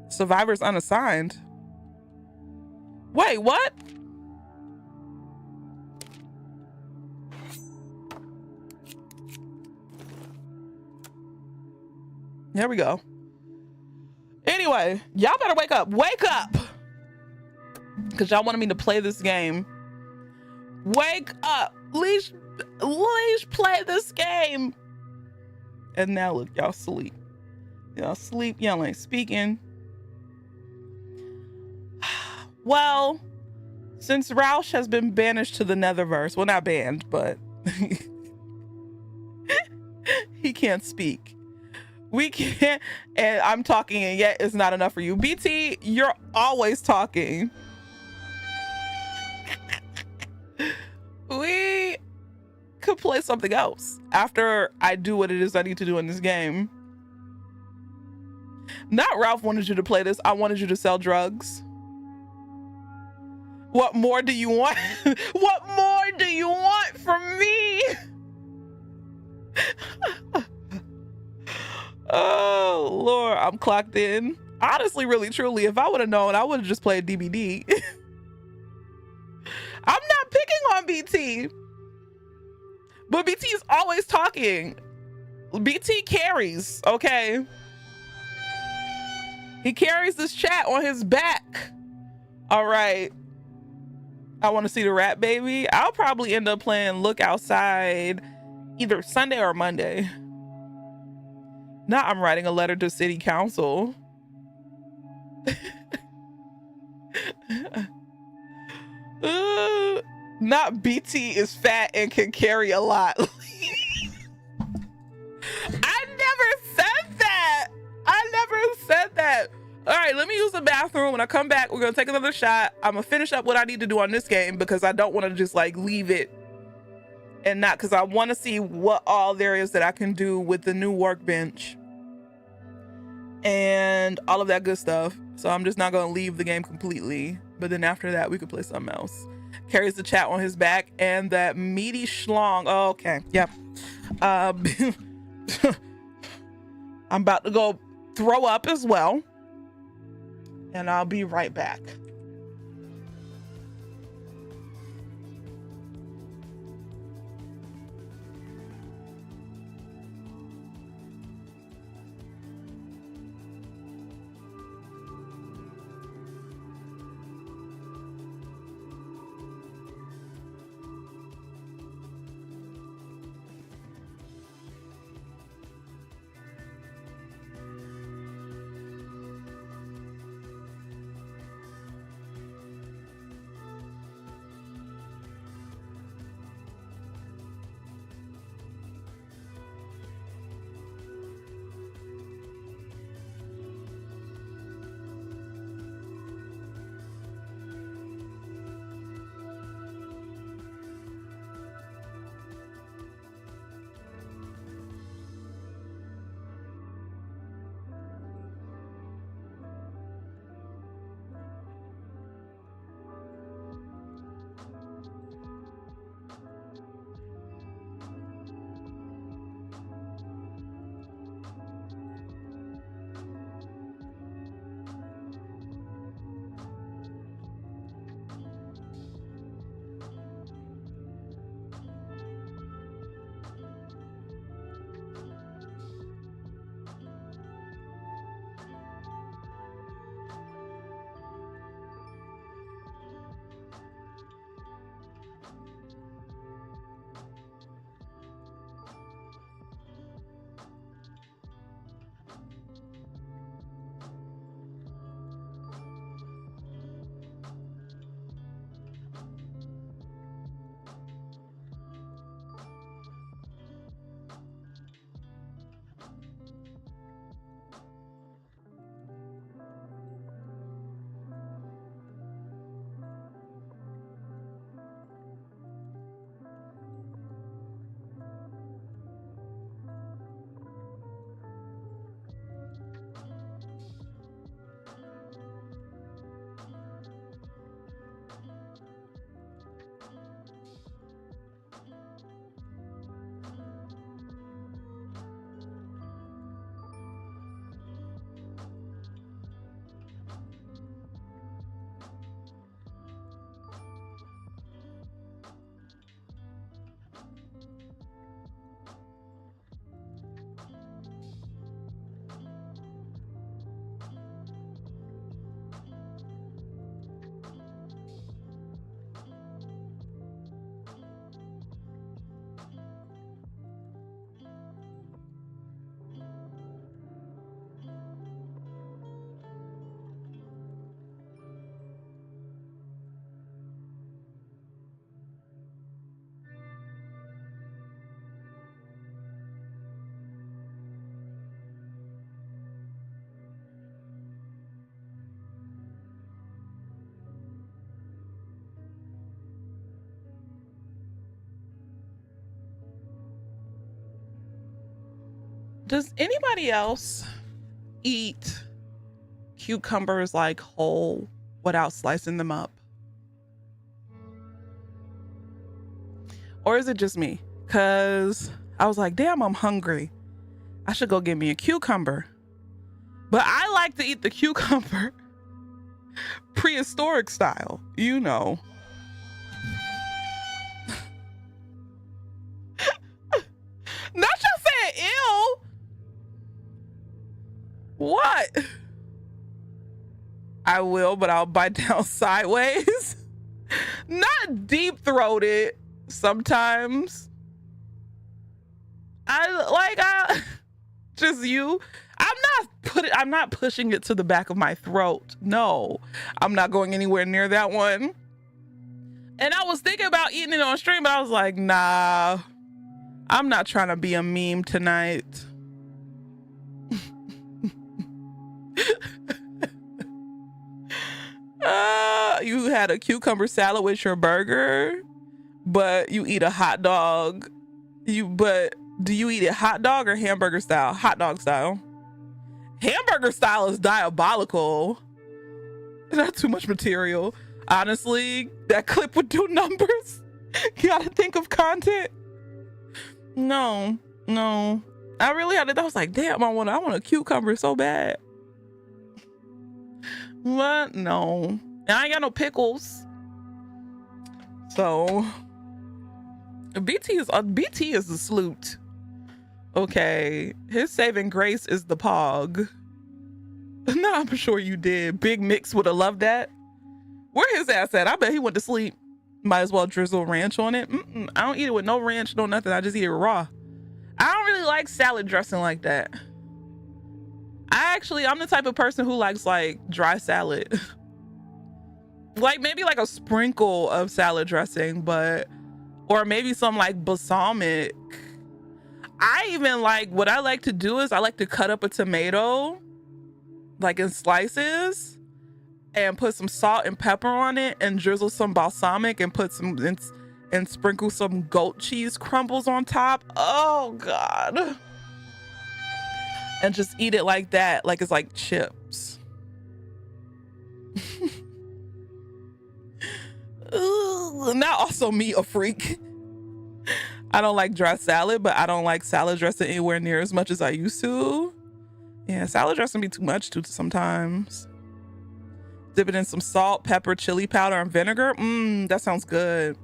Survivors unassigned. Wait, what? There we go. Anyway, y'all better wake up. Wake up! Because y'all wanted me to play this game. Wake up! Leash, play this game! And now look, y'all sleep. Y'all sleep, y'all ain't speaking. Well, since Roush has been banished to the Netherverse, well, not banned, but he can't speak. We can't, and I'm talking, and yet it's not enough for you. BT, you're always talking. We could play something else after I do what it is I need to do in this game. Not Ralph wanted you to play this. I wanted you to sell drugs. What more do you want? What more do you want from me? Oh, Lord, I'm clocked in. Honestly, really, truly, if I would have known, I would have just played DBD. I'm not picking on BT. But BT is always talking. BT carries, okay? He carries this chat on his back. All right. I want to see the Rat Baby. I'll probably end up playing Look Outside either Sunday or Monday. Now I'm writing a letter to City Council. Not BT is fat and can carry a lot. I never said that. I never said that. All right, let me use the bathroom. When I come back, we're gonna take another shot. I'm gonna finish up what I need to do on this game because I don't want to just like leave it and not, because I want to see what all there is that I can do with the new workbench and all of that good stuff. So I'm just not gonna leave the game completely. But then after that, we could play something else. Carries the chat on his back and that meaty schlong. Oh, okay, yep. I'm about to go throw up as well. And I'll be right back. Does anybody else eat cucumbers like whole without slicing them up? Or is it just me? Because I was like, damn, I'm hungry. I should go get me a cucumber. But I like to eat the cucumber prehistoric style, you know. Not y'all saying ew. What? I will, but I'll bite down sideways. Not deep throated sometimes. I just you. I'm not pushing it to the back of my throat. No, I'm not going anywhere near that one. And I was thinking about eating it on stream, but I was like, nah, I'm not trying to be a meme tonight. You had a cucumber salad with your burger, but you eat a hot dog. But do you eat it hot dog or hamburger style? Hot dog style. Hamburger style is diabolical. Not too much material. Honestly, that clip would do numbers. You gotta think of content. No. I really had it. I was like, damn, I want a cucumber so bad. But no. And I ain't got no pickles. So BT is the sloot. Okay, his saving grace is the pog. No, I'm sure you did. Big Mix would have loved that. Where his ass at? I bet he went to sleep. Might as well drizzle ranch on it. I don't eat it with no ranch, no nothing. I just eat it raw. I don't really like salad dressing like that. I'm the type of person who likes like dry salad. Like maybe like a sprinkle of salad dressing, or maybe some like balsamic. I even like, what I like to do is I like to cut up a tomato like in slices and put some salt and pepper on it and drizzle some balsamic and put some and sprinkle some goat cheese crumbles on top. Oh God. And just eat it like that, like it's like chips. Ooh, not also me a freak. I don't like dry salad, but I don't like salad dressing anywhere near as much as I used to. Yeah, salad dressing be too much too sometimes. Dip it in some salt, pepper, chili powder, and vinegar. That sounds good.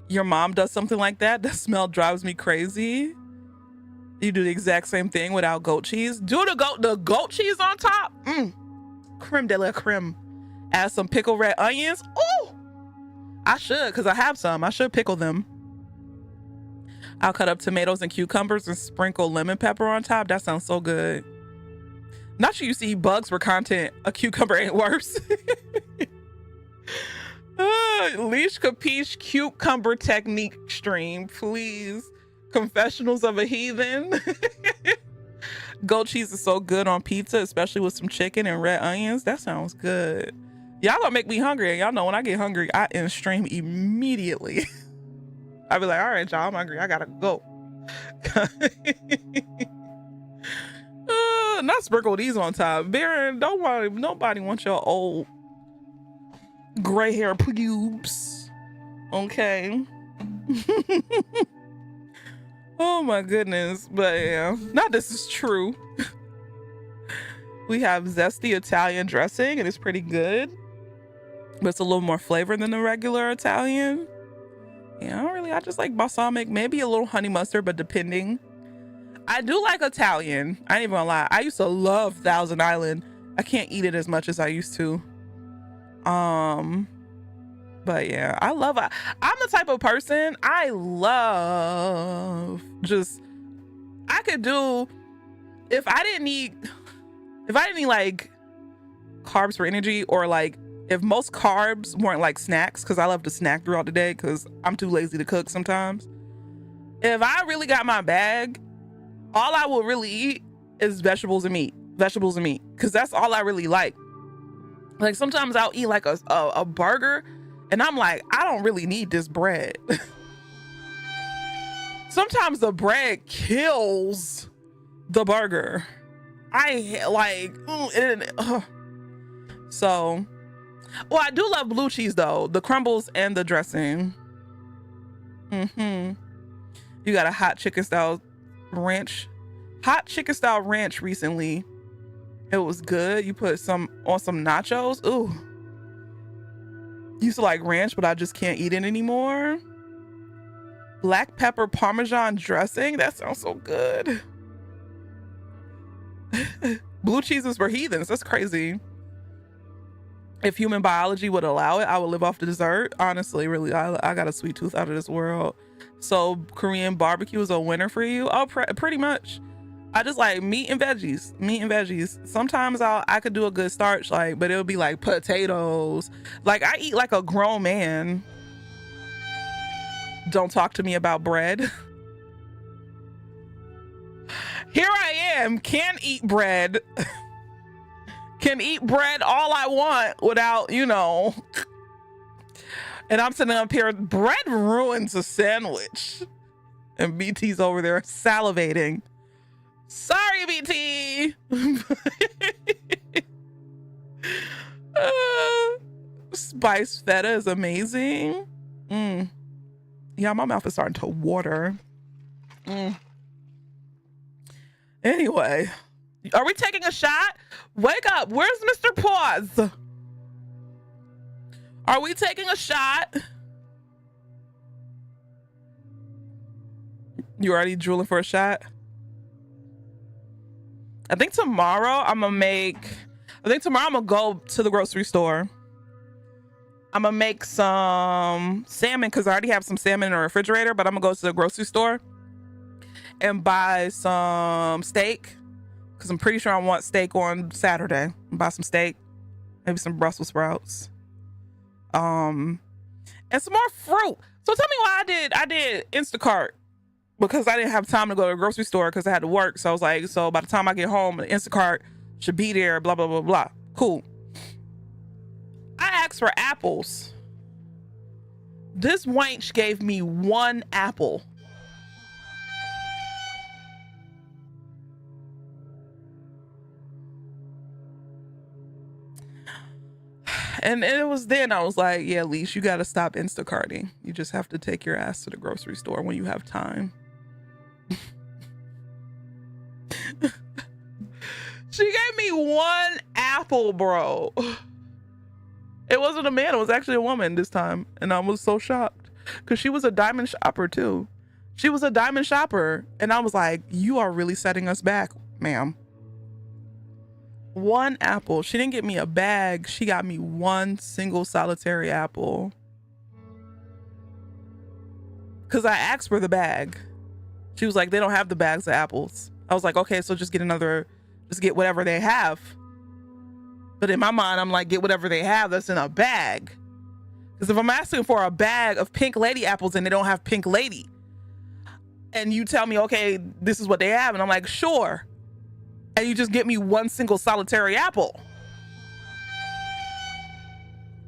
Your mom does something like that? That smell drives me crazy. You do the exact same thing without goat cheese. Do the goat cheese on top. Creme de la creme. Add some pickled red onions. Ooh, I should, because I have some. I should pickle them. I'll cut up tomatoes and cucumbers and sprinkle lemon pepper on top. That sounds so good. Not sure you see bugs for content. A cucumber ain't worse. Leash Capiche cucumber technique stream, please. Confessionals of a heathen. Goat cheese is so good on pizza, especially with some chicken and red onions. That sounds good. Y'all gonna make me hungry. And y'all know when I get hungry, I end stream immediately. I be like, all right, y'all, I'm hungry. I gotta go. Not sprinkle these on top. Baron, nobody wants your old gray hair pubes. Okay. Oh my goodness. But yeah, now this is true. We have zesty Italian dressing and it's pretty good. But it's a little more flavor than the regular Italian. Yeah, I just like balsamic, maybe a little honey mustard, but depending. I do like Italian. I ain't even gonna lie. I used to love Thousand Island. I can't eat it as much as I used to. But yeah, I'm the type of person, I love I could do, if I didn't need like carbs for energy, or like if most carbs weren't like snacks, because I love to snack throughout the day because I'm too lazy to cook sometimes. If I really got my bag, all I will really eat is vegetables and meat, because that's all I really like. Like sometimes I'll eat like a burger and I'm like, I don't really need this bread. Sometimes the bread kills the burger. So, well, I do love blue cheese though, the crumbles and the dressing. You got a hot chicken style ranch recently. It was good. You put some on some nachos. Ooh, used to like ranch, but I just can't eat it anymore. Black pepper Parmesan dressing. That sounds so good. Blue cheeses for heathens. That's crazy. If human biology would allow it, I would live off the dessert. Honestly, really, I got a sweet tooth out of this world. So Korean barbecue is a winner for you? Oh, pretty much. I just like meat and veggies. Sometimes I could do a good starch, like, but it would be like potatoes. Like, I eat like a grown man. Don't talk to me about bread. Here I am, can eat bread. Can eat bread all I want without, you know. And I'm sitting up here, bread ruins a sandwich. And BT's over there salivating. Sorry, BT. Spiced feta is amazing. Yeah, my mouth is starting to water. Anyway, are we taking a shot? Wake up. Where's Mr. Pause? Are we taking a shot? You already drooling for a shot? I think tomorrow I'm gonna go to the grocery store. I'm gonna make some salmon because I already have some salmon in the refrigerator, but I'm gonna go to the grocery store and buy some steak because I'm pretty sure I want steak on Saturday. Buy some steak, maybe some Brussels sprouts, and some more fruit. So tell me why I did Instacart, because I didn't have time to go to the grocery store because I had to work. So I was like, so by the time I get home, the Instacart should be there, blah, blah, blah, blah. Cool. I asked for apples. This wench gave me 1 apple. And it was then I was like, yeah, Leash, you got to stop Instacarting. You just have to take your ass to the grocery store when you have time. She gave me 1 apple, bro. It wasn't a man. It was actually a woman this time. And I was so shocked because she was a diamond shopper too. She was a diamond shopper. And I was like, you are really setting us back, ma'am. 1 apple. She didn't get me a bag. She got me 1 single solitary apple. Because I asked for the bag. She was like, they don't have the bags of apples. I was like, okay, so just get whatever they have. But in my mind, I'm like, get whatever they have that's in a bag. Because if I'm asking for a bag of Pink Lady apples and they don't have Pink Lady, and you tell me, okay, this is what they have, and I'm like, sure. And you just get me 1 single solitary apple.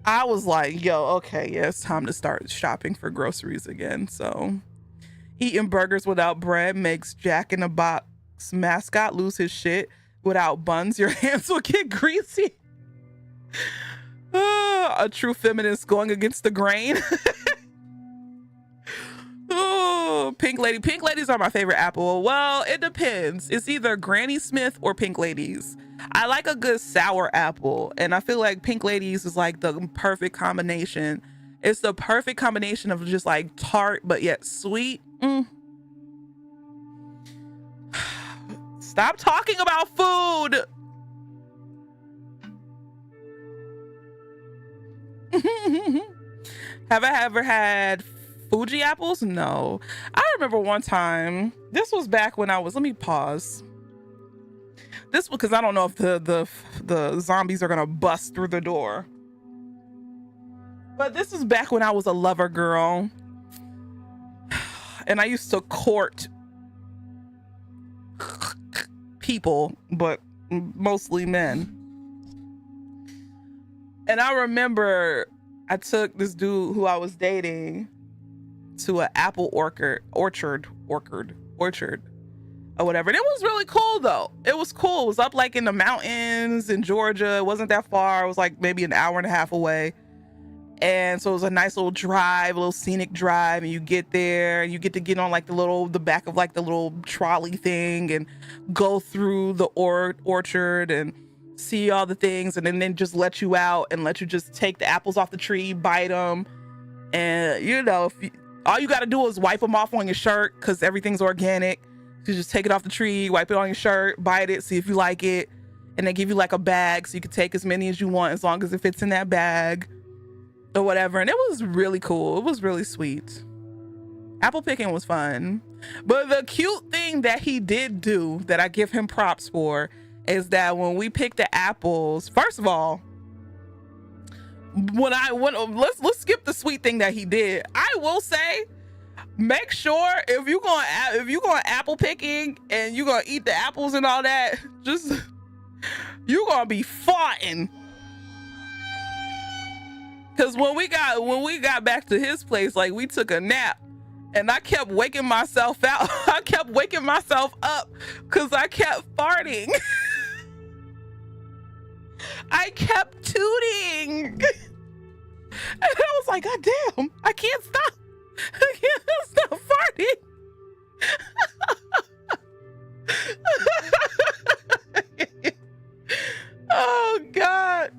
I was like, yo, okay, yeah, it's time to start shopping for groceries again. So eating burgers without bread makes Jack in the Box mascot lose his shit. Without buns, your hands will get greasy. A true feminist going against the grain. Oh, Pink Lady. Pink Ladies are my favorite apple. Well, it depends. It's either Granny Smith or Pink Ladies. I like a good sour apple, and I feel like Pink Ladies is like the perfect combination. It's the perfect combination of just like tart but yet sweet. Stop talking about food. Have I ever had Fuji apples? No. I remember one time, this was back when let me pause. This was because I don't know if the zombies are gonna bust through the door. But this was back when I was a lover girl. And I used to court people, but mostly men. And I remember I took this dude who I was dating to an apple orchard or whatever. And it was really cool though. It was cool. It was up like in the mountains in Georgia. It wasn't that far. It was like maybe an hour and a half away. And so it was a nice little drive, a little scenic drive, and you get there and you get to get on like the back of like the little trolley thing and go through the orchard and see all the things, and then just let you out and let you just take the apples off the tree, bite them. And you know, all you got to do is wipe them off on your shirt because everything's organic. You just take it off the tree, wipe it on your shirt, bite it, see if you like it. And they give you like a bag so you can take as many as you want as long as it fits in that bag or whatever. And it was really cool. It was really sweet. Apple picking was fun. But the cute thing that he did do that I give him props for is that when we picked the apples, first of all, let's skip the sweet thing that he did. I will say, make sure if you're going apple picking and you're gonna eat the apples and all that, just you're gonna be farting. Cause when we got back to his place, like we took a nap and I kept waking myself out. I kept waking myself up because I kept farting. I kept tooting. And I was like, God damn, I can't stop. I can't stop farting. Oh God.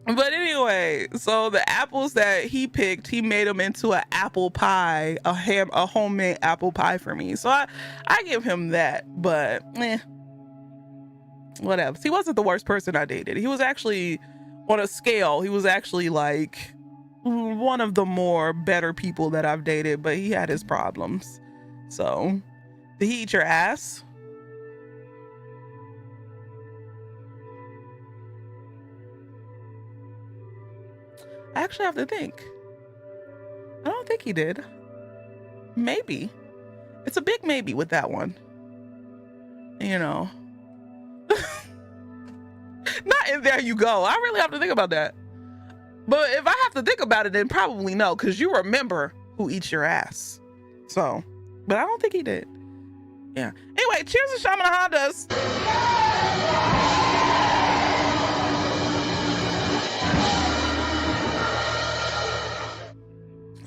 But anyway, so the apples that he picked, he made them into an apple pie, a homemade apple pie for me. So I give him that, but whatever. He wasn't the worst person I dated. He was actually on a scale. He was actually like one of the more better people that I've dated, but he had his problems. So did he eat your ass? I actually have to think. I don't think he did. Maybe. It's a big maybe with that one. You know. Not in there you go. I really have to think about that. But if I have to think about it, then probably no, because you remember who eats your ass. So, but I don't think he did. Yeah. Anyway, cheers to Shaman Hondas.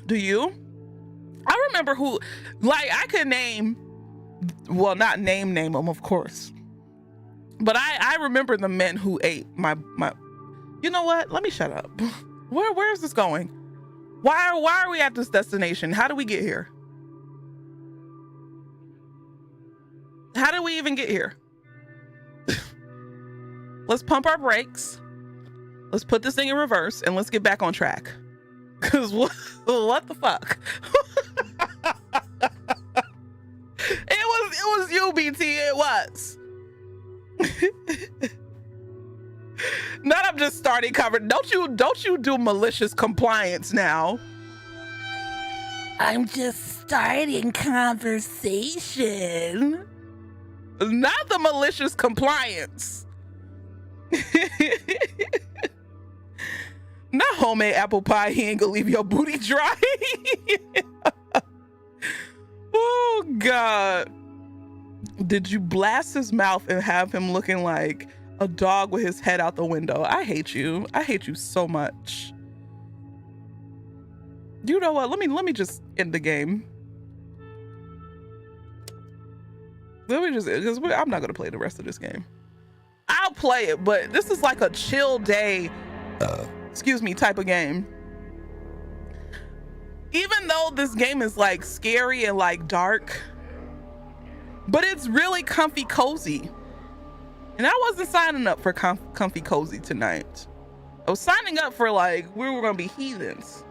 Do you? I remember who, like, I could name, well, not name them, of course. But I remember the men who ate my, you know what? Let me shut up. Where is this going? Why are we at this destination? How do we get here? How did we even get here? Let's pump our brakes. Let's put this thing in reverse and let's get back on track. Cause what the fuck? It was you, BT. It was. Not I'm just starting cover. Don't you do malicious compliance now. I'm just starting conversation. Not the malicious compliance. Not homemade apple pie. He ain't gonna leave your booty dry. Oh God. Did you blast his mouth and have him looking like a dog with his head out the window? I hate you. I hate you so much. You know what? Let me just end the game. Let me just, because I'm not gonna play the rest of this game. I'll play it, but this is like a chill day, excuse me, type of game. Even though this game is like scary and like dark, but it's really comfy cozy. And I wasn't signing up for comfy cozy tonight. I was signing up for like, we were gonna be heathens.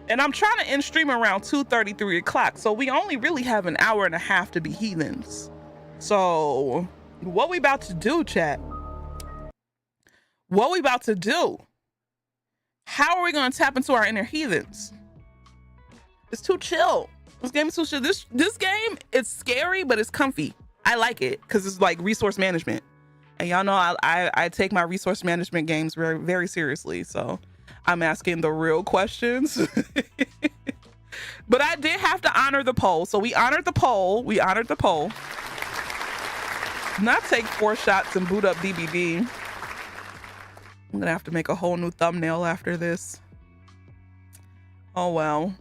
And I'm trying to end stream around 2:30, 3 o'clock. So we only really have an hour and a half to be heathens. So what we about to do, chat? What we about to do? How are we gonna tap into our inner heathens? It's too chill. This game is too chill. This game, it's scary, but it's comfy. I like it because it's like resource management. And y'all know I take my resource management games very, very seriously. So I'm asking the real questions. But I did have to honor the poll. So we honored the poll. Not take 4 shots and boot up DBD. I'm gonna have to make a whole new thumbnail after this. Oh well.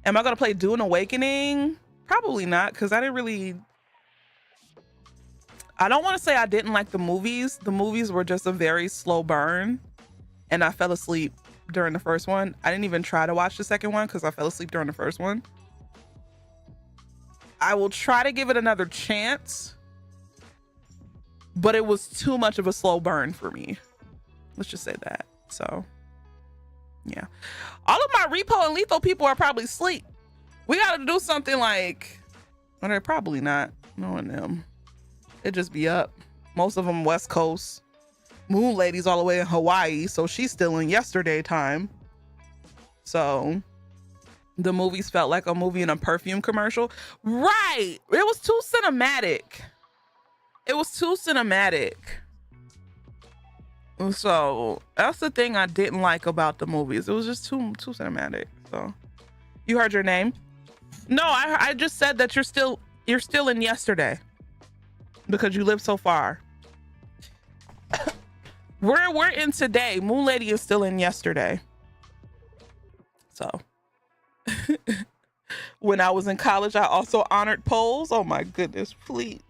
Am I gonna play Dune Awakening? Probably not, because I don't want to say I didn't like the movies. The movies were just a very slow burn, and I fell asleep during the first one. I didn't even try to watch the second one because I fell asleep during the first one. I will try to give it another chance, but it was too much of a slow burn for me. Let's just say that. So, yeah. All of my Repo and Lethal people are probably asleep. We got to do something like, well, they're probably not, knowing them. It just be up. Most of them West Coast. Moon Lady's all the way in Hawaii, so she's still in yesterday time. So the movies felt like a movie in a perfume commercial. Right. It was too cinematic. It was too cinematic. So that's the thing I didn't like about the movies. It was just too cinematic. So you heard your name? No, I just said that you're still in yesterday because you live so far. We're in today. Moon Lady is still in yesterday. So when I was in college, I also honored polls. Oh my goodness, please.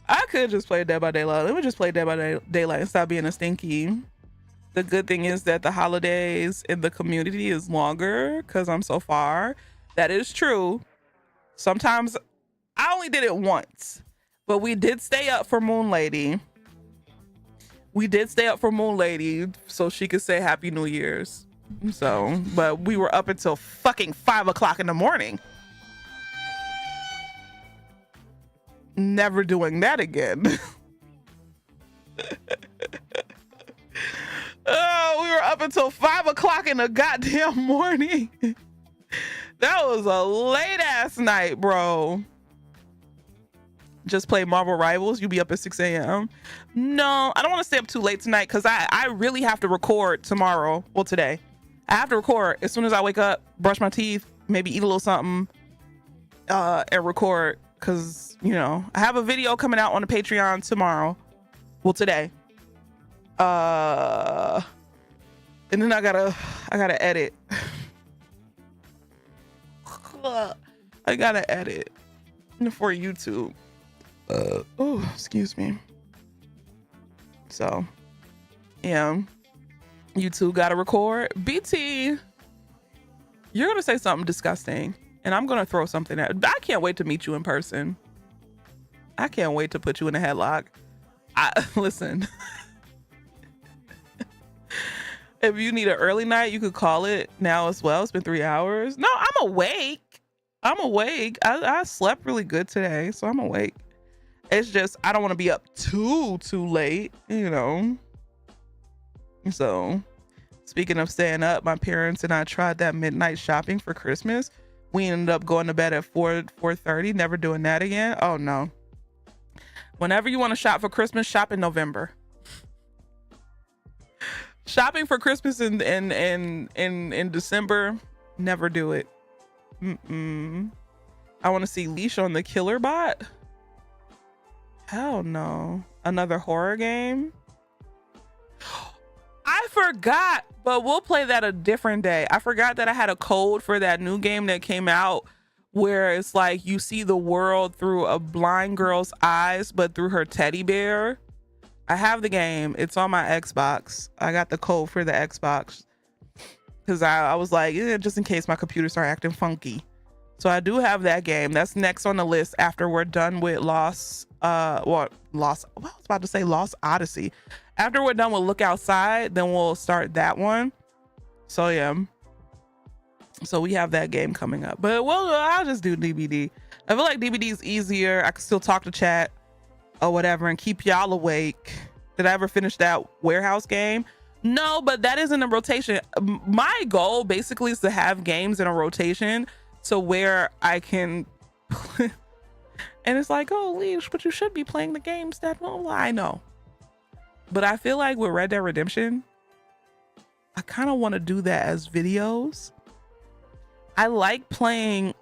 I could just play Dead by Daylight. Let me just play Dead by Daylight and stop being a stinky. The good thing is that the holidays in the community is longer because I'm so far. That is true. Sometimes I only did it once, but we did stay up for Moon Lady. We did stay up for Moon Lady so she could say Happy New Year's. So, but we were up until fucking 5 o'clock in the morning. Never doing that again. Oh, we were up until 5 o'clock in the goddamn morning. That was a late ass night, bro. Just play Marvel Rivals. You be up at 6 a.m. No, I don't want to stay up too late tonight because I really have to record tomorrow. Well, today. I have to record as soon as I wake up, brush my teeth, maybe eat a little something, and record. Because, you know, I have a video coming out on the Patreon tomorrow. Well, today. And then I gotta edit. I gotta edit for YouTube. Oh, excuse me. So, yeah. YouTube gotta record. BT, you're gonna say something disgusting. And I'm going to throw something at. I can't wait to meet you in person. I can't wait to put you in a headlock. Listen. If you need an early night, you could call it now as well. It's been 3 hours. No, I'm awake. I slept really good today, so I'm awake. It's just, I don't want to be up too late, you know. So, speaking of staying up, my parents and I tried that midnight shopping for Christmas. We ended up going to bed at 4:30, never doing that again. Oh no. Whenever you want to shop for Christmas, shop in November. Shopping for Christmas in December, never do it. I want to see Leash on the Killer Bot. Hell no. Another horror game? I forgot, but we'll play that a different day. I forgot that I had a code for that new game that came out where it's like you see the world through a blind girl's eyes, but through her teddy bear. I have the game. It's on my Xbox. I got the code for the Xbox because I was like, just in case my computer started acting funky. So I do have that game. That's next on the list after we're done with Lost Odyssey. After we're done with Look Outside, then we'll start that one. So yeah. So we have that game coming up. But I'll just do DBD. I feel like DBD is easier. I can still talk to chat or whatever and keep y'all awake. Did I ever finish that warehouse game? No, but that isn't a rotation. My goal basically is to have games in a rotation to where I can and it's like, oh, Leash, but you should be playing the games that I know. But I feel like with Red Dead Redemption, I kind of want to do that as videos. I like playing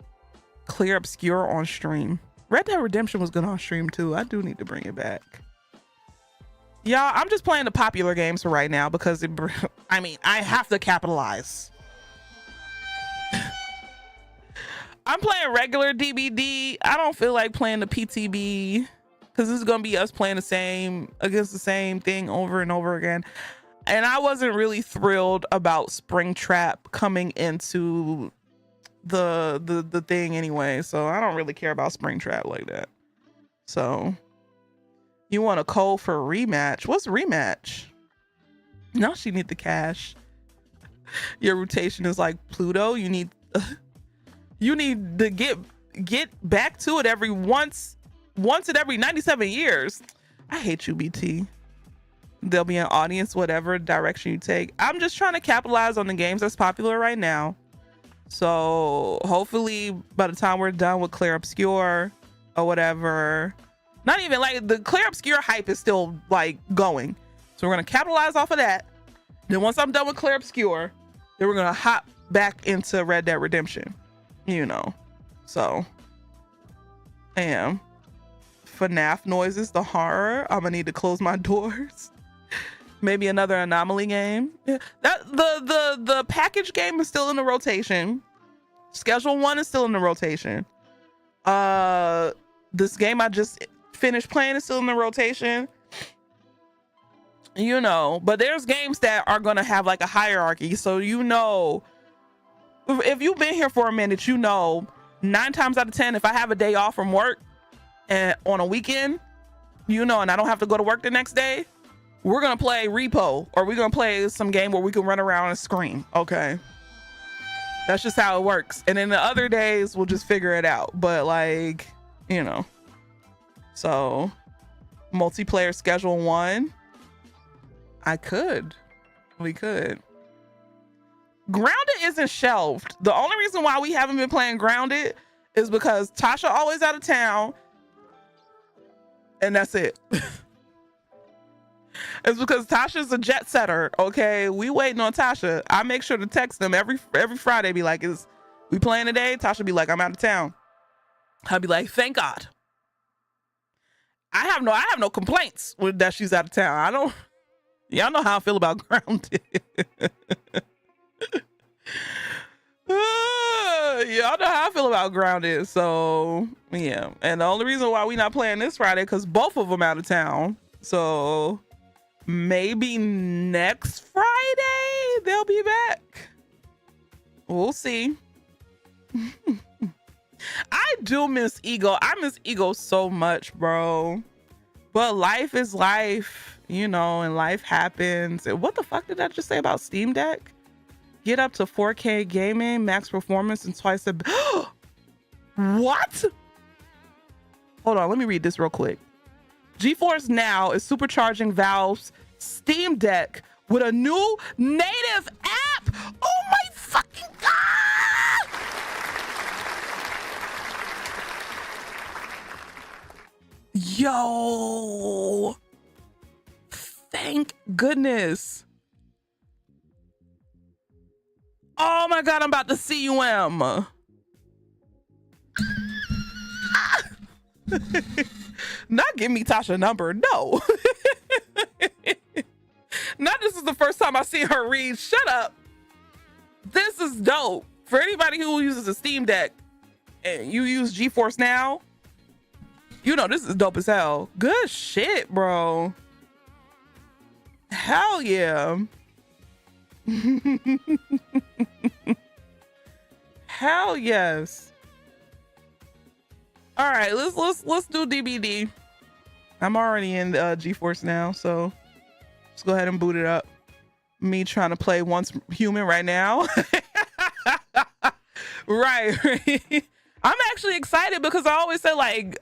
Clear Obscure on stream. Red Dead Redemption was good on stream too. I do need to bring it back. Y'all, I'm just playing the popular games for right now because I mean, I have to capitalize. I'm playing regular DBD. I don't feel like playing the PTB because this is gonna be us playing the same thing over and over again. And I wasn't really thrilled about Springtrap coming into the thing anyway, so I don't really care about Springtrap like that. So you want a code for rematch? What's rematch? Now she need the cash. Your rotation is like Pluto. You need to get back to it every once in every 97 years. I hate you, BT. There'll be an audience whatever direction you take. I'm just trying to capitalize on the games that's popular right now. So hopefully by the time we're done with Clear Obscure or whatever, not even like the Clear Obscure hype is still like going. So we're gonna capitalize off of that. Then once I'm done with Clear Obscure, then we're gonna hop back into Red Dead Redemption. You know, so FNAF noises, the horror. I'm gonna need to close my doors. Maybe another Anomaly game. Yeah, that the package game is still in the rotation. Schedule 1 is still in the rotation. This game I just finished playing is still in the rotation. You know, but there's games that are gonna have like a hierarchy. So you know, if you've been here for a minute, you know, 9 times out of 10, if I have a day off from work and on a weekend, you know, and I don't have to go to work the next day, we're gonna play Repo, or we're gonna play some game where we can run around and scream. Okay, that's just how it works. And then the other days we'll just figure it out. But like, you know, so multiplayer schedule 1, we could. Grounded isn't shelved. The only reason why we haven't been playing Grounded is because Tasha always out of town, and that's it. It's because Tasha's a jet setter. Okay, we waiting on Tasha. I make sure to text them every Friday. Be like, "Is we playing today?" Tasha be like, "I'm out of town." I'll be like, "Thank God." I have no complaints with that she's out of town. Y'all know how I feel about Grounded. Y'all know how I feel about Grounded. So yeah, and the only reason why we not playing this Friday because both of them out of town. So maybe next Friday they'll be back. We'll see. I do miss Ego. I miss Ego so much, bro. But life is life, you know, and life happens. And what the fuck did I just say about Steam Deck? Get up to 4K gaming, max performance, and twice a... What? Hold on, let me read this real quick. GeForce Now is supercharging Valve's Steam Deck with a new native app. Oh my fucking God! Yo! Thank goodness. Oh my God, I'm about to CUM. Not give me Tasha's number, no. Not this is the first time I see her read. Shut up. This is dope. For anybody who uses a Steam Deck and you use GeForce Now, you know this is dope as hell. Good shit, bro. Hell yeah. Hell yes. All right, let's do DBD. I'm already in GeForce Now, so let's go ahead and boot it up. Me trying to play Once Human right now. Right. I'm actually excited because I always say, like,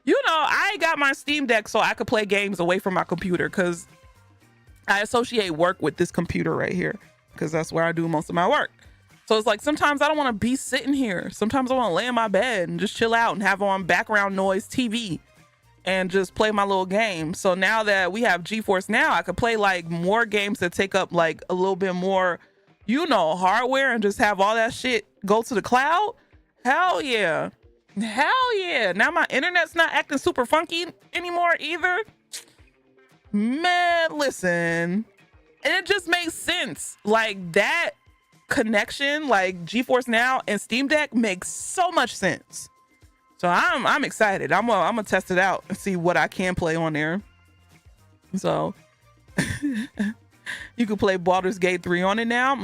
you know, I got my Steam Deck so I could play games away from my computer because I associate work with this computer right here because that's where I do most of my work. So it's like sometimes I don't want to be sitting here. Sometimes I want to lay in my bed and just chill out and have on background noise TV and just play my little game. So now that we have GeForce Now, I could play like more games that take up like a little bit more hardware and just have all that shit go to the cloud. Hell yeah. Hell yeah. Now my internet's not acting super funky anymore either. Man, listen. And it just makes sense. Like that connection, like GeForce Now and Steam Deck makes so much sense. So I'm excited. I'm gonna test it out and see what I can play on there. So you can play Baldur's Gate 3 on it now.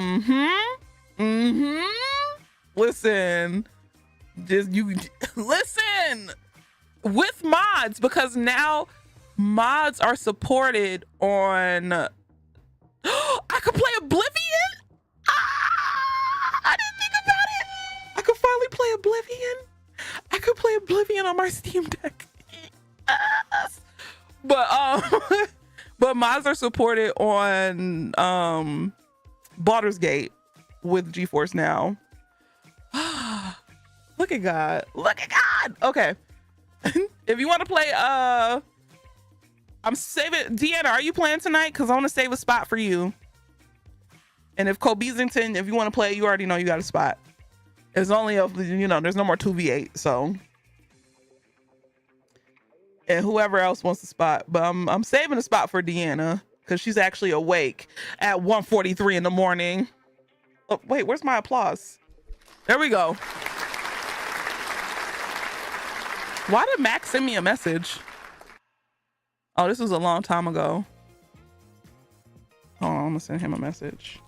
Listen, listen with mods, because now mods are supported on. I could play Oblivion. I didn't think about it. I could finally play Oblivion. I could play Oblivion on my Steam Deck. Yes. But mods are supported on Baldur's Gate with GeForce Now. Look at God. Look at God. Okay. If you want to play, I'm saving. Deanna, are you playing tonight? Because I want to save a spot for you. And if Cobezington, if you want to play, you already know you got a spot. It's only there's no more 2v8, so. And whoever else wants a spot, but I'm saving a spot for Deanna because she's actually awake at 1:43 in the morning. Oh, wait, where's my applause? There we go. Why did Max send me a message? Oh, this was a long time ago. Hold on, I'm gonna send him a message.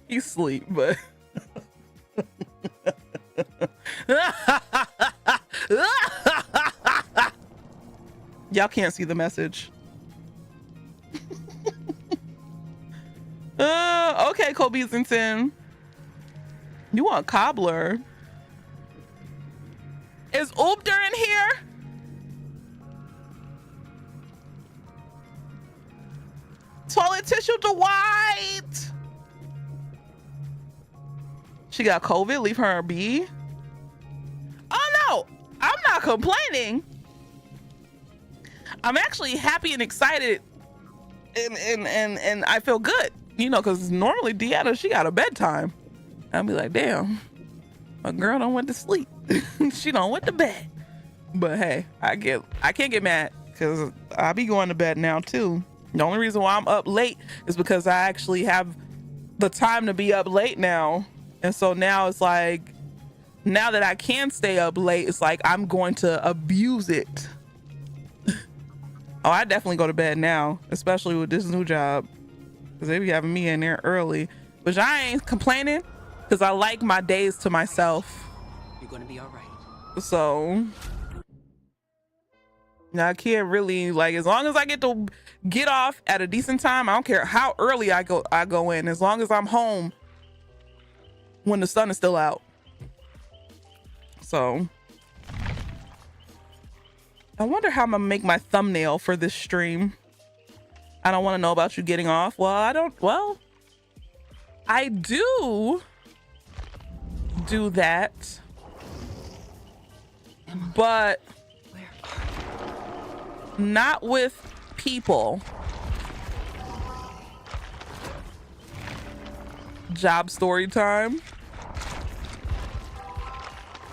He's asleep, but y'all can't see the message. Okay, Cobezington. You want cobbler? Is Oobder in here? Toilet tissue Dwight. She got COVID, leave her be. Oh no, I'm not complaining. I'm actually happy and excited and I feel good, because normally Deanna, she got a bedtime. I'll be like, damn, my girl don't went to sleep. She don't went to bed. But hey, I can't get mad because I be going to bed now too. The only reason why I'm up late is because I actually have the time to be up late now. And so now it's like, now that I can stay up late, it's like I'm going to abuse it. Oh, I definitely go to bed now, especially with this new job, because they be having me in there early. But I ain't complaining because I like my days to myself. You're gonna be all right. So I can't really, like, as long as I get to get off at a decent time, I don't care how early I go in, as long as I'm home when the sun is still out. So I wonder how I'm gonna make my thumbnail for this stream. I don't want to know about you getting off. Well, I do that, but not with people. Job story time.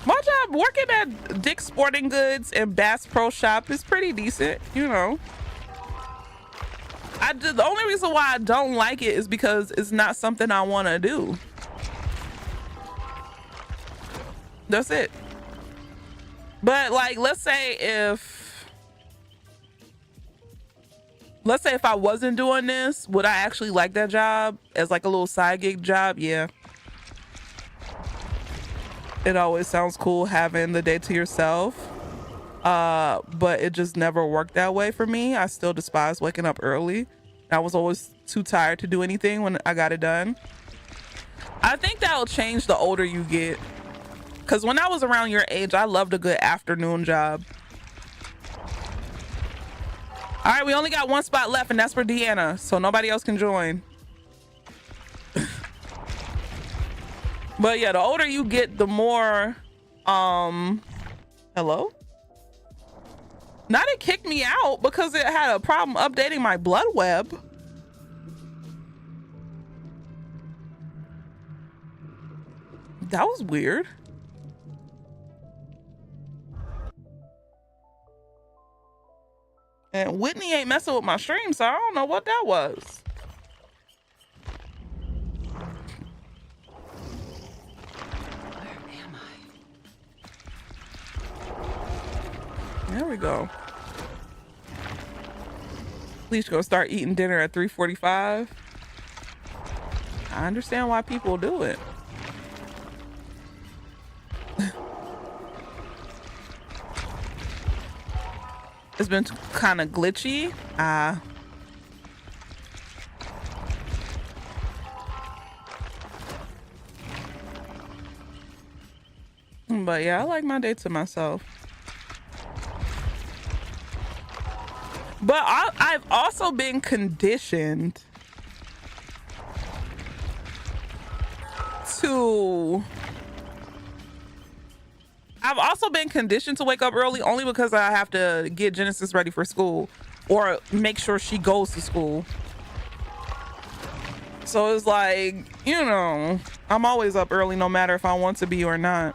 My job working at Dick's Sporting Goods and Bass Pro Shop is pretty decent, The only reason why I don't like it is because it's not something I want to do. That's it. But like, let's say if I wasn't doing this, would I actually like that job as like a little side gig job? Yeah. It always sounds cool having the day to yourself. But it just never worked that way for me. I still despise waking up early. I was always too tired to do anything when I got it done. I think that'll change the older you get. Because when I was around your age, I loved a good afternoon job. All right, we only got one spot left, and that's for Deanna, so nobody else can join. But yeah, the older you get, the more, hello? Not it kicked me out because it had a problem updating my blood web. That was weird. And Whitney ain't messing with my stream, so I don't know what that was. Where am I? There we go. Leash gonna start eating dinner at 3:45. I understand why people do it. It's been kind of glitchy. But yeah, I like my day to myself. But I've also been conditioned to wake up early only because I have to get Genesis ready for school or make sure she goes to school. So it's like, you know, I'm always up early no matter if I want to be or not.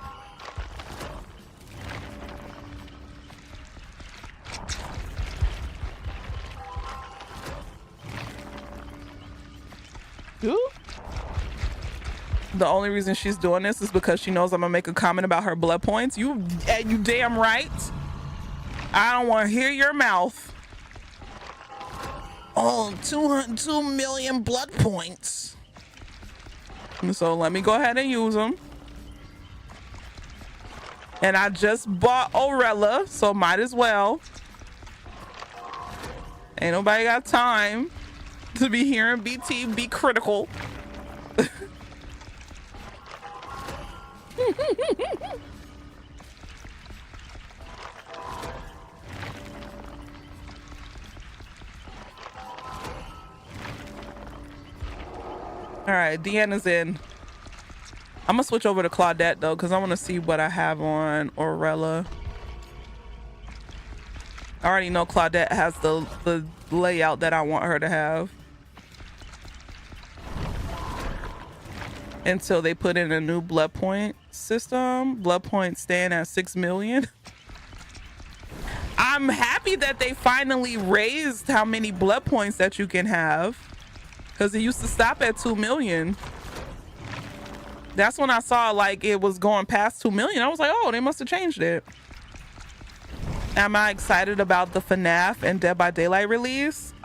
Ooh. The only reason she's doing this is because she knows I'm gonna make a comment about her blood points. You damn right. I don't want to hear your mouth. Oh, 2 million blood points. So let me go ahead and use them. And I just bought Orella, so might as well. Ain't nobody got time to be hearing BT be critical. All right, Deanna's in. I'm gonna switch over to Claudette though, because I want to see what I have on Orella. I already know Claudette has the layout that I want her to have. Until they put in a new blood point system. Blood points stand at 6 million. I'm happy that they finally raised how many blood points that you can have, because it used to stop at 2 million. That's when I saw like it was going past 2 million. I was like, oh, they must have changed it. Am I excited about the FNAF and Dead by Daylight release?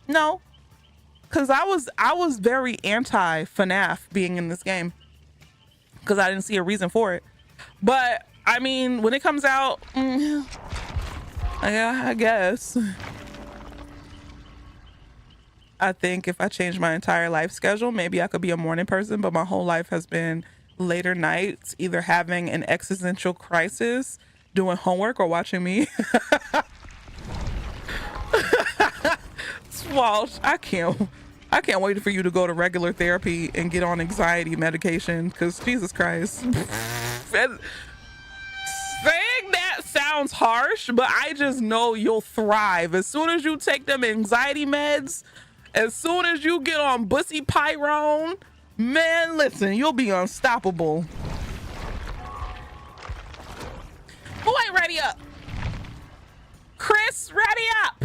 No. Because I was very anti FNAF being in this game, because I didn't see a reason for it. But I mean, when it comes out, I guess. I think if I change my entire life schedule, maybe I could be a morning person, but my whole life has been later nights, either having an existential crisis, doing homework, or watching me. Walsh, I can't wait for you to go to regular therapy and get on anxiety medication, because Jesus Christ. Saying that sounds harsh, but I just know you'll thrive. As soon as you take them anxiety meds, as soon as you get on Bussy Pyrone, man, listen, you'll be unstoppable. Who ain't ready up? Chris, ready up.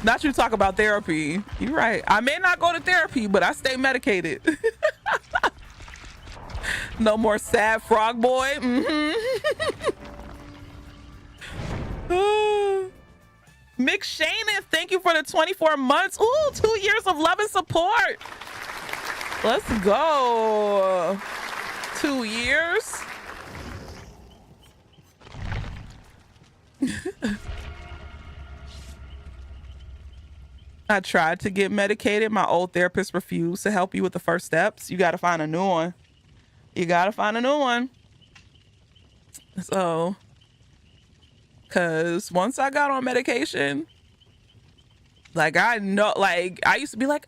Not you talk about therapy. You're right. I may not go to therapy, but I stay medicated. No more sad frog boy. Mick Shannon, thank you for the 24 months. Ooh, 2 years of love and support. Let's go. 2 years. I tried to get medicated. My old therapist refused to help you with the first steps. You got to find a new one. So, because once I got on medication, like I know, like I used to be like,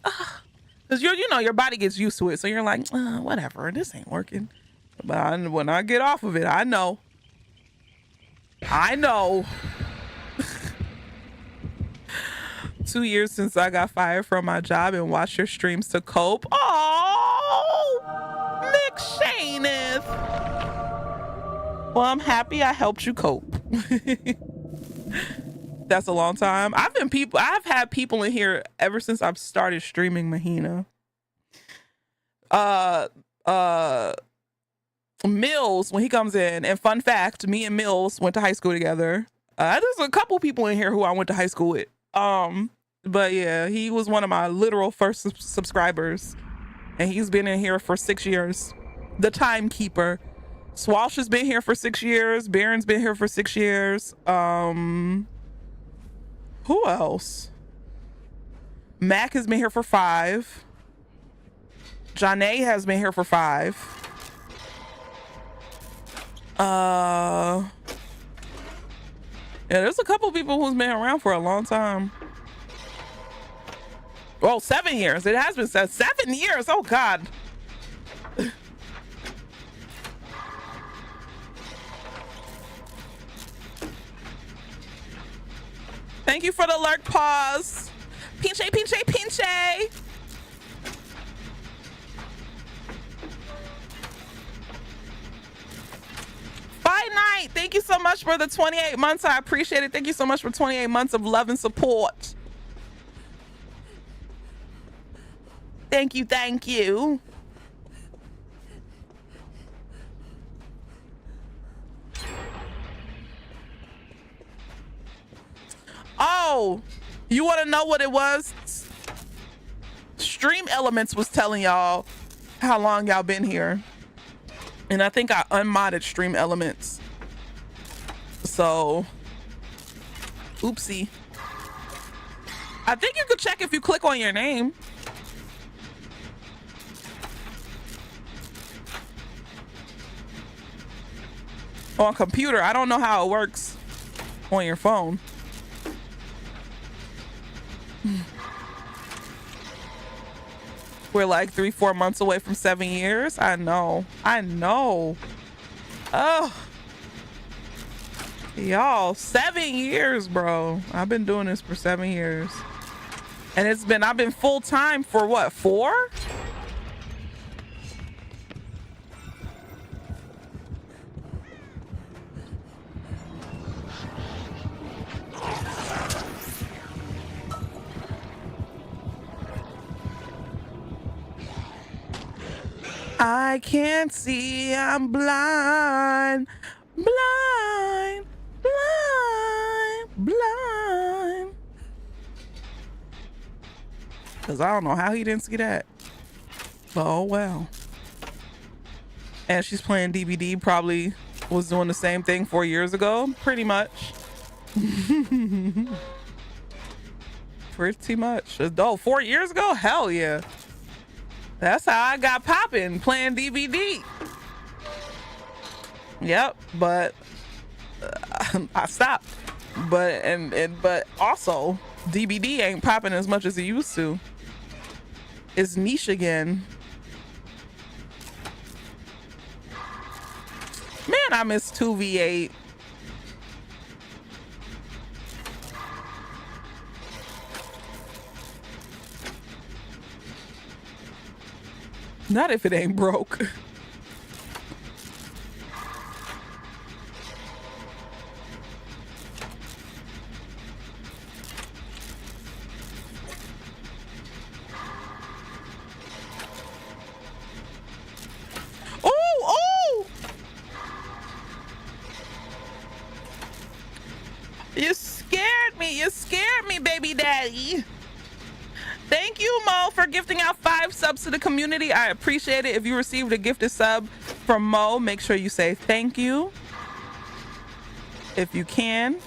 because you know, your body gets used to it. So you're like, whatever, this ain't working. But when I get off of it, I know. 2 years since I got fired from my job and watched your streams to cope. Oh, Nick Shaneth. Well, I'm happy I helped you cope. That's a long time. I've had people in here ever since I've started streaming Mahina. Mills, when he comes in, and fun fact, me and Mills went to high school together. There's a couple people in here who I went to high school with. But yeah, he was one of my literal first subscribers, and he's been in here for 6 years. The timekeeper. Swalsh has been here for 6 years. Baron's been here for 6 years. Who else? Mac has been here for 5. Janae has been here for 5. Yeah, there's a couple people who's been around for a long time. Well, 7 years. It has been 7 years. Oh God. Thank you for the lurk pause. Pinche, pinche, pinche. Bye night. Thank you so much for the 28 months. I appreciate it. Thank you so much for 28 months of love and support. Thank you. Thank you. Oh, you want to know what it was? Stream Elements was telling y'all how long y'all been here. And I think I unmodded Stream Elements. So, oopsie. I think you could check if you click on your name. On computer, I don't know how it works on your phone. We're like 3-4 months away from 7 years. I know. Oh, y'all, 7 years, bro. I've been doing this for 7 years, and I've been full time for what, 4? I can't see, I'm blind, blind, blind, blind. Because I don't know how he didn't see that. But oh well. And she's playing DVD, probably was doing the same thing 4 years ago, pretty much. Pretty much. Oh, 4 years ago? Hell yeah. That's how I got popping, playing DVD. Yep, but I stopped. But also, DVD ain't popping as much as it used to. It's niche again. Man, I miss 2v8. Not if it ain't broke. Oh! You scared me, baby daddy. Thank you, Mo, for gifting out 5 subs to the community. I appreciate it. If you received a gifted sub from Mo, make sure you say thank you. If you can,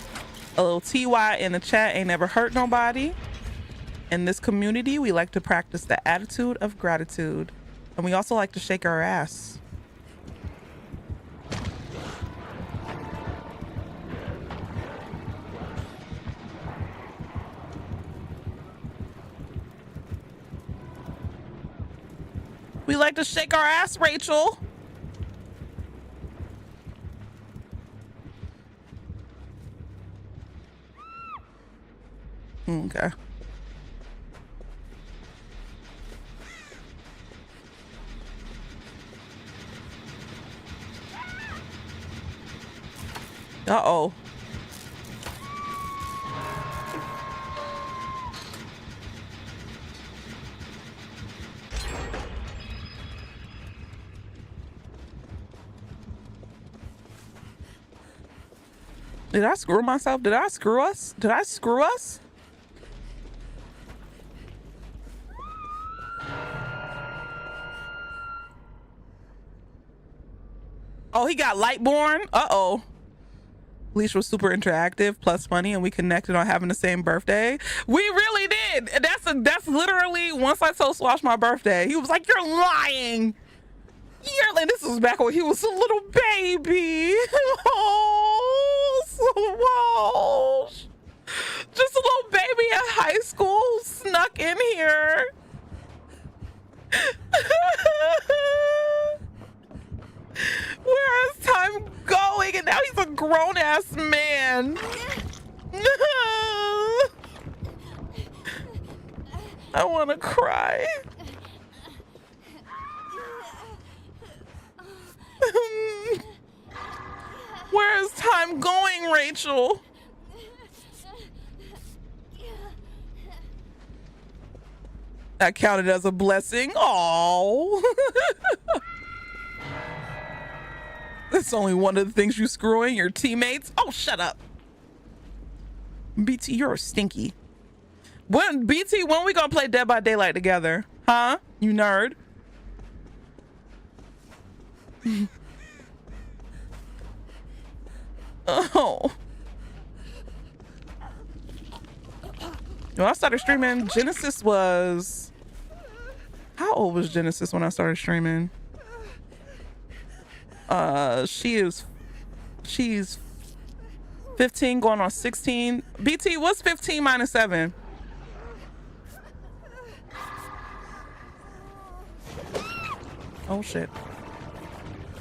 a little TY in the chat ain't never hurt nobody. In this community, we like to practice the attitude of gratitude. And we also like to shake our ass. We like to shake our ass, Rachel. Okay. Uh-oh. Did I screw myself? Did I screw us? Did I screw us? Oh, he got Lightborn? Uh-oh. Leash was super interactive, plus funny, and we connected on having the same birthday. We really did. That's literally, once I told Swash my birthday, he was like, "You're lying. You're like," this was back when he was a little baby. Oh, Swash. Just a little baby at high school snuck in here. Where is time going? And now he's a grown-ass man. I want to cry. Where is time going, Rachel? That counted as a blessing. Aww. That's only one of the things you screwing your teammates. Oh, shut up. BT, you're stinky. When we gonna play Dead by Daylight together? Huh? You nerd. Oh. When I started streaming, Genesis was... How old was Genesis when I started streaming? She's 15 going on 16. BT, what's 15 minus 7? Oh shit.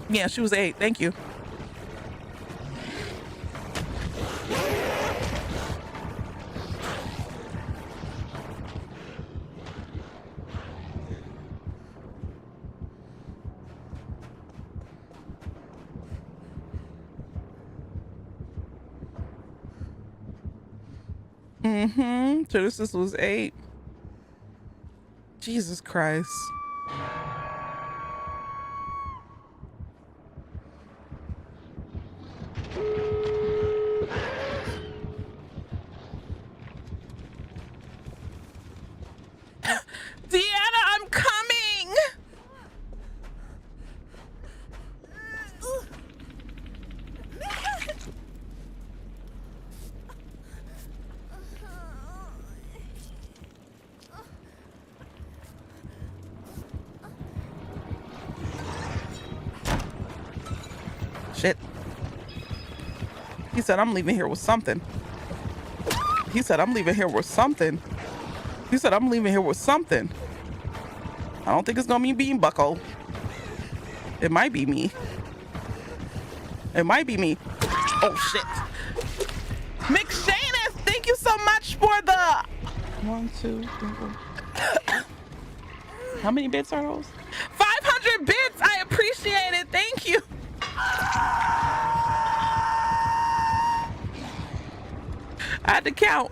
Yeah, she was 8. Thank you. Genesis was 8. Jesus Christ. Deanna, I'm coming. Shit. He said I'm leaving here with something. He said I'm leaving here with something. He said I'm leaving here with something. I don't think it's gonna be Bean Buckle. It might be me. It might be me. Oh shit. McShanus, thank you so much for the 1, 2, 3, 4. How many bits are those? 500 bits. I appreciate it. Thank you. I had to count.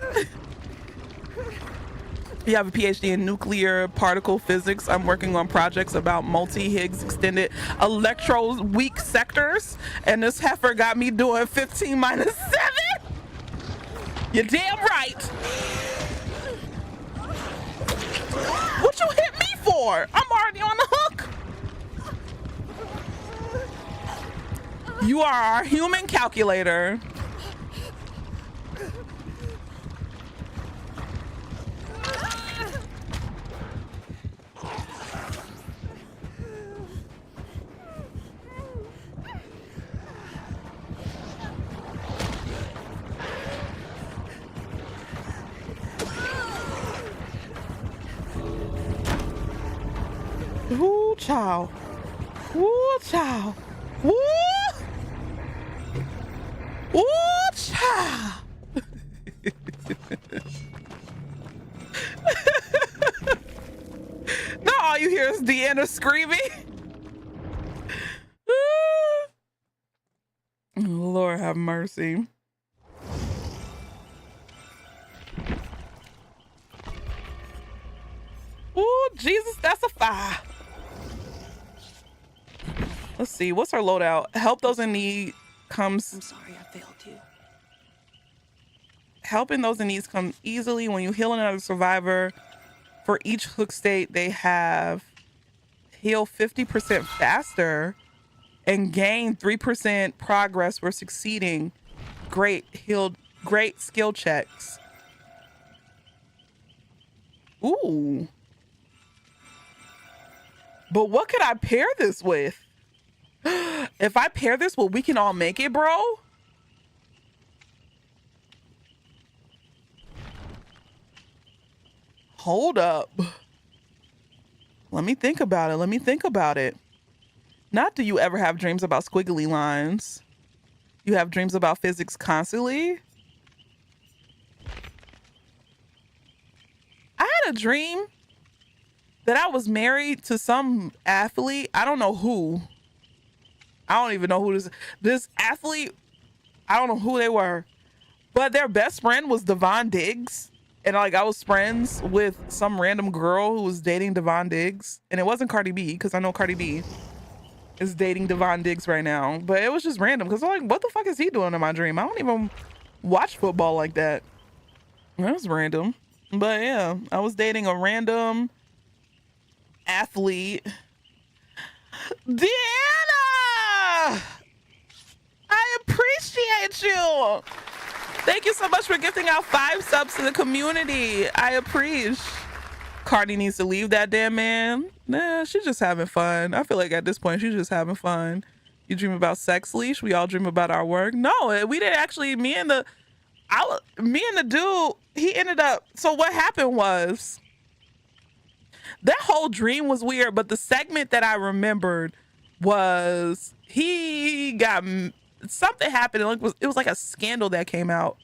You have a PhD in nuclear particle physics. I'm working on projects about multi-Higgs extended electroweak sectors. And this heifer got me doing 15 minus 7. You're damn right. What you hit me for? I'm already on the hook. You are our human calculator. Woo, child. Woo, child. Woo. Woo, child. There's Deanna screaming. Lord have mercy. Oh, Jesus, that's a fire. Let's see, what's our loadout? Help those in need comes. I'm sorry I failed you. Helping those in need comes easily when you heal another survivor. For each hook state, they have heal 50% faster and gain 3% progress for succeeding. Great skill checks. Ooh. But what could I pair this with? If I pair this with We Can All Make It, bro. Hold up. Let me think about it. Not do you ever have dreams about squiggly lines? You have dreams about physics constantly? I had a dream that I was married to some athlete. I don't know who. I don't even know who this athlete. I don't know who they were, but their best friend was Devon Diggs. And like I was friends with some random girl who was dating Devon Diggs. And it wasn't Cardi B, because I know Cardi B is dating Devon Diggs right now. But it was just random because I'm like, what the fuck is he doing in my dream? I don't even watch football like that. That was random. But yeah, I was dating a random athlete. Deanna! I appreciate you. Thank you so much for gifting out 5 subs to the community. I appreciate. Cardi needs to leave that damn man. Nah, she's just having fun. I feel like at this point, she's just having fun. You dream about sex, Leash? We all dream about our work. No, we didn't actually. Me and the dude, he ended up. So what happened was, that whole dream was weird, but the segment that I remembered was he got something happened. It was like a scandal that came out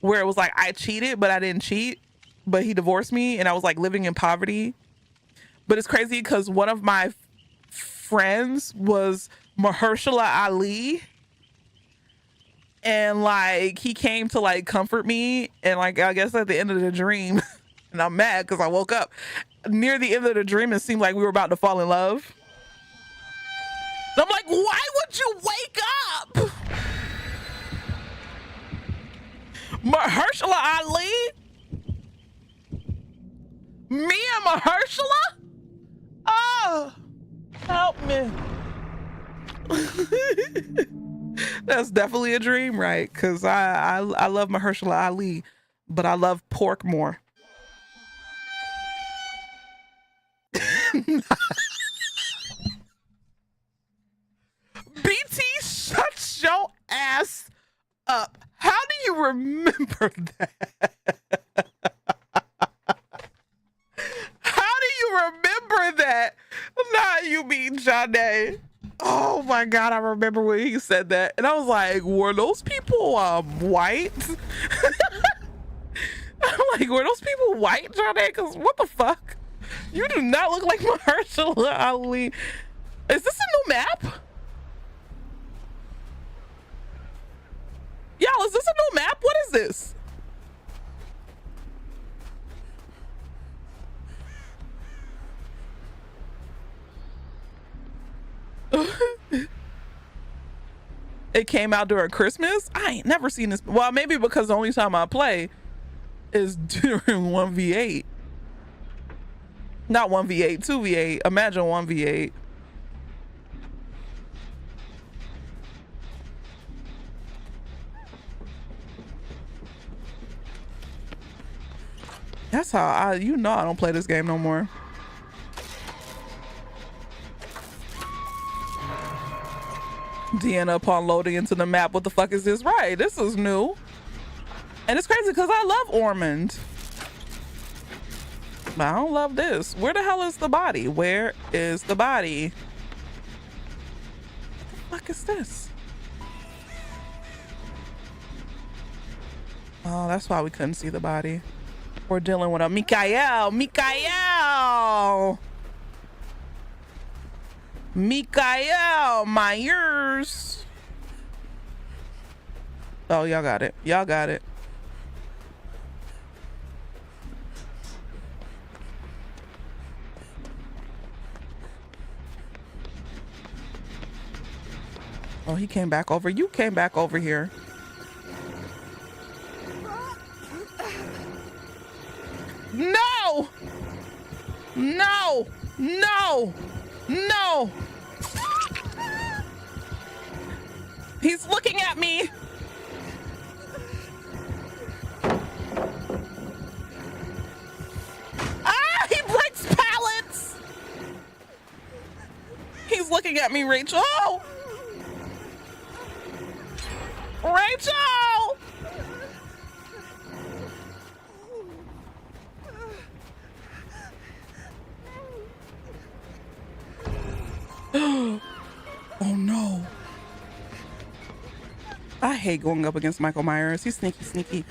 where it was like I cheated, but I didn't cheat. But he divorced me, and I was like living in poverty. But it's crazy because one of my friends was Mahershala Ali, and like he came to like comfort me, and like I guess at the end of the dream, and I'm mad because I woke up near the end of the dream. It seemed like we were about to fall in love. And I'm like, why would you wake up? Mahershala Ali? Me and Mahershala? Oh, help me. That's definitely a dream, right? Because I love Mahershala Ali, but I love pork more. BT, shut your ass up. How do you remember that? How do you remember that? Not you being Janae. Oh my God, I remember when he said that. And I was like, were those people white? I'm like, were those people white, Janae? Because what the fuck? You do not look like Mahershala Ali. Is this a new map? Y'all, is this a new map? What is this? It came out during Christmas? I ain't never seen this. Well, maybe because the only time I play is during 1v8. Not 1v8, 2v8. Imagine 1v8. That's how I don't play this game no more. Deanna upon loading into the map. What the fuck is this? Right, this is new. And it's crazy because I love Ormond. But I don't love this. Where the hell is the body? Where is the body? What the fuck is this? Oh, that's why we couldn't see the body. We're dealing with a Mikael. Mikael Myers. Oh, y'all got it. Y'all got it. Oh, he came back over. You came back over here. No! No! No! No! He's looking at me. Ah, he breaks pallets. He's looking at me, Rachel. Rachel! Oh no. I hate going up against Michael Myers. He's sneaky.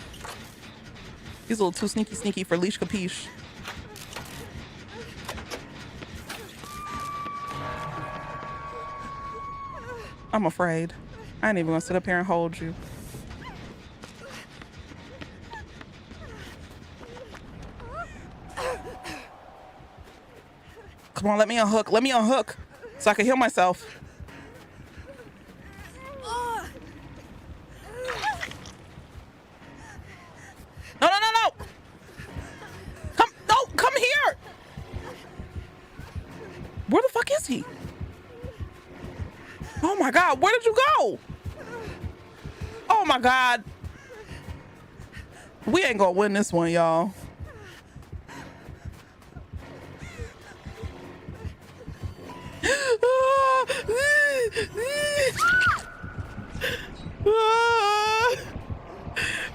He's a little too sneaky for Leash Capiche. I'm afraid. I ain't even gonna sit up here and hold you. Come on, let me unhook. Let me unhook so I can heal myself. No, no, no, no. Come here. Where the fuck is he? Oh my God, where did you go? Oh my God. We ain't gonna win this one, y'all.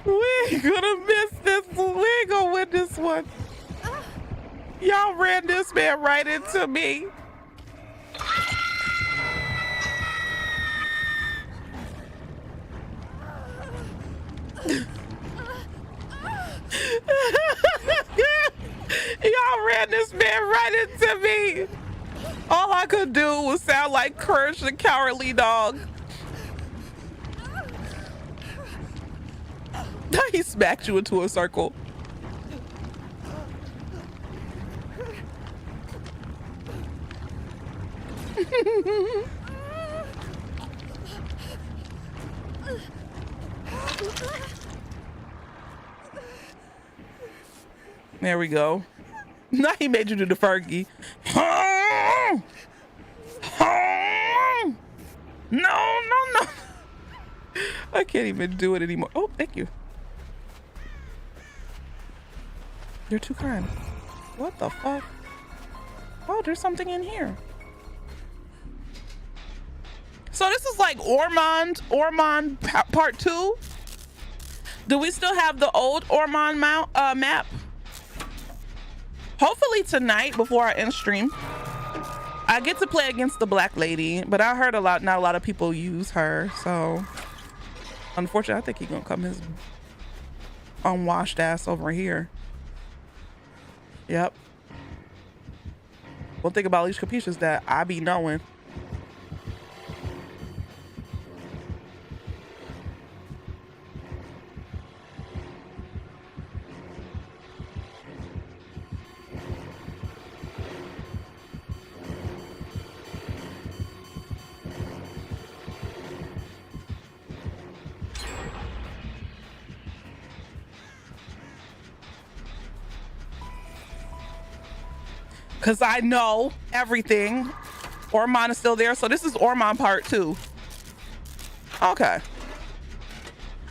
We ain't gonna miss this. We ain't gonna win this one. Y'all ran this man right into me. Y'all ran this man right into me. All I could do was sound like Courage the Cowardly Dog. He smacked you into a circle. There we go. Now he made you do the Fergie. No. I can't even do it anymore. Oh, thank you. You're too kind. What the fuck? Oh, there's something in here. So this is like Ormond part 2. Do we still have the old Ormond map? Hopefully tonight before I end stream, I get to play against the Black Lady, but I heard not a lot of people use her. So unfortunately, I think he's gonna come his unwashed ass over here. Yep. One thing about Leash Capiche is that I be knowing. Cause I know everything. Ormond is still there, so this is Ormond part 2. Okay.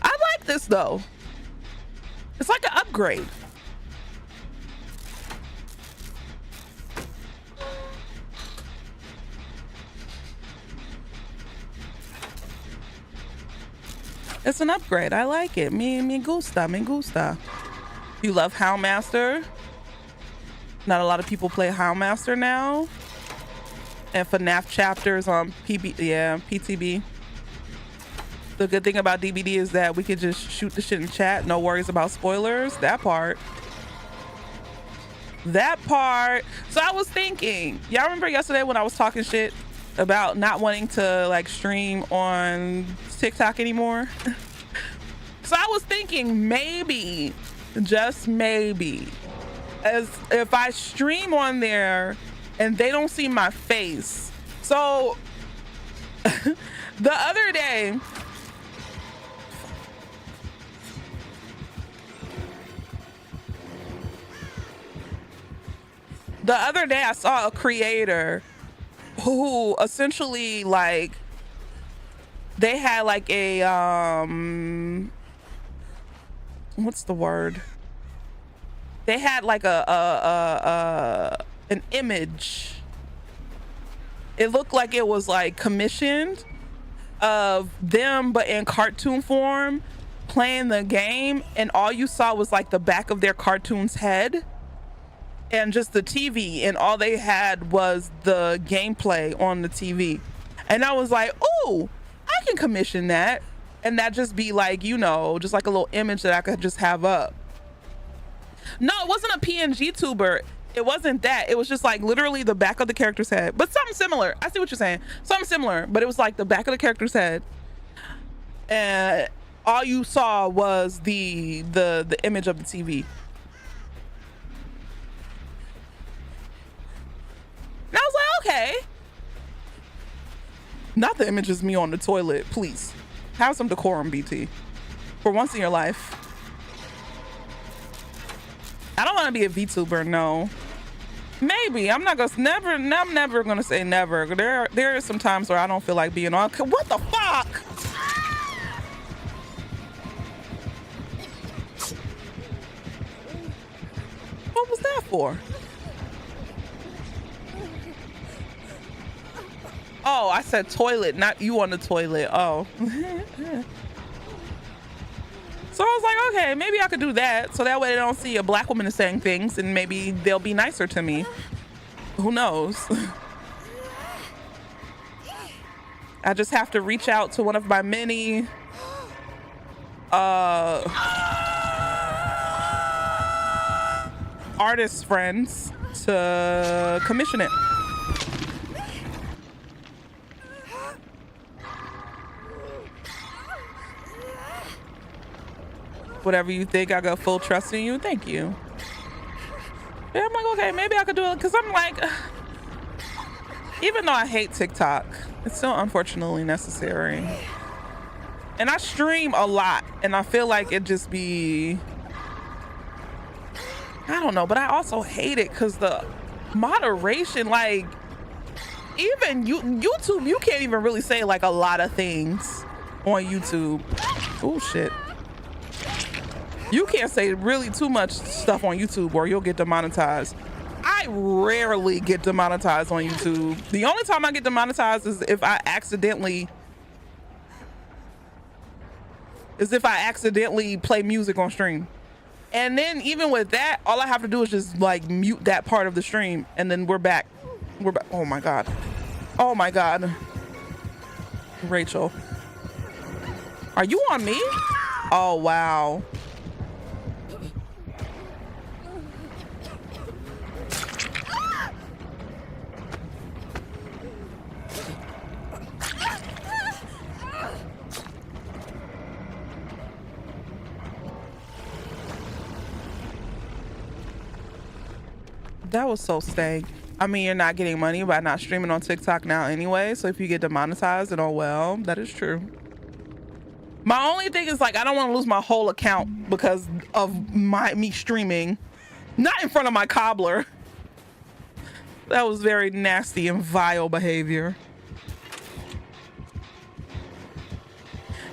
I like this though. It's like an upgrade. It's an upgrade. I like it. Me gusta. You love Houndmaster? Not a lot of people play Houndmaster now. And FNAF chapters on PTB. The good thing about DBD is that we could just shoot the shit in chat. No worries about spoilers. That part. So I was thinking, y'all remember yesterday when I was talking shit about not wanting to like stream on TikTok anymore. So I was thinking maybe, just maybe, as if I stream on there and they don't see my face. So the other day, I saw a creator who essentially like they had like a what's the word? They had like an image. It looked like it was like commissioned of them, but in cartoon form, playing the game, and all you saw was like the back of their cartoon's head and just the TV, and all they had was the gameplay on the TV. And I was like, oh, I can commission that, and that just be like, you know, just like a little image that I could just have up. No, it wasn't a PNG tuber. It wasn't that. It was just like literally the back of the character's head, but something similar. I see what you're saying. Something similar, but it was like the back of the character's head, and all you saw was the image of the TV. And I was like, okay. Not the image is me on the toilet, please. Have some decorum, BT. For once in your life. I don't want to be a VTuber, no. Maybe. I'm never gonna say never. There are some times where I don't feel like being on. What the fuck? What was that for? Oh, I said toilet, not you on the toilet. Oh. So I was like, okay, maybe I could do that. So that way they don't see a black woman is saying things and maybe they'll be nicer to me. Who knows? I just have to reach out to one of my many artist friends to commission it. Whatever you think, I got full trust in you. Thank you. Yeah, I'm like, okay, maybe I could do it, because I'm like, even though I hate TikTok, it's still unfortunately necessary. And I stream a lot, and I feel like it just be, I don't know, but I also hate it because the moderation, like, even YouTube, you can't even really say like a lot of things on YouTube. Oh shit. You can't say really too much stuff on YouTube or you'll get demonetized. I rarely get demonetized on YouTube. The only time I get demonetized is if I accidentally play music on stream. And then even with that, all I have to do is just like mute that part of the stream and then we're back. We're back. Oh my God. Oh my God. Rachel. Are you on me? Oh, wow. That was so stank. I mean, you're not getting money by not streaming on TikTok now anyway. So if you get demonetized, then oh well, that is true. My only thing is like, I don't want to lose my whole account because of me streaming. Not in front of my cobbler. That was very nasty and vile behavior.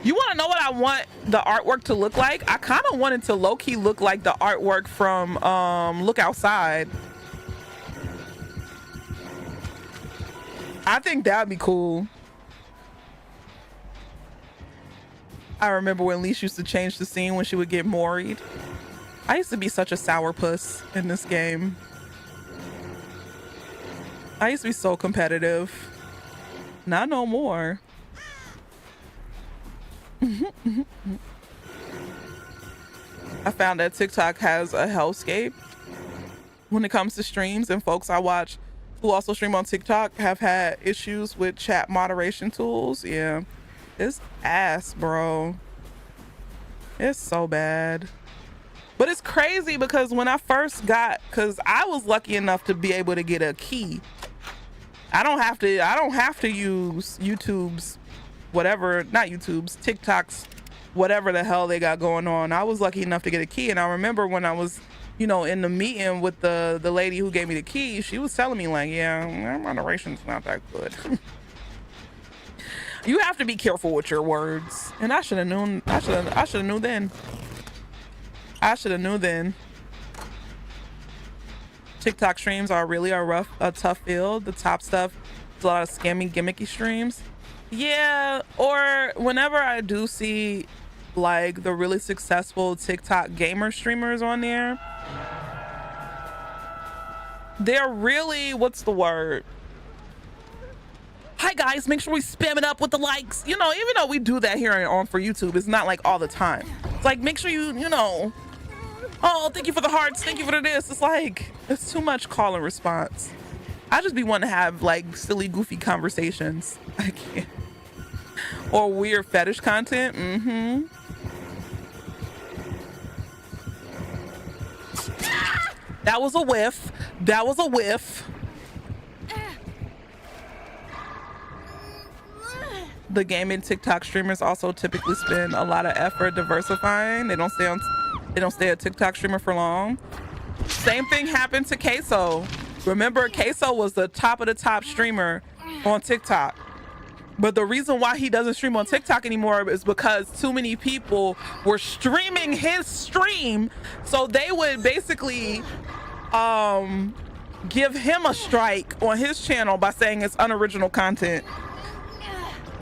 You want to know what I want the artwork to look like? I kind of want it to low-key look like the artwork from Look Outside. I think that'd be cool. I remember when Leash used to change the scene when she would get moried. I used to be such a sourpuss in this game. I used to be so competitive. Not no more. I found that TikTok has a hellscape when it comes to streams, and folks I watch who also stream on TikTok have had issues with chat moderation tools. Yeah, it's ass, bro. It's so bad. But it's crazy because when I first because I was lucky enough to be able to get a key. I don't have to use YouTube's whatever, not YouTube's, TikTok's, whatever the hell they got going on. I was lucky enough to get a key. And I remember when I was, you know, in the meeting with the lady who gave me the key, she was telling me like, yeah, moderation's not that good. You have to be careful with your words. And I should have known. I should have knew then. I should have knew then. TikTok streams are really a tough field. The top stuff is a lot of scammy, gimmicky streams. Yeah, or whenever I do see like the really successful TikTok gamer streamers on there, they're really, what's the word? Hi guys, make sure we spam it up with the likes. You know, even though we do that here on for YouTube, it's not like all the time. It's like, make sure you know, oh, thank you for the hearts, thank you for this. It's like, it's too much call and response. I just be wanting to have like silly, goofy conversations. I can't. Or weird fetish content. That was a whiff. That was a whiff. The gaming TikTok streamers also typically spend a lot of effort diversifying. They don't stay a TikTok streamer for long. Same thing happened to Queso. Remember, Queso was the top of the top streamer on TikTok. But the reason why he doesn't stream on TikTok anymore is because too many people were streaming his stream. So they would basically give him a strike on his channel by saying it's unoriginal content.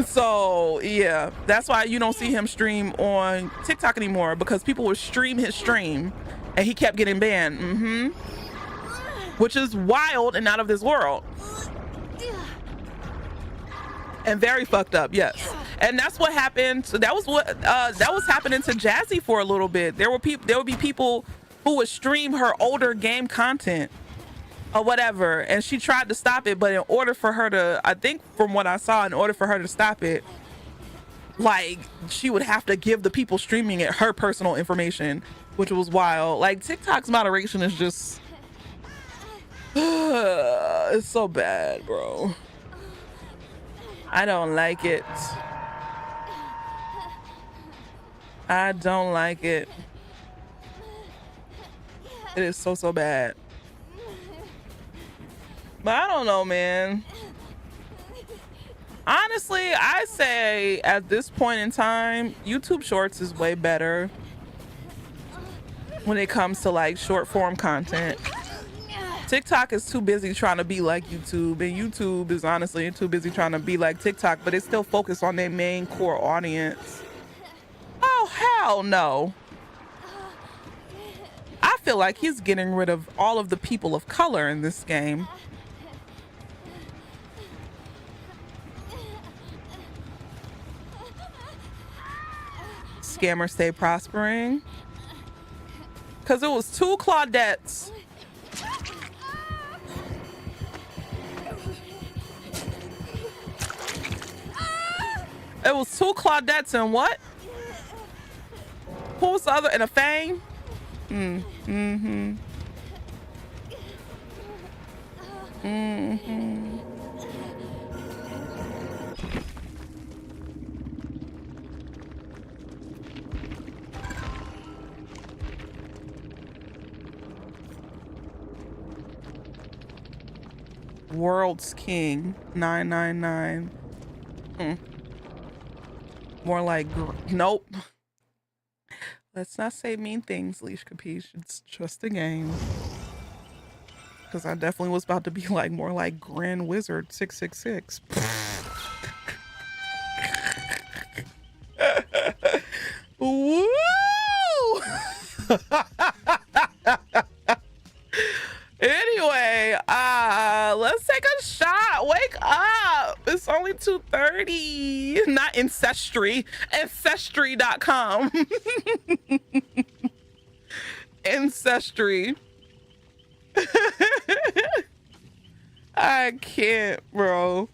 So yeah, that's why you don't see him stream on TikTok anymore, because people would stream his stream and he kept getting banned. Which is wild and out of this world. And very fucked up, yes. And that's what happened. So that was happening to Jazzy for a little bit. There would be people who would stream her older game content or whatever, and she tried to stop it, but in order for her to, I think from what I saw, in order for her to stop it, like, she would have to give the people streaming it her personal information, which was wild. Like, TikTok's moderation is just it's so bad, bro. I don't like it. I don't like it. It is so bad. But I don't know, man. Honestly, I say at this point in time, YouTube Shorts is way better when it comes to like short form content. TikTok is too busy trying to be like YouTube, and YouTube is honestly too busy trying to be like TikTok, but it's still focused on their main core audience. Oh, hell no. I feel like he's getting rid of all of the people of color in this game. Scammers stay prospering. Because it was 2 Claudettes. It was 2 Claudettes and what? Who was the other? And a Fang? World's King 999. More like nope. Let's not say mean things, Leash Capiche. It's just a game. Because I definitely was about to be like more like Grand Wizard 666. Woo! Anyway, let's take a shot. Wake up. It's only 2:30. Not Ancestry. Ancestry.com. Ancestry. I can't, bro.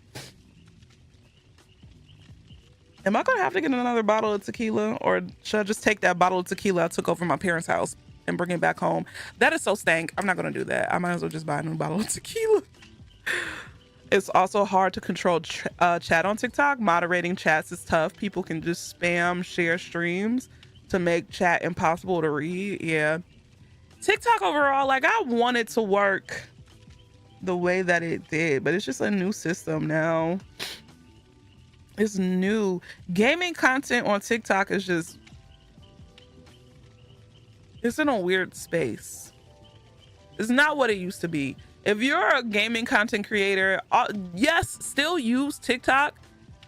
Am I gonna have to get another bottle of tequila, or should I just take that bottle of tequila I took over my parents' house and bring it back home? That is so stank. I'm not gonna do that. I might as well just buy a new bottle of tequila. It's also hard to control chat on TikTok. Moderating chats is tough. People can just spam share streams to make chat impossible to read. Yeah. TikTok overall, like, I want it to work the way that it did, but it's just a new system now. It's new. Gaming content on TikTok is just, it's in a weird space. It's not what it used to be. If you're a gaming content creator, yes, still use TikTok,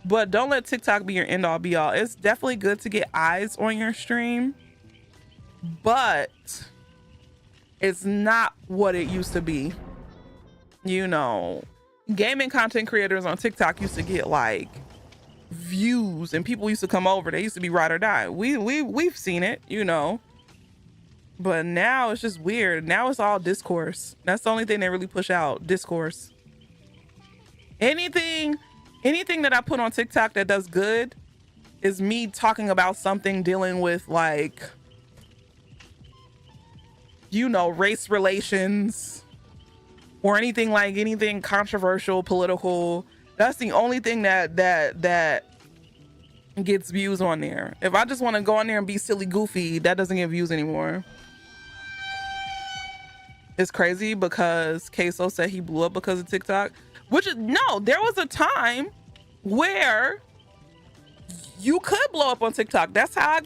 but don't let TikTok be your end all be all. It's definitely good to get eyes on your stream, but it's not what it used to be. You know, gaming content creators on TikTok used to get like views, and people used to come over. They used to be ride or die. We've seen it, you know. But now it's just weird. Now it's all discourse. That's the only thing they really push out, discourse. Anything that I put on TikTok that does good is me talking about something dealing with, like, you know, race relations or anything controversial, political. That's the only thing that gets views on there. If I just want to go on there and be silly goofy, that doesn't get views anymore. It's crazy because Queso said he blew up because of TikTok, no, there was a time where you could blow up on TikTok. That's how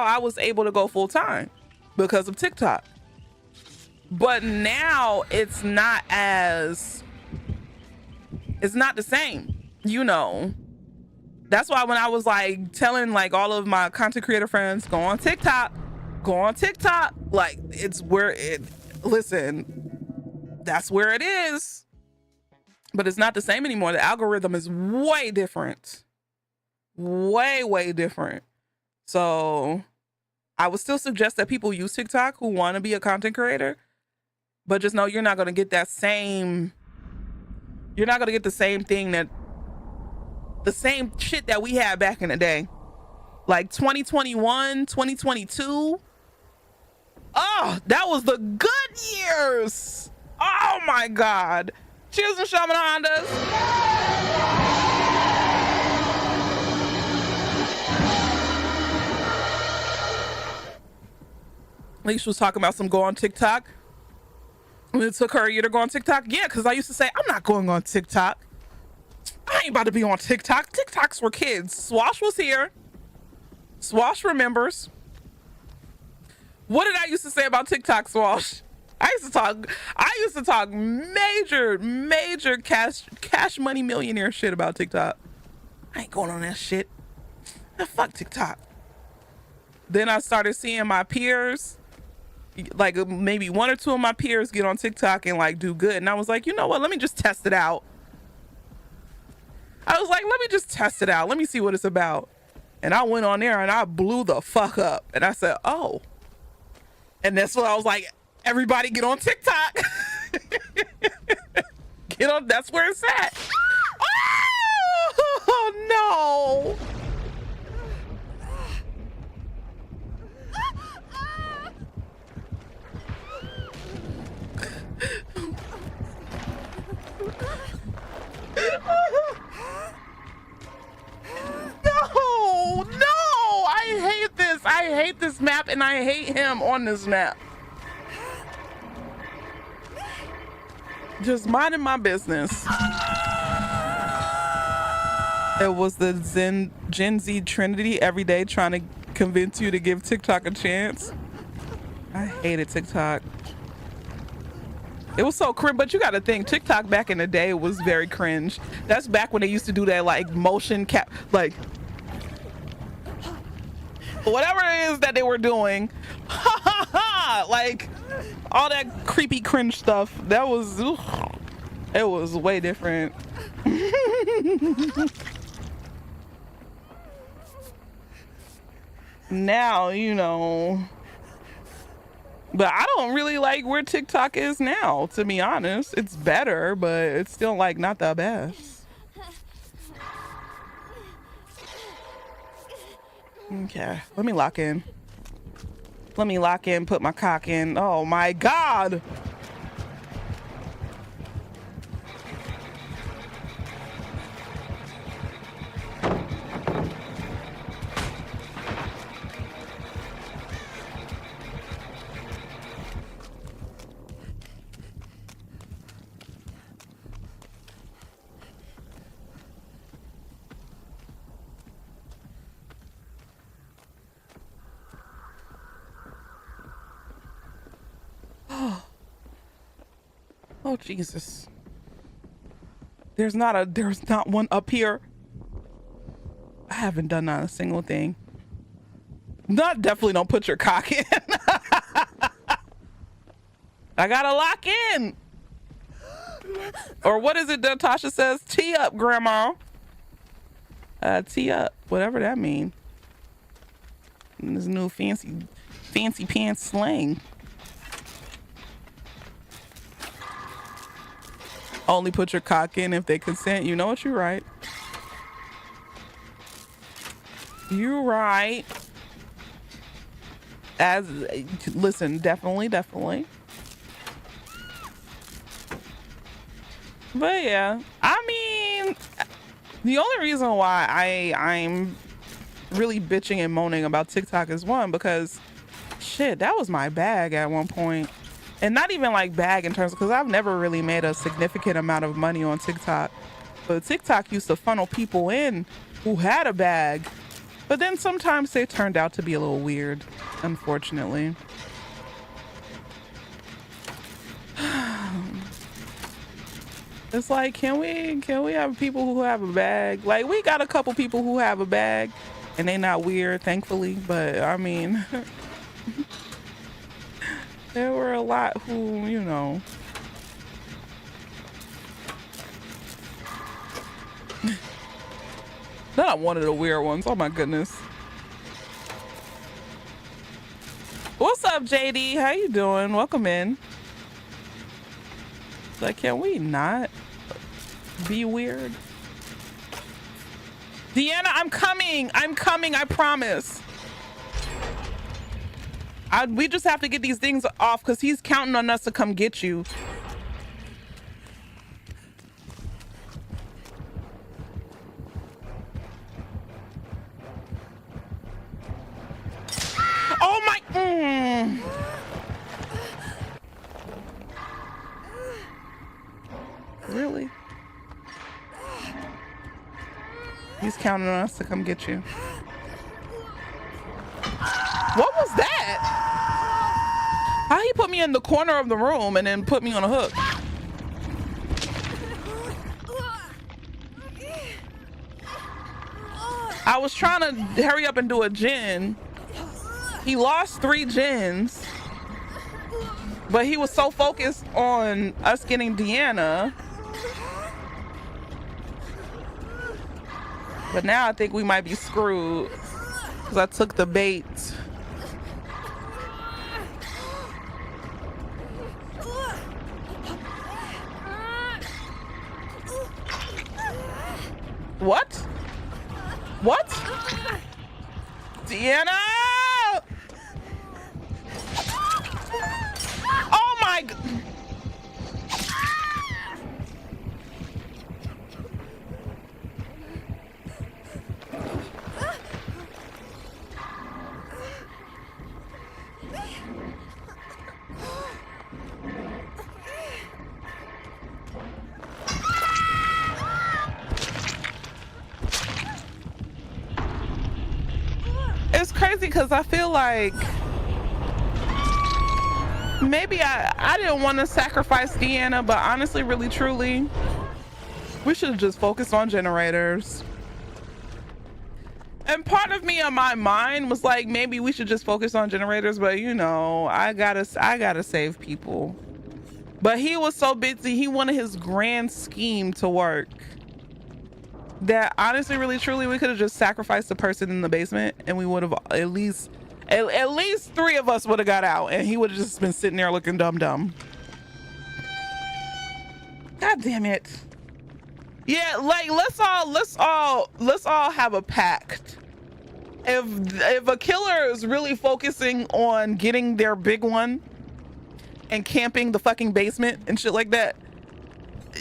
I was able to go full time, because of TikTok. But now it's not the same, you know. That's why when I was like telling like all of my content creator friends, go on TikTok, like, it's where it, listen, that's where it is. But it's not the same anymore. The algorithm is way different. Way different. So I would still suggest that people use TikTok who want to be a content creator, but just know you're not going to get the same thing, the same shit that we had back in the day. Like 2021, 2022. Oh, that was the good years. Oh my God. Cheers and Shaman Hondas. Leash was talking about some go on TikTok. When it took her a year to go on TikTok. Yeah, because I used to say, I'm not going on TikTok. I ain't about to be on TikTok. TikToks were kids. Swash was here. Swash remembers. What did I used to say about TikTok, Swash? I used to talk major cash money millionaire shit about TikTok. I ain't going on that shit. Now, fuck TikTok. Then I started seeing my peers, like maybe one or two of my peers, get on TikTok and like do good. And I was like, you know what? Let me just test it out. I was like, let me just test it out. Let me see what it's about. And I went on there and I blew the fuck up. And I said, oh. And that's when I was like, everybody get on TikTok. Get on, that's where it's at. Oh, no. No, I hate this. I hate this map, and I hate him on this map. Just minding my business. It was the Gen Z Trinity every day trying to convince you to give TikTok a chance. I hated TikTok. It was so cringe, but you got to think, TikTok back in the day was very cringe. That's back when they used to do that like motion cap, like whatever it is that they were doing, like all that creepy cringe stuff. That was, it was way different. Now, you know, But I don't really like where TikTok is now, to be honest. It's better, but it's still like not the best. Okay, let me lock in. Let me lock in, put my cock in. Oh my God. Oh Jesus. There's not one up here. I haven't done not a single thing. Definitely don't put your cock in. I gotta lock in. Or what is it that Tasha says? Tee up, grandma. Tee up, whatever that means. This new fancy pants slang. Only put your cock in if they consent. You know what? You're right. You're right. Listen, definitely. But yeah, I mean, the only reason why I'm really bitching and moaning about TikTok is one, because shit, that was my bag at one point. And not even like bag in terms, because I've never really made a significant amount of money on TikTok. But TikTok used to funnel people in who had a bag. But then sometimes they turned out to be a little weird, unfortunately. It's like, can we have people who have a bag? Like, we got a couple people who have a bag and they not weird, thankfully. But I mean, there were a lot who, you know. Not one of the weird ones. Oh my goodness. What's up, JD? How you doing? Welcome in. Like, can we not be weird? Deanna, I'm coming, I promise. We just have to get these things off because he's counting on us to come get you. Oh my, Really? He's counting on us to come get you. What was that? How he put me in the corner of the room and then put me on a hook? I was trying to hurry up and do a gen. He lost 3 gens, but he was so focused on us getting Deanna. But now I think we might be screwed because I took the bait. What? What? Deanna! Oh my God. It's crazy because I feel like maybe I didn't want to sacrifice Deanna, but honestly, really, truly, we should have just focused on generators. And part of me on my mind was like, maybe we should just focus on generators, but you know, I gotta save people. But he was so busy, he wanted his grand scheme to work, that honestly, really, truly, we could have just sacrificed the person in the basement and we would have at least At least 3 of us would have got out, and he would have just been sitting there looking dumb. God damn it. Yeah, like let's all have a pact. If a killer is really focusing on getting their big one and camping the fucking basement and shit like that,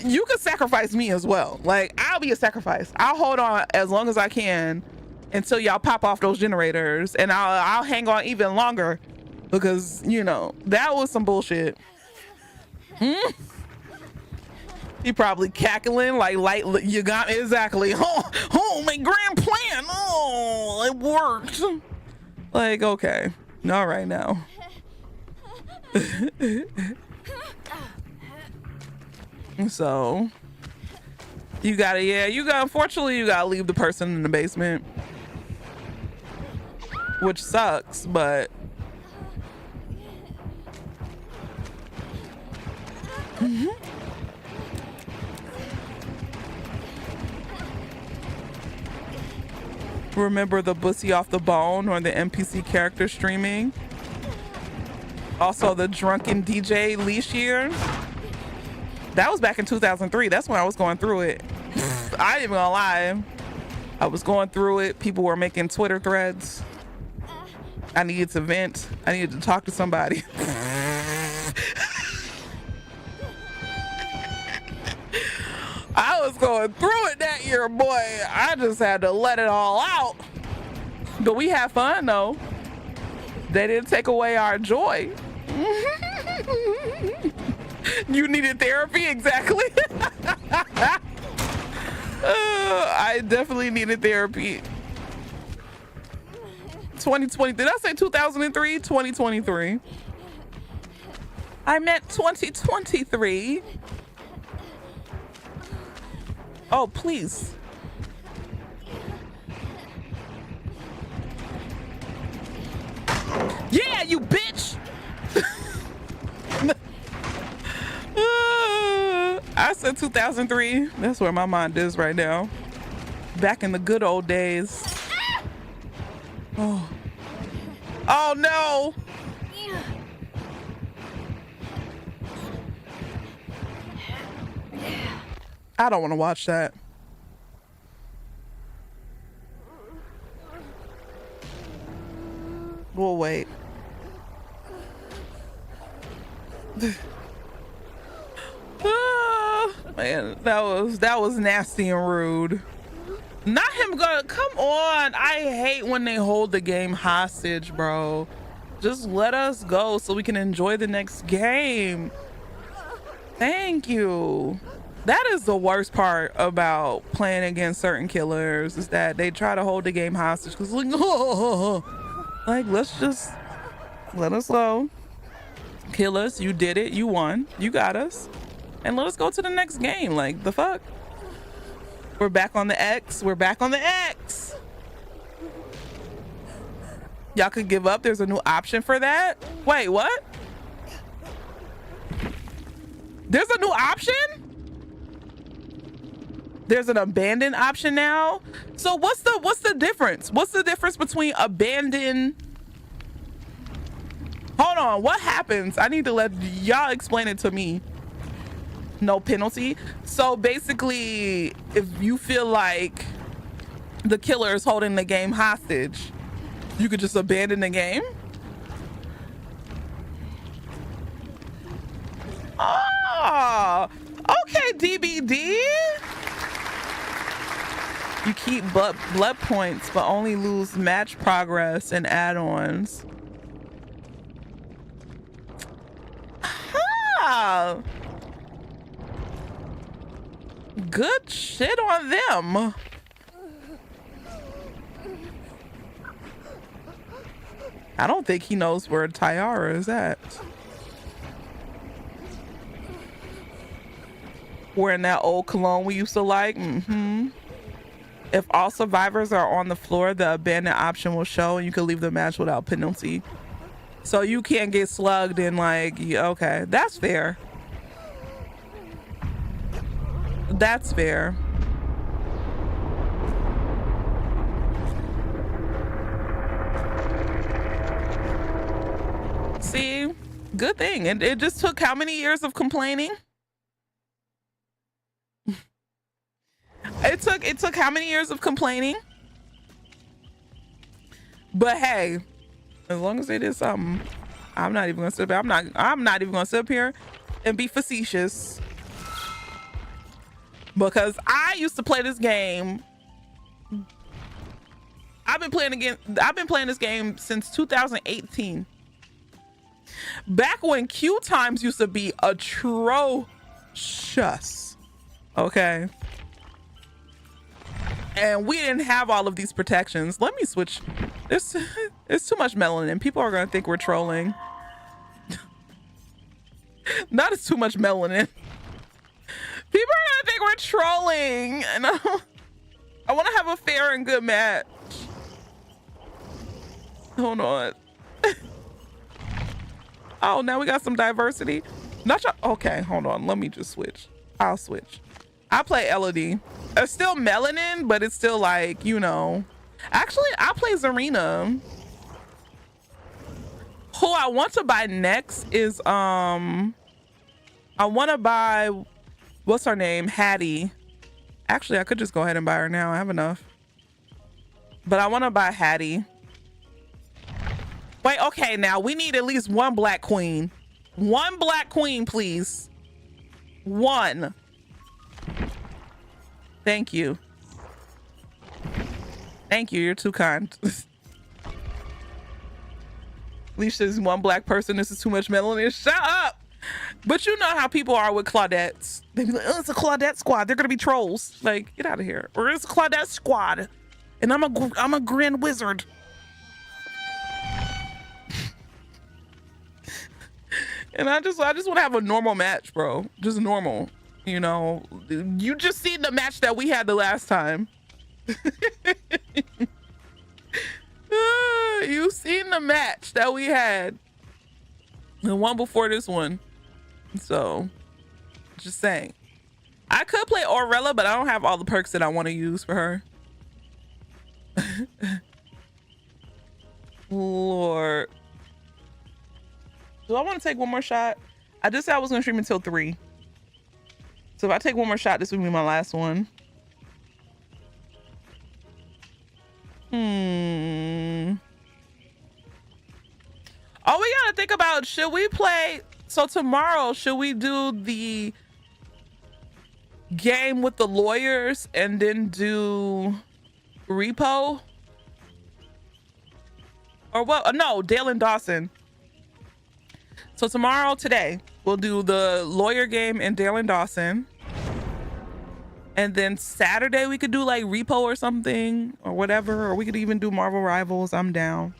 you could sacrifice me as well. Like, I'll be a sacrifice. I'll hold on as long as I can until y'all pop off those generators, and I'll hang on even longer because, you know, that was some bullshit. He probably cackling like you got exactly. Oh, my grand plan. Oh, it worked. Like, okay, all right now. So you gotta, unfortunately you gotta leave the person in the basement, which sucks, but remember the Bussy Off the Bone or the NPC character streaming? Also the drunken DJ leash year. That was back in 2003. That's when I was going through it. I ain't even gonna lie. I was going through it. People were making Twitter threads. I needed to vent. I needed to talk to somebody. I was going through it that year, boy. I just had to let it all out. But we had fun though. They didn't take away our joy. You needed therapy? Exactly. I definitely needed therapy. 2020, did I say 2003? 2023. I meant 2023. Oh, please. Yeah, you bitch. I said 2003. That's where my mind is right now. Back in the good old days. Oh no. I don't want to watch that. We'll wait. Man, that was nasty and rude. Not him gonna, come on. I hate when they hold the game hostage, bro. Just let us go so we can enjoy the next game. Thank you. That is the worst part about playing against certain killers, is that they try to hold the game hostage because like, let's just let us go. Kill us, you did it, you won, you got us, and let us go to the next game. Like, the fuck? We're back on the X. We're back on the X. Y'all could give up. There's a new option for that. Wait, what? There's a new option? There's an abandoned option now. So what's the difference? What's the difference between abandon? Hold on, what happens? I need to let y'all explain it to me. No penalty. So basically, if you feel like the killer is holding the game hostage, you could just abandon the game. Oh, okay, DBD. You keep blood points, but only lose match progress and add-ons. Huh. Good shit on them. I don't think he knows where Tyara is at. Wearing that old cologne we used to like. If all survivors are on the floor, the abandoned option will show and you can leave the match without penalty. So you can't get slugged and like, okay, that's fair. That's fair. See, good thing. And it just took how many years of complaining? It took how many years of complaining? But hey, as long as they did something, I'm not even gonna sit up. I'm not even gonna sit up here and be facetious. Because I used to play this game. I've been playing this game since 2018. Back when queue times used to be atrocious. Okay. And we didn't have all of these protections. Let me switch. It's too much melanin. People are gonna think we're trolling. Not as too much melanin. People are gonna think we're trolling. And I want to have a fair and good match. Hold on. Oh, now we got some diversity. Okay, hold on. Let me just switch. I'll switch. I play Elodie. It's still melanin, but it's still like, you know. Actually, I play Zarina. Who I want to buy next is I want to buy, what's her name? Hattie. Actually, I could just go ahead and buy her now. I have enough. But I want to buy Hattie. Wait, okay, now we need at least one black queen. One black queen, please. One. Thank you. Thank you, you're too kind. At least there's one black person. This is too much melanin. Shut up. But you know how people are with Claudettes. They be like, oh, it's a Claudette squad. They're gonna be trolls. Like, get out of here. Or it's a Claudette squad. And I'm a grand wizard. And I just want to have a normal match, bro. Just normal. You know, you just seen the match that we had the last time. You seen the match that we had. The one before this one. So, just saying. I could play Aurella, but I don't have all the perks that I want to use for her. Lord. Do I want to take one more shot? I just said I was going to stream until 3. So if I take one more shot, this will be my last one. Oh, we got to think about, should we play? So tomorrow, should we do the game with the lawyers and then do repo? Or what? No, Dale and Dawson. So today, we'll do the lawyer game and Dale and Dawson. And then Saturday, we could do like repo or something or whatever. Or we could even do Marvel Rivals. I'm down.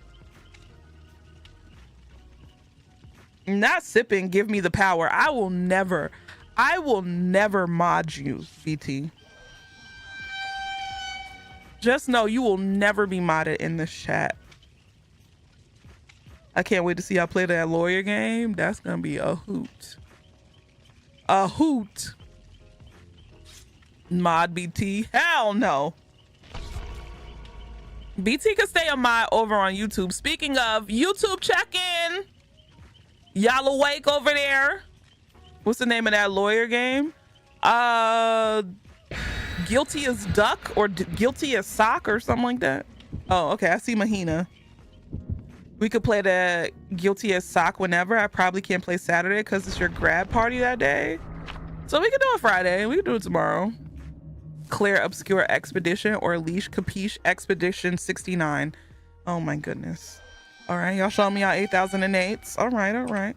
Not sipping, give me the power. I will never mod you, BT. Just know you will never be modded in this chat. I can't wait to see y'all play that lawyer game. That's gonna be a hoot. A hoot. Mod BT? Hell no. BT could stay a mod over on YouTube. Speaking of YouTube check-in, y'all awake over there? What's the name of that lawyer game? Guilty as Duck or Guilty as Sock or something like that. Oh, okay. I see Mahina. We could play the Guilty as Sock whenever. I probably can't play Saturday because it's your grad party that day. So we could do it Friday. We could do it tomorrow. Clear Obscure Expedition or Leash Capiche Expedition 69. Oh my goodness. All right, y'all showing me y'all 8008s. All right.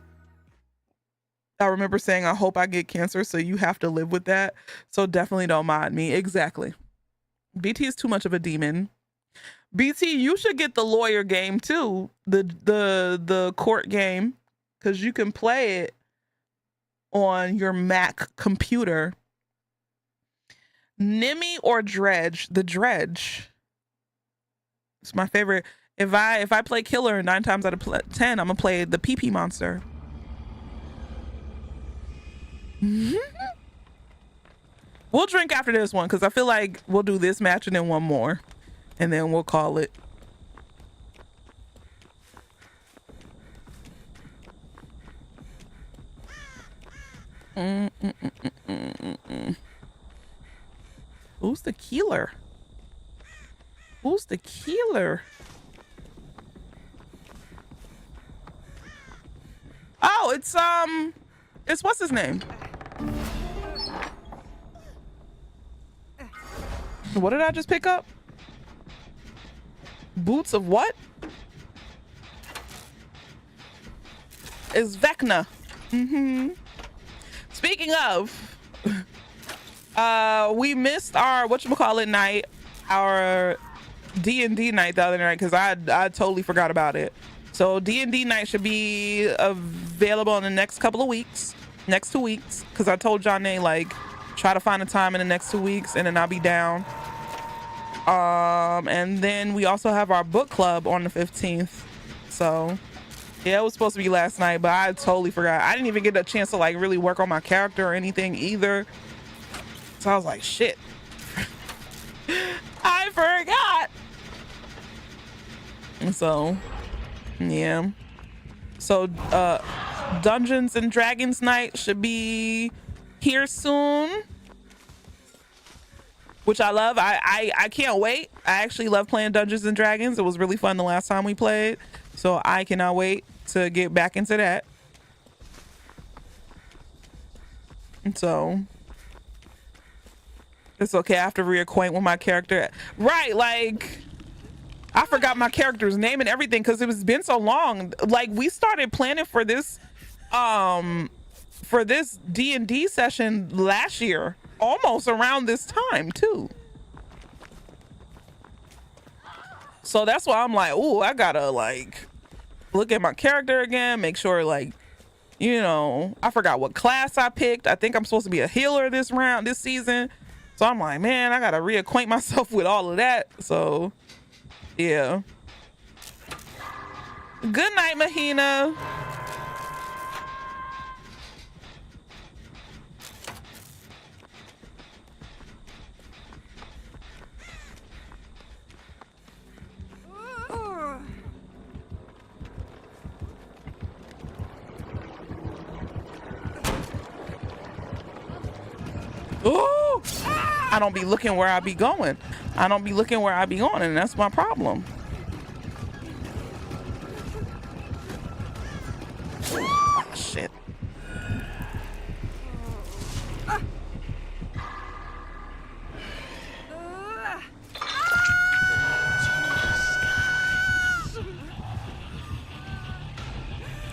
I remember saying, I hope I get cancer, so you have to live with that. So definitely don't mod me. Exactly. BT is too much of a demon. BT, you should get the lawyer game too. The court game, because you can play it on your Mac computer. Nimmy or Dredge? The Dredge. It's my favorite. If I play killer 9 times out of 10, I'm gonna play the PP monster. We'll drink after this one because I feel like we'll do this match and then one more, and then we'll call it. Who's the killer? Who's the killer? Oh, it's what's his name? What did I just pick up? Boots of what? It's Vecna. Speaking of, we missed our whatchamacallit night, our D&D night the other night because I totally forgot about it. So D&D night should be available in the next couple of weeks, next 2 weeks, because I told Johnny like try to find a time in the next 2 weeks and then I'll be down. And then we also have our book club on the 15th. So yeah, it was supposed to be last night, but I totally forgot. I didn't even get a chance to like really work on my character or anything either. So I was like, shit. I forgot. And so, yeah. So, Dungeons and Dragons night should be here soon, which I love. I can't wait. I actually love playing Dungeons and Dragons. It was really fun the last time we played. So I cannot wait to get back into that. And so it's okay. I have to reacquaint with my character. Right, like I forgot my character's name and everything because it was been so long. Like we started planning for this D&D session last year, almost around this time too. So that's why I'm like, ooh, I gotta like look at my character again, make sure like, you know, I forgot what class I picked. I think I'm supposed to be a healer this season. So I'm like, man, I gotta reacquaint myself with all of that. So yeah. Good night, Mahina. Ooh, I don't be looking where I be going. I don't be looking where I be going, and that's my problem. Oh, shit.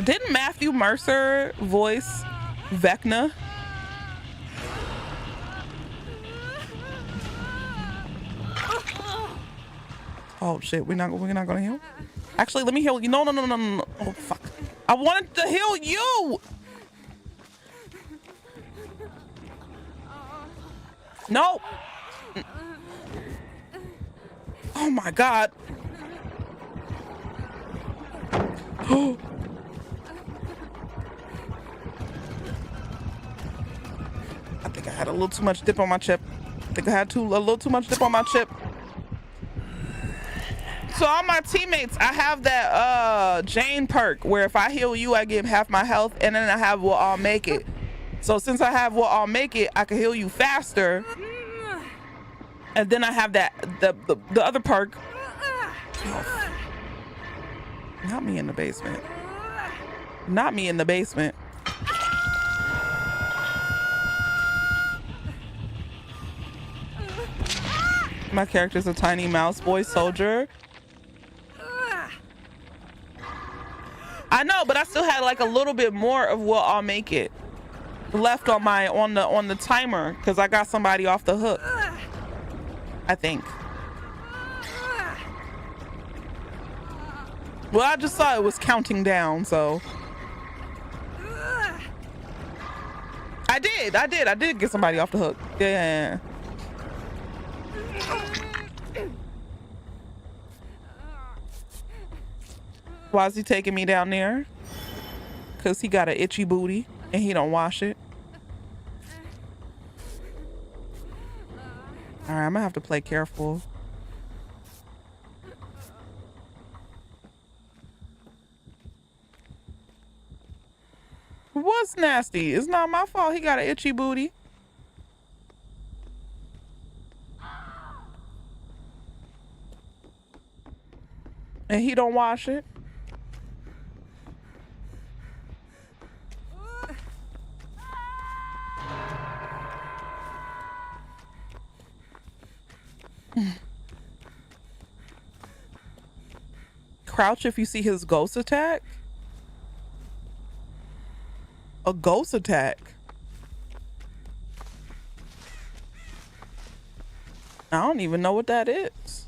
Didn't Matthew Mercer voice Vecna? Oh shit, we're not gonna heal? Actually, let me heal you. No. Oh fuck. I wanted to heal you! No! Oh my god. I think I had a little too much dip on my chip. I think I had a little too much dip on my chip. So all my teammates, I have that Jane perk where if I heal you, I give half my health, and then I have We'll All Make It. So since I have We'll All Make It, I can heal you faster. And then I have that the other perk. Oh. Not me in the basement. Not me in the basement. My character's a tiny mouse boy soldier. I know, but I still had like a little bit more of We'll All Make It left on my on the timer because I got somebody off the hook, I think. Well, I just saw it was counting down, so I did get somebody off the hook. Yeah. Why is he taking me down there? Because he got an itchy booty and he don't wash it. All right, I'm gonna have to play careful. Why was nasty. It's not my fault he got an itchy booty. And he don't wash it. Crouch if you see his ghost attack. A ghost attack. I don't even know what that is.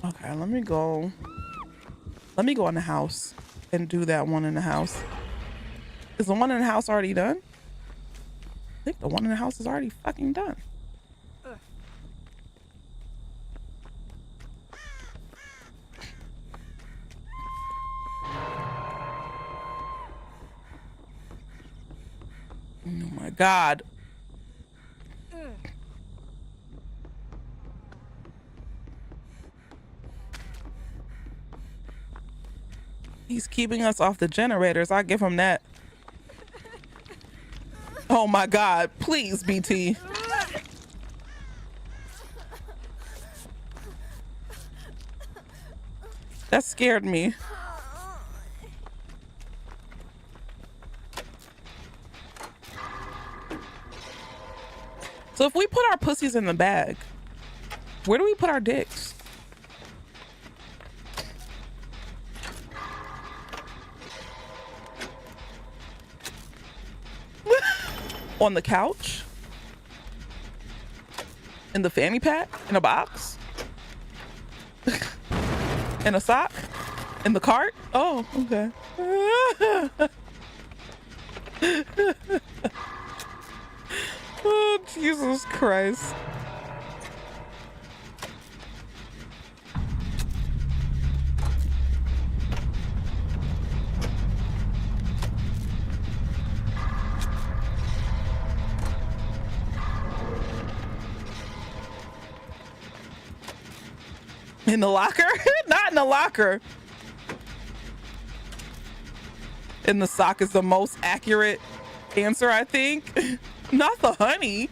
Okay, let me go in the house and do that one in the house. Is the one in the house already done? I think the one in the house is already fucking done. Oh my God. He's keeping us off the generators. I give him that. Oh my God, please, BT. That scared me. So if we put our pussies in the bag, where do we put our dicks? On the couch? In the fanny pack? In a box? In a sock? In the cart? Oh, okay. Oh, Jesus Christ. In the locker? Not in the locker. In the sock is the most accurate answer, I think. Not the honey.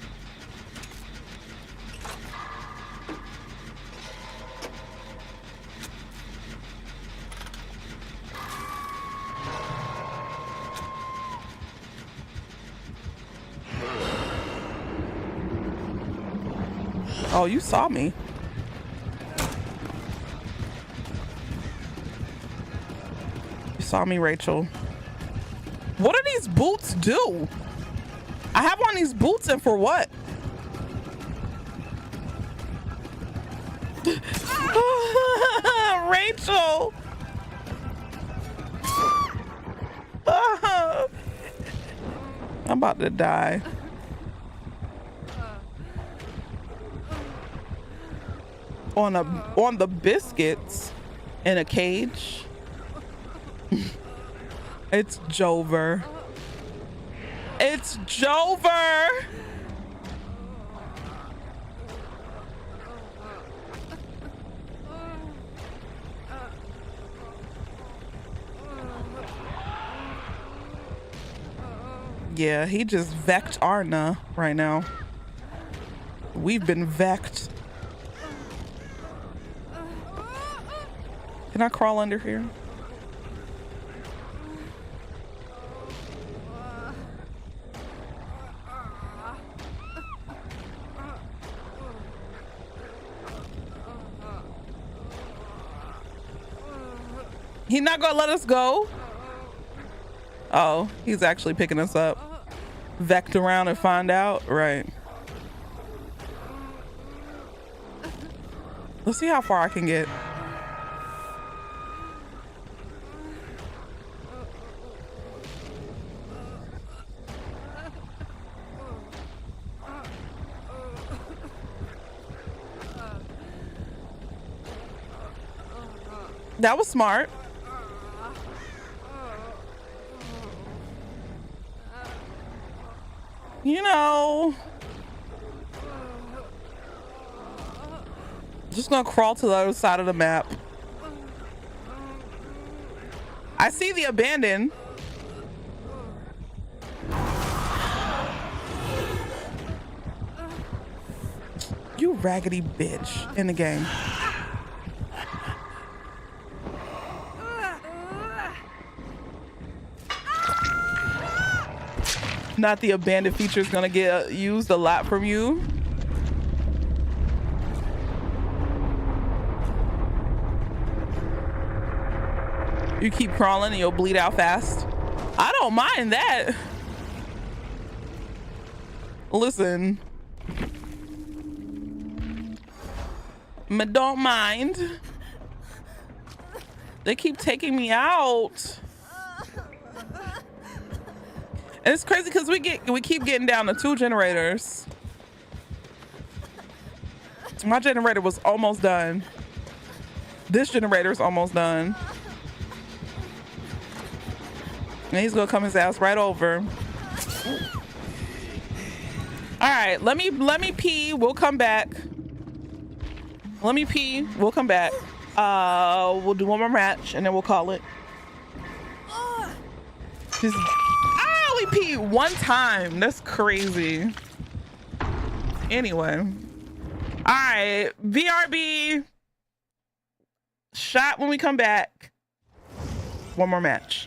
Oh, you saw me. You saw me, Rachel. What do these boots do? I have on these boots and for what? Rachel. I'm about to die. On the biscuits in a cage. It's Jover. It's Jover. Yeah, he just vecked Arna right now. We've been vecked. Can I crawl under here? He's not gonna let us go? Oh, he's actually picking us up. Vecked around and find out? Right. Let's see how far I can get. That was smart. You know, just gonna crawl to the other side of the map. I see the abandoned. You raggedy bitch in the game. Not the abandoned feature is gonna get used a lot from you. You keep crawling and you'll bleed out fast. I don't mind that. Listen. I don't mind. They keep taking me out. And it's crazy because we keep getting down to 2 generators. My generator was almost done. This generator is almost done. And he's gonna come his ass right over. All right, let me pee. We'll come back. Let me pee. We'll come back. We'll do one more match and then we'll call it. Just, I only peed 1 time. That's crazy. Anyway. All right, VRB. Shot when we come back. One more match.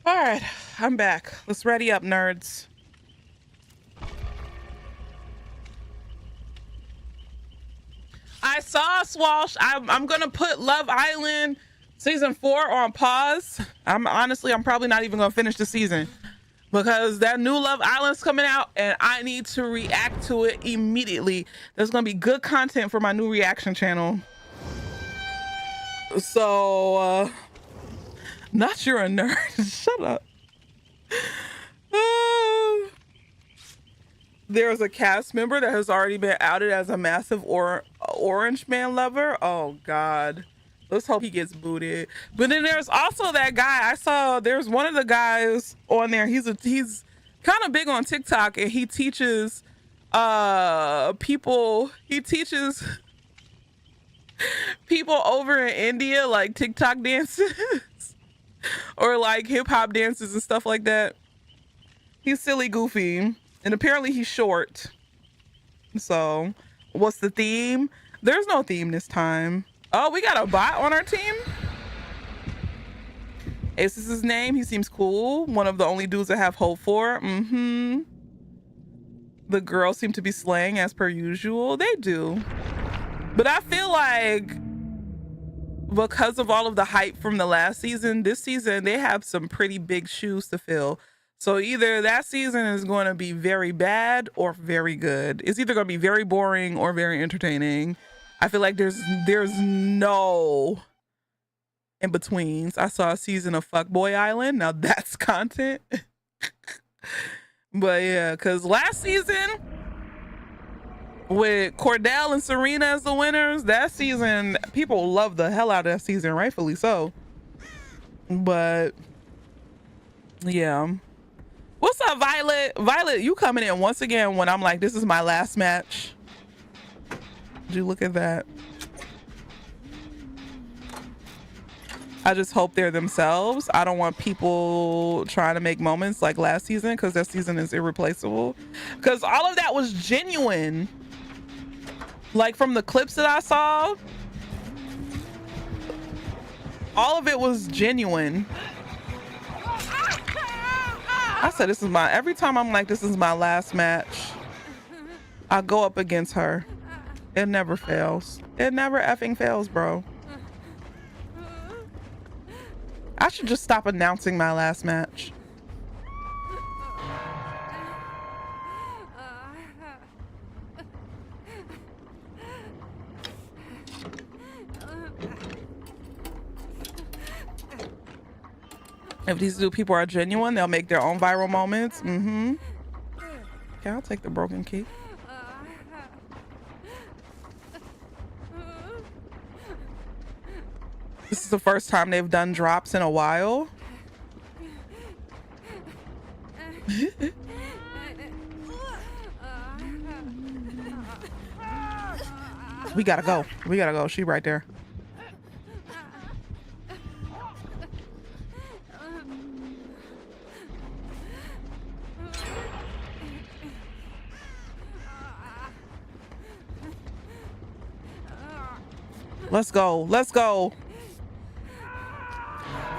All right, I'm back. Let's ready up, nerds. I saw Swash. I'm gonna put Love Island season 4 on pause. I'm probably not even gonna finish the season because that new Love Island's coming out and I need to react to it immediately. There's gonna be good content for my new reaction channel. So, not you're a nerd. Shut up. There's a cast member that has already been outed as a massive Orange Man lover. Oh God. Let's hope he gets booted. But then there's also that guy. I saw there's one of the guys on there. He's kind of big on TikTok and he teaches people, he teaches people over in India like TikTok dances or like hip hop dances and stuff like that. He's silly goofy, and apparently he's short. So what's the theme? There's no theme this time. Oh, we got a bot on our team. Ace is his name. He seems cool. One of the only dudes I have hope for. The girls seem to be slaying as per usual. They do. But I feel like because of all of the hype from the last season, this season, they have some pretty big shoes to fill. So either that season is going to be very bad or very good. It's either going to be very boring or very entertaining. I feel like there's no in betweens. I saw a season of Fuckboy Island. Now that's content. But yeah, because last season with Cordell and Serena as the winners, that season, people loved the hell out of that season, rightfully so. But yeah. What's up, Violet? Violet, you coming in once again when I'm like, this is my last match. Did you look at that? I just hope they're themselves. I don't want people trying to make moments like last season, because that season is irreplaceable. Because all of that was genuine. Like from the clips that I saw, all of it was genuine. I said, this is my, every time I'm like, this is my last match, I go up against her. It never fails. It never effing fails, bro. I should just stop announcing my last match. If these two people are genuine, they'll make their own viral moments. Okay, I'll take the broken key. This is the first time they've done drops in a while. We gotta go. We gotta go. She right there. Let's go. Let's go.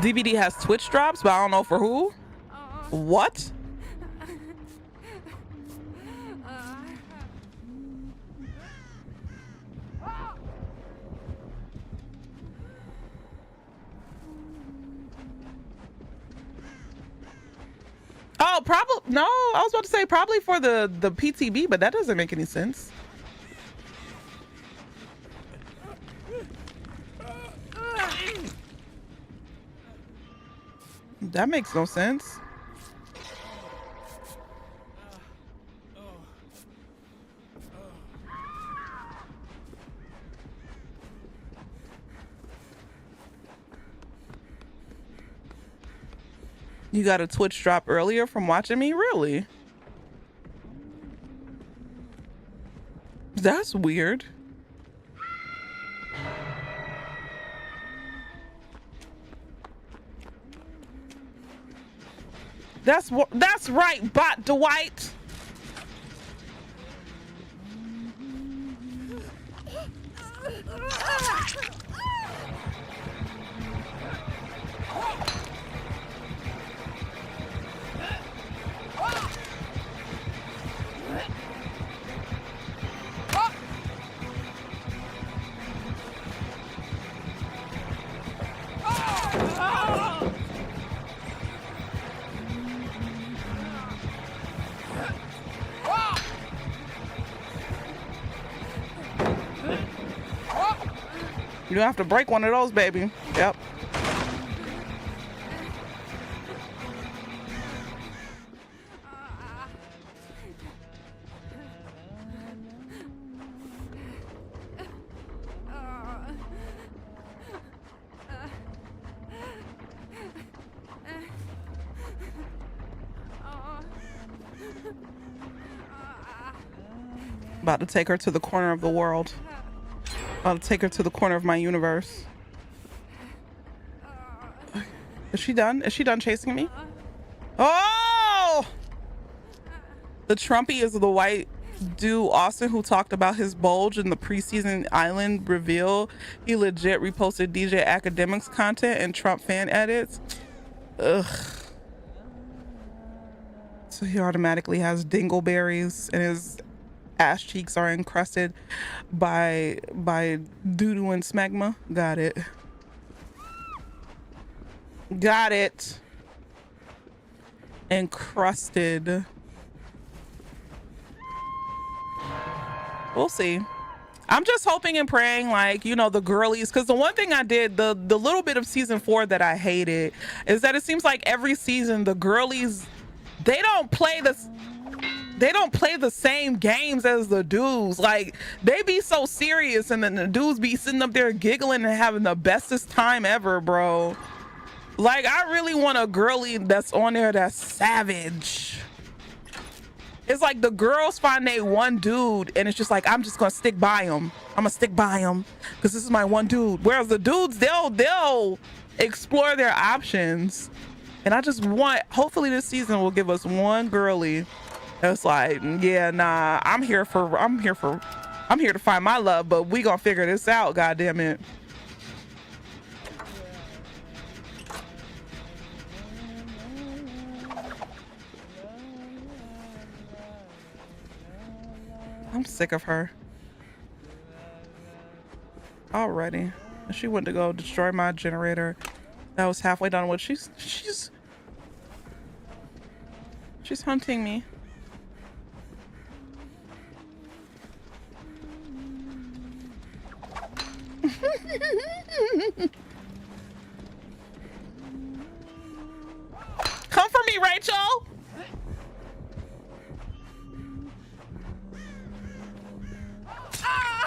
DVD has Twitch drops, but I don't know for who. What? Oh, probably no. I was about to say probably for the PTB, but that doesn't make any sense. That makes no sense. You got a Twitch drop earlier from watching me? Really? That's weird. That's right, Bot Dwight. You don't have to break one of those, baby. Yep. About to take her to the corner of the world. I'll take her to the corner of my universe. Is she done? Is she done chasing me? Oh! The Trumpy is the white dude, Austin, who talked about his bulge in the preseason Island reveal. He legit reposted DJ Academics content and Trump fan edits. Ugh. So he automatically has dingleberries and his ass cheeks are encrusted by doo-doo and smegma. Got it. Got it. Encrusted. We'll see. I'm just hoping and praying, like, you know, the girlies, because the one thing I did, the little bit of season 4 that I hated is that it seems like every season the girlies, they don't play the same games as the dudes. Like, they be so serious and then the dudes be sitting up there giggling and having the bestest time ever, bro. Like, I really want a girly that's on there that's savage. It's like the girls find they one dude and it's just like, I'm just gonna stick by him. I'm gonna stick by him because this is my one dude. Whereas the dudes, they'll explore their options. And I just want, hopefully this season will give us one girly that's like, yeah, nah, I'm here to find my love, but we gonna figure this out, goddamn it. I'm sick of her. Already. She went to go destroy my generator. That was halfway done with. She's hunting me. Come for me, Rachel.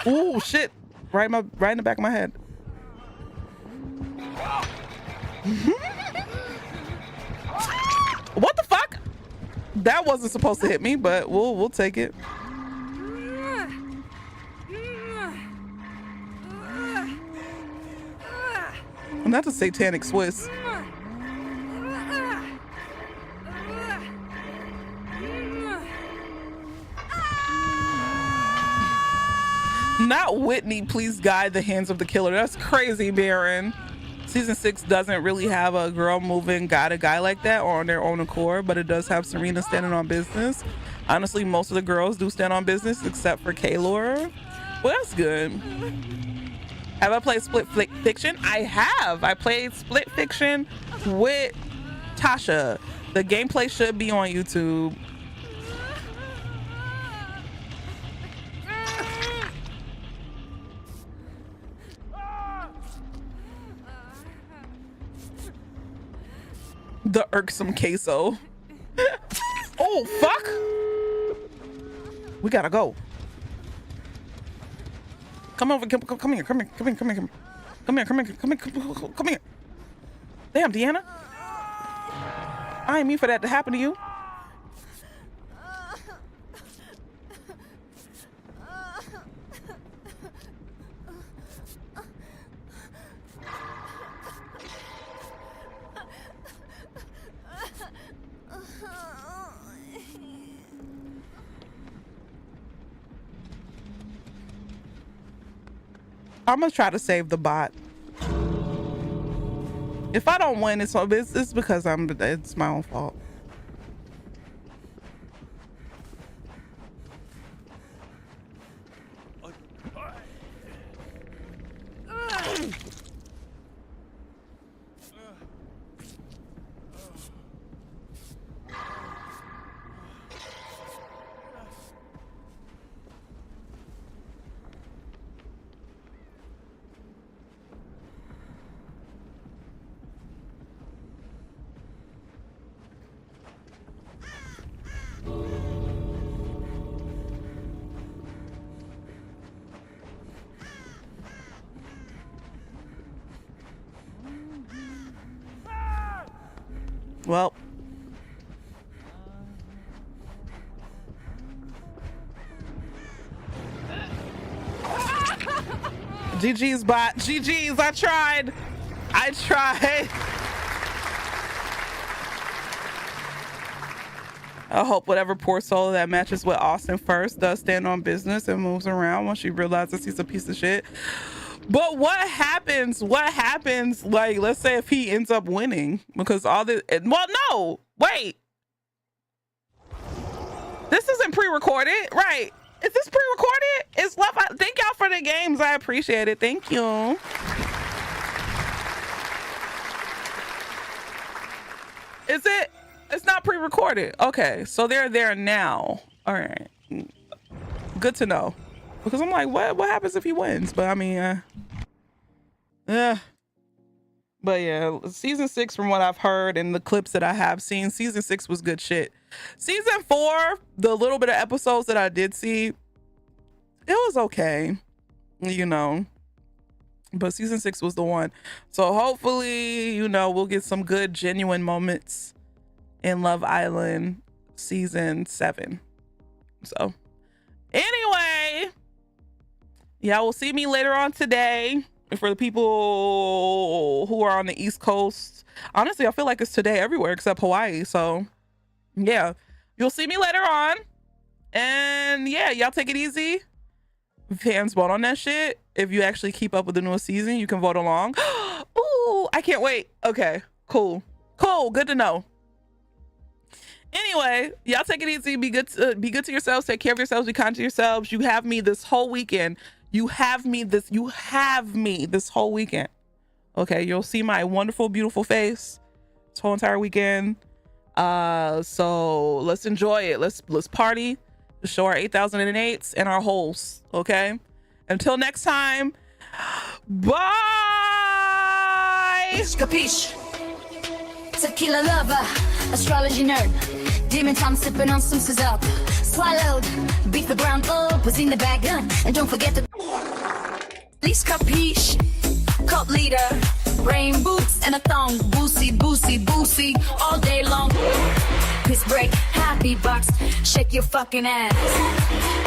Ooh, shit. Right in the back of my head. What the fuck? That wasn't supposed to hit me, but we'll take it. And that's a satanic Swiss. Not Whitney, please guide the hands of the killer. That's crazy, Baron. Season 6 doesn't really have a girl moving guide a guy like that or on their own accord, but it does have Serena standing on business. Honestly, most of the girls do stand on business except for Kaylor. Well, that's good. Have I played Split Fiction? I have. I played Split Fiction with Tasha. The gameplay should be on YouTube. The irksome queso. Oh, fuck. We gotta go. Come over, come here. Damn, Deanna. I ain't mean for that to happen to you. I'm gonna try to save the bot. If I don't win, it's because it's my own fault. Well, GG's bot. GG's. I tried. I hope whatever poor soul that matches with Austin first does stand on business and moves around once she realizes he's a piece of shit. But what happens? Like, let's say if he ends up winning, because all this, well, no, wait. This isn't pre-recorded, right? Is this pre-recorded? It's love. Thank y'all for the games. I appreciate it. Thank you. Is it? It's not pre-recorded. Okay, so they're there now. All right, good to know. Because I'm like, what happens if he wins? But I mean, but yeah, season 6, from what I've heard and the clips that I have seen, season 6 was good shit. Season 4, the little bit of episodes that I did see, it was okay, you know. But season 6 was the one. So hopefully, you know, we'll get some good, genuine moments in Love Island season 7. So anyway, yeah, will see me later on today. For the people who are on the East Coast, honestly, I feel like it's today everywhere except Hawaii. So yeah, you'll see me later on. And yeah, y'all take it easy. Fans, vote on that shit. If you actually keep up with the newest season, you can vote along. Ooh, I can't wait. Okay, cool. Good to know. Anyway, y'all take it easy. Be good to yourselves. Take care of yourselves. Be kind to yourselves. You have me this whole weekend. You have me this whole weekend. Okay, you'll see my wonderful, beautiful face this whole entire weekend. So let's enjoy it. Let's party. Let's show our 8,008s and our holes. Okay. Until next time. Bye. Capiche? Tequila lover, astrology nerd. Demon time sipping on some scissor. Swallowed, beat the ground up, was in the bag, and don't forget to. Please capiche? Cult leader, rain boots and a thong, boosie, all day long. Piss break, happy box, shake your fucking ass.